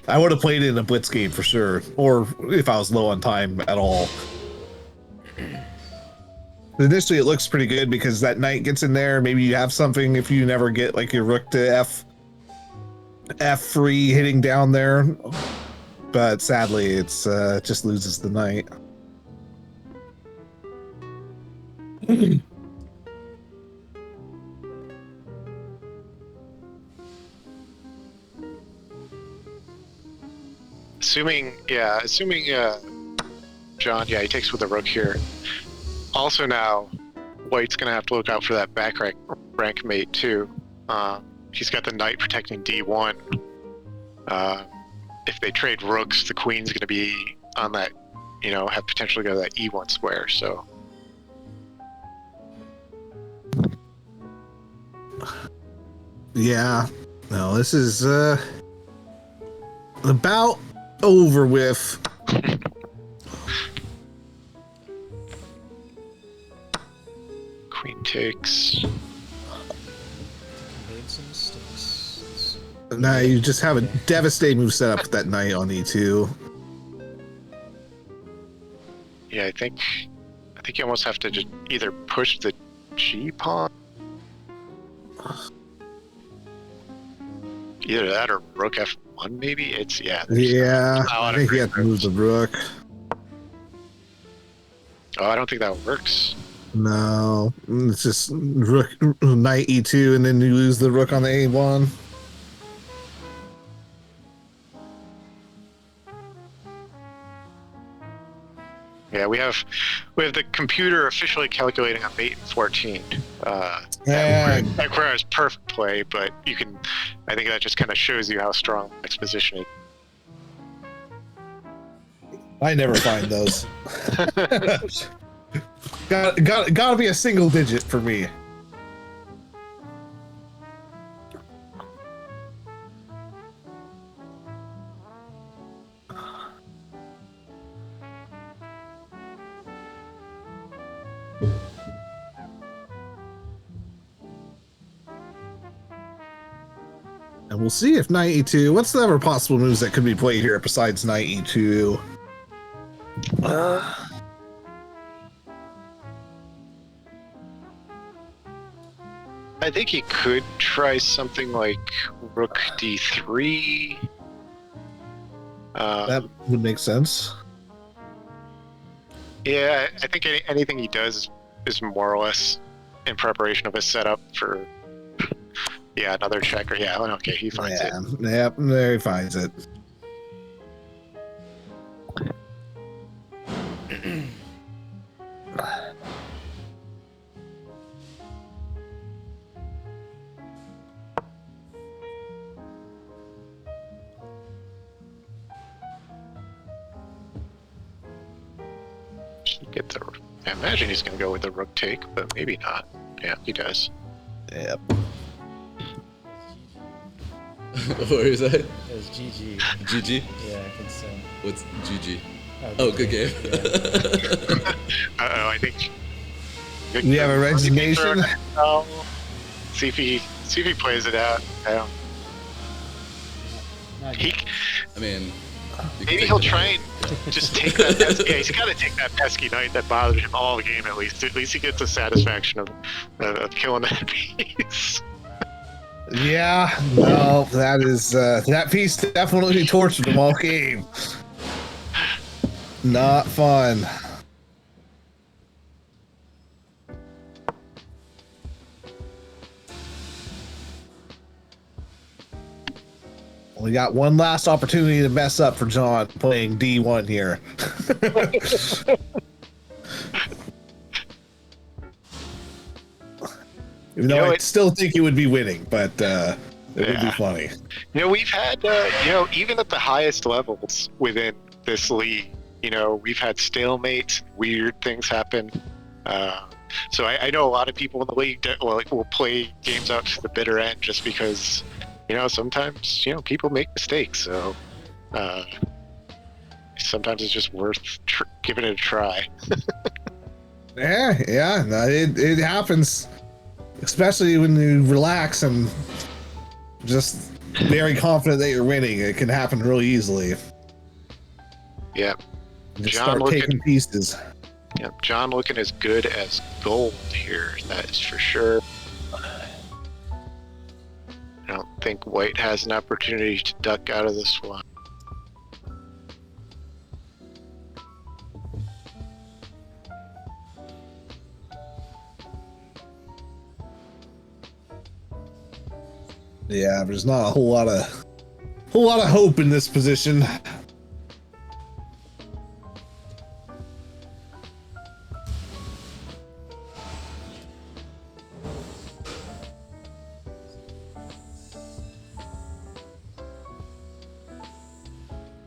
I would have played it in a blitz game for sure, or if I was low on time at all. Initially, it looks pretty good because that knight gets in there. Maybe you have something if you never get like your rook to F3 hitting down there. But sadly, it's just loses the knight. Assuming John, he takes with the rook here. Also now, white's gonna have to look out for that back rank mate too. He's got the knight protecting D1. If they trade rooks, the queen's gonna be on that, have potentially go to that E1 square. So. Yeah. No, this is about over with. Queen takes. Now you just have a devastating move set up with that knight on E2. Yeah, I think you almost have to just either push the G pawn. Either that or rook F1 maybe. I think you have to move the rook. Oh, I don't think that works. No, it's just rook knight E2 and then you lose the rook on the A1. Yeah, we have the computer officially calculating a mate in 14. Yeah. That requires perfect play, but you can. I think that just kind of shows you how strong Black's position is. I never find those. Gotta be a single digit for me. And we'll see if Knight E2. What's the other possible moves that could be played here besides Knight E2? I think he could try something like Rook D3. That would make sense. Yeah, I think anything he does is more or less in preparation of a setup for, yeah, another checker. Yeah, okay, he finds it. Yep, there he finds it. Get the. I imagine he's going to go with the rook take, but maybe not. Yeah, he does. Yep. What is that? It was GG. GG? Yeah, I think so. What's GG? Oh, good game. I think. We have a resignation. See if he plays it out. I don't. I mean, maybe he'll try and just take that. Yeah, he's got to take that pesky knight that bothers him all the game at least. At least he gets the satisfaction of killing that piece. Yeah, no, that is that piece definitely tortured him all game. Not fun. We got one last opportunity to mess up for John playing D1 here. Even though I still think he would be winning, but it would be funny. We've had, even at the highest levels within this league, we've had stalemates, weird things happen. So I know a lot of people in the league will play games out to the bitter end just because, sometimes, people make mistakes. So sometimes it's just worth giving it a try. Yeah, no, it happens. Especially when you relax and just very confident that you're winning. It can happen really easily. Yeah. Just start taking pieces. Yeah, John looking as good as gold here, that is for sure. I don't think White has an opportunity to duck out of this one. Yeah, there's not a whole lot of hope in this position. I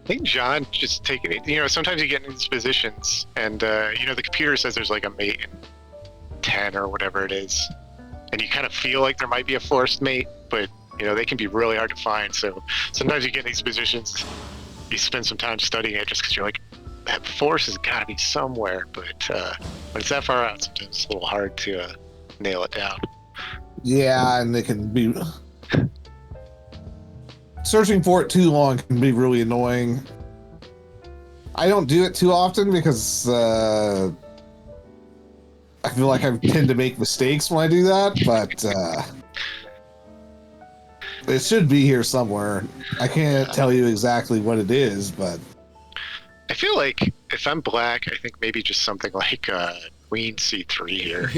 think John just taking it, sometimes you get in these positions and, the computer says there's like a mate in 10 or whatever it is. And you kind of feel like there might be a forced mate, but, they can be really hard to find. So sometimes you get in these positions, you spend some time studying it just because you're like, that force has got to be somewhere. But when it's that far out, sometimes it's a little hard to nail it down. Yeah, and they can be... Searching for it too long can be really annoying. I don't do it too often because I feel like I tend to make mistakes when I do that, but it should be here somewhere. I can't tell you exactly what it is, but... I feel like if I'm Black, I think maybe just something like Queen C3 here.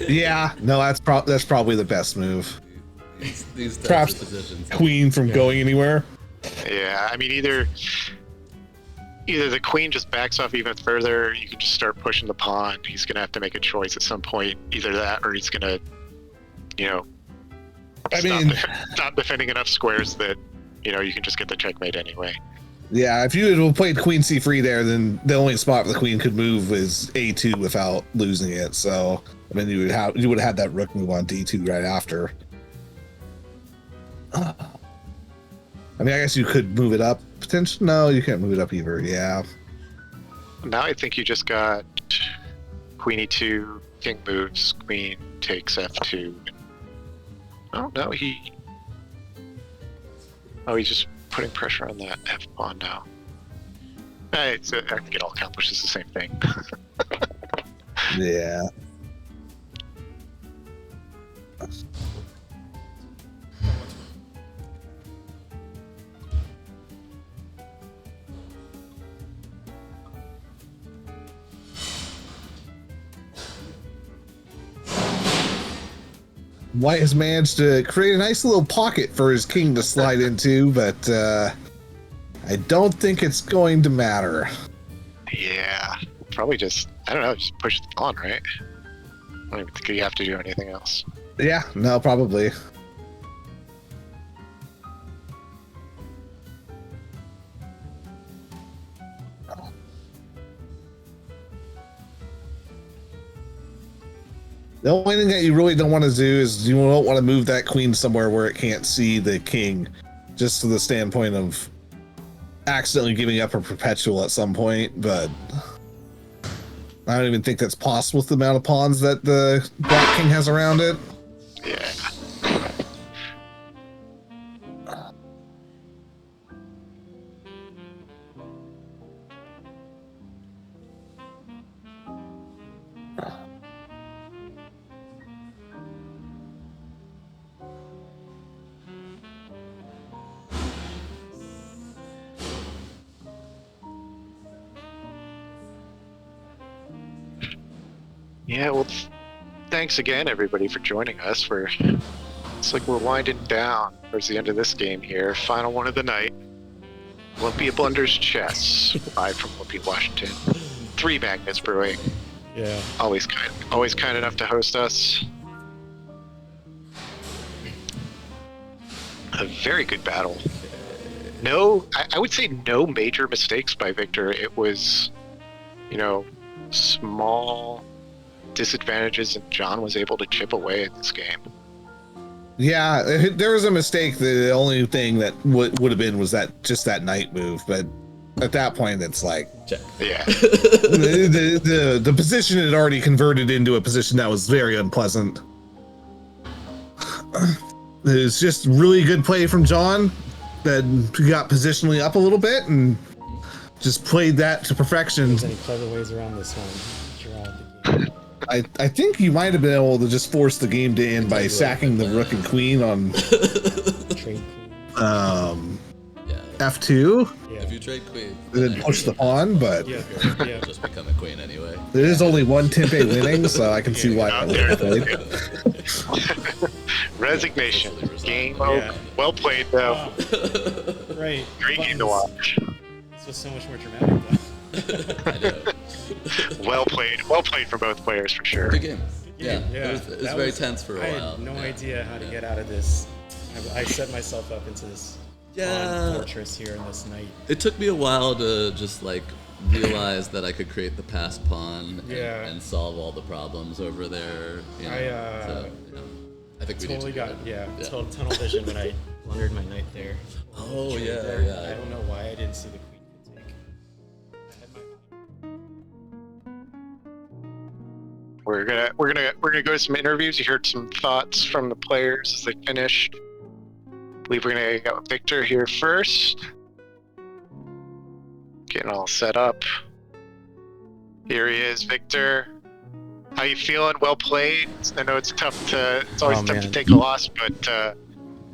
Yeah, no, that's probably the best move. These types Perhaps of positions. Queen from going anywhere. Yeah, I mean either either the queen just backs off even further, you can just start pushing the pawn. He's gonna have to make a choice at some point, either that or he's gonna, stop defending enough squares that you can just get the checkmate anyway. Yeah, if you had played queen c3 there, then the only spot the queen could move is a2 without losing it. So I mean, you would have had that rook move on d2 right after. I mean, I guess you could move it up. Potentially, no, you can't move it up either. Yeah. Now I think you just got queen e2, king moves, queen takes f2. Oh no, he's just putting pressure on that f pawn now. I think it all accomplishes the same thing. Yeah. White has managed to create a nice little pocket for his king to slide into, but I don't think it's going to matter. Yeah, probably just push the pawn, right? I don't even think you have to do anything else. Yeah, no, probably. The only thing that you really don't want to do is you don't want to move that queen somewhere where it can't see the king, just to the standpoint of accidentally giving up a perpetual at some point, but I don't even think that's possible with the amount of pawns that the black king has around it. Yeah. Yeah, well, thanks again, everybody, for joining us. It's like we're winding down towards the end of this game here. Final one of the night. Olympia Blunders Chess, live from Olympia, Washington. 3 Magnets Brewing. Yeah. Always kind enough to host us. A very good battle. I would say no major mistakes by Victor. It was, small disadvantages, and John was able to chip away at this game. Yeah, there was a mistake. The only thing that would have been was that knight move, but at that point it's like, check. Yeah. the position had already converted into a position that was very unpleasant. It was just really good play from John that got positionally up a little bit and just played that to perfection. There's any clever ways around this one? Draw the game. I think you might have been able to just force the game to end by sacking the rook and queen on Trade queen. f2. Yeah. If you trade queen, Then push the pawn, but Yeah. just become a queen anyway. there is only one Tempe winning, so I can see why that was played. Resignation. Game over. Yeah. Well played, though. Right. Great game to watch. This was so much more dramatic, though. I know. Well played for both players, for sure. Good game. Yeah, Yeah, it was that very tense for a I while. had no Yeah. idea how to get out of this. I set myself up into this Yeah. fortress here in this night. It took me a while to just realize that I could create the passed pawn and solve all the problems over there. I think we totally need to got total tunnel vision when I blundered my knight there. Oh Trade yeah, there. yeah. I don't know why I didn't see the queen could take. I had my We're gonna go to some interviews. You heard some thoughts from the players as they finished. I believe we're gonna go with Victor here first. Getting all set up. Here he is, Victor. How you feeling? Well played. I know it's always tough to man. take a loss, but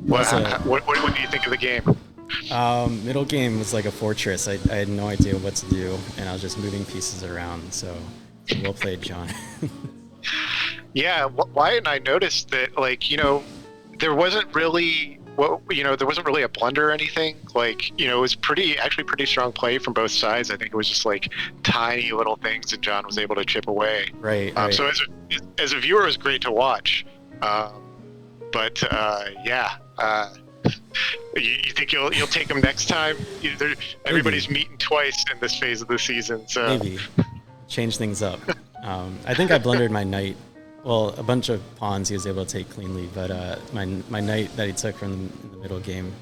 what do you think of the game? middle game was like a fortress. I had no idea what to do, and I was just moving pieces around. So well played, John. Yeah, Wyatt and I noticed that, there wasn't really well, there wasn't really a blunder or anything. Like, it was pretty strong play from both sides. I think it was just like tiny little things that John was able to chip away. Right. So as a viewer, it was great to watch. But you think you'll take them next time? Everybody's meeting twice in this phase of the season, so maybe change things up. I think I blundered my knight. Well, a bunch of pawns he was able to take cleanly, but my knight that he took from the middle game,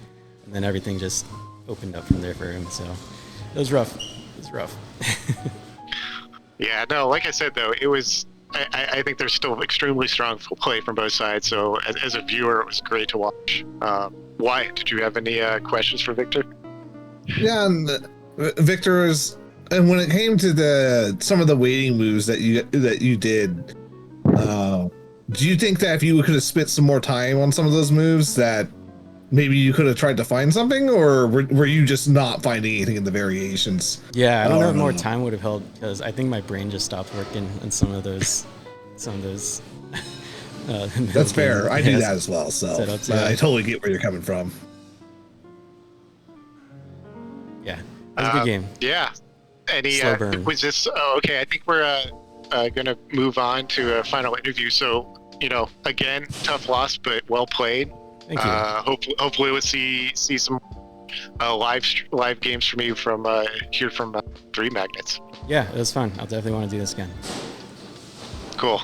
and then everything just opened up from there for him. So it was rough. Yeah, no, like I said though, it was. I think there's still extremely strong play from both sides. So as a viewer, it was great to watch. Wyatt, did you have any questions for Victor? Yeah, and Victor is, and when it came to some of the waiting moves that you did, do you think that if you could have spent some more time on some of those moves, that maybe you could have tried to find something, or were you just not finding anything in the variations? Yeah, I don't know if more time would have helped, because I think my brain just stopped working in some of those. That's fair. I do that as well, so I totally get where you're coming from. Yeah, it was a good game. Yeah. Any Slow burn. was this? Oh, okay. I think we're gonna move on to a final interview. So again, tough loss, but well played. Thank you. Hopefully we'll see some live games from you from here from Three Magnets. Yeah, it was fun. I'll definitely want to do this again. Cool.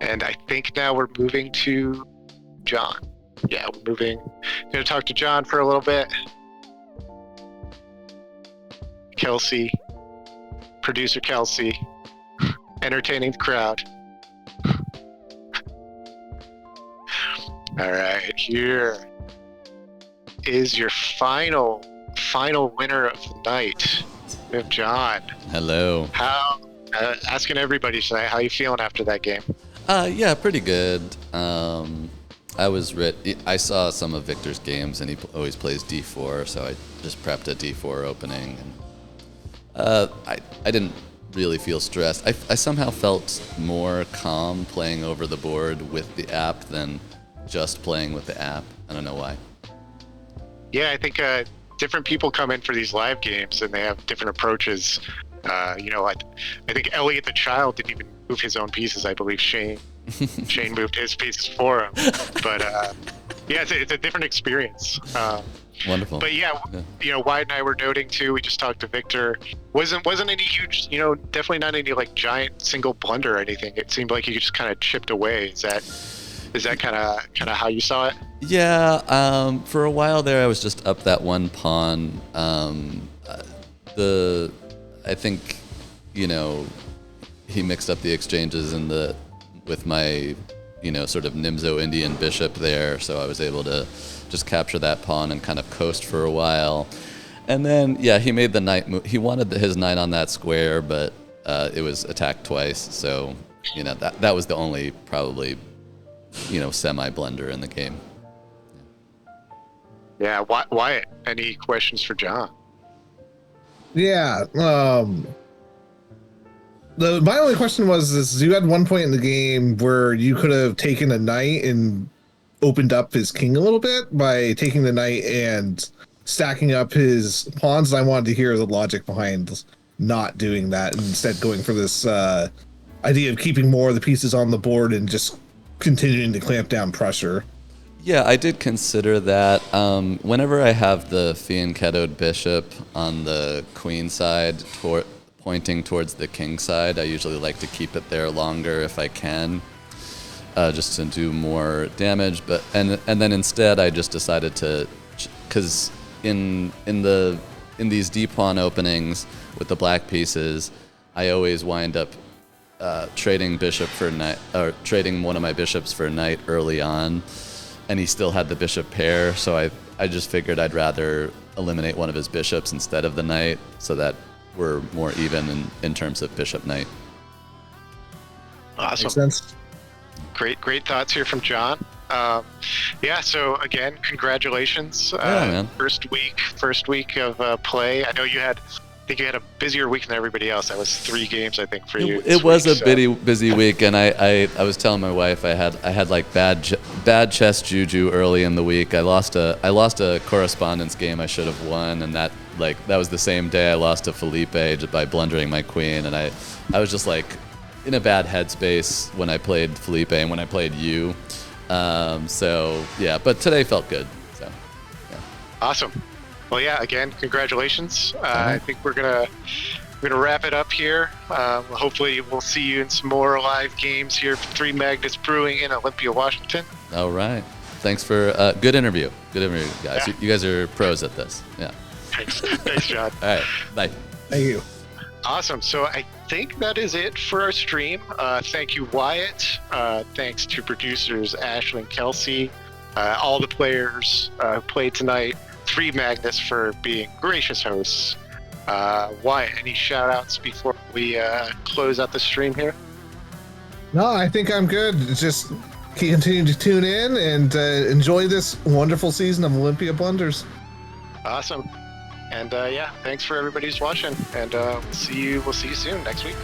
And I think now we're moving to John. Yeah, we're moving. Gonna talk to John for a little bit. Kelsey, producer Kelsey, entertaining the crowd. All right, here is your final winner of the night. We have John. Hello. Asking everybody tonight, how you feeling after that game? Yeah, pretty good. I saw some of Victor's games, and he always plays D4, so I just prepped a D4 opening. And I didn't really feel stressed. I somehow felt more calm playing over the board with the app than just playing with the app. I don't know why. Yeah, I think different people come in for these live games, and they have different approaches. I think Elliot the Child didn't even move his own pieces. I believe Shane moved his pieces for him. But yeah, it's a different experience. Wonderful. But yeah, Wyatt and I were noting too. We just talked to Victor. Wasn't any huge, definitely not any like giant single blunder or anything. It seemed like he just kind of chipped away. Is that kind of how you saw it? Yeah. For a while there, I was just up that one pawn. I think, he mixed up the exchanges with my, sort of Nimzo Indian bishop there, so I was able to just capture that pawn and kind of coast for a while. And then, yeah, he made the knight move. He wanted his knight on that square, but it was attacked twice, so, that was the only probably, semi-blunder in the game. Yeah, Wyatt, any questions for John? Yeah. My only question was you had one point in the game where you could have taken a knight and opened up his king a little bit by taking the knight and stacking up his pawns. And I wanted to hear the logic behind not doing that and instead going for this idea of keeping more of the pieces on the board and just continuing to clamp down pressure. Yeah, I did consider that. Whenever I have the fianchettoed bishop on the queen side pointing towards the king side, I usually like to keep it there longer if I can, just to do more damage. But and then instead, I just decided to, because in these D pawn openings with the black pieces, I always wind up trading bishop for knight, or trading one of my bishops for knight early on. And he still had the bishop pair, so I just figured I'd rather eliminate one of his bishops instead of the knight, so that we're more even in terms of bishop knight. Awesome. Makes sense. Great thoughts here from John. Yeah, so again, congratulations. Yeah, man. First week of play. I know you had think you had a busier week than everybody else. That was 3 games, I think, for you. It was a busy week, and I was telling my wife I had like bad chess juju early in the week. I lost a correspondence game I should have won, and that was the same day I lost to Felipe by blundering my queen, and I was just like in a bad headspace when I played Felipe and when I played you. So yeah, but today felt good. So yeah. Awesome. Well, yeah. Again, congratulations. I think we're gonna wrap it up here. Hopefully, we'll see you in some more live games here for Three Magnets Brewing in Olympia, Washington. All right. Thanks for good interview. Good interview, guys. Yeah. You guys are pros at this. Yeah. Thanks, John. All right. Bye. Thank you. Awesome. So I think that is it for our stream. Thank you, Wyatt. Thanks to producers Ashley and Kelsey, all the players who played tonight, Three Magnets for being gracious hosts. Wyatt, any shout outs before we close out the stream here? No, I think I'm good. Just continue to tune in and enjoy this wonderful season of Olympia Blunders. Awesome. And yeah, thanks for everybody who's watching. And we'll see you soon next week.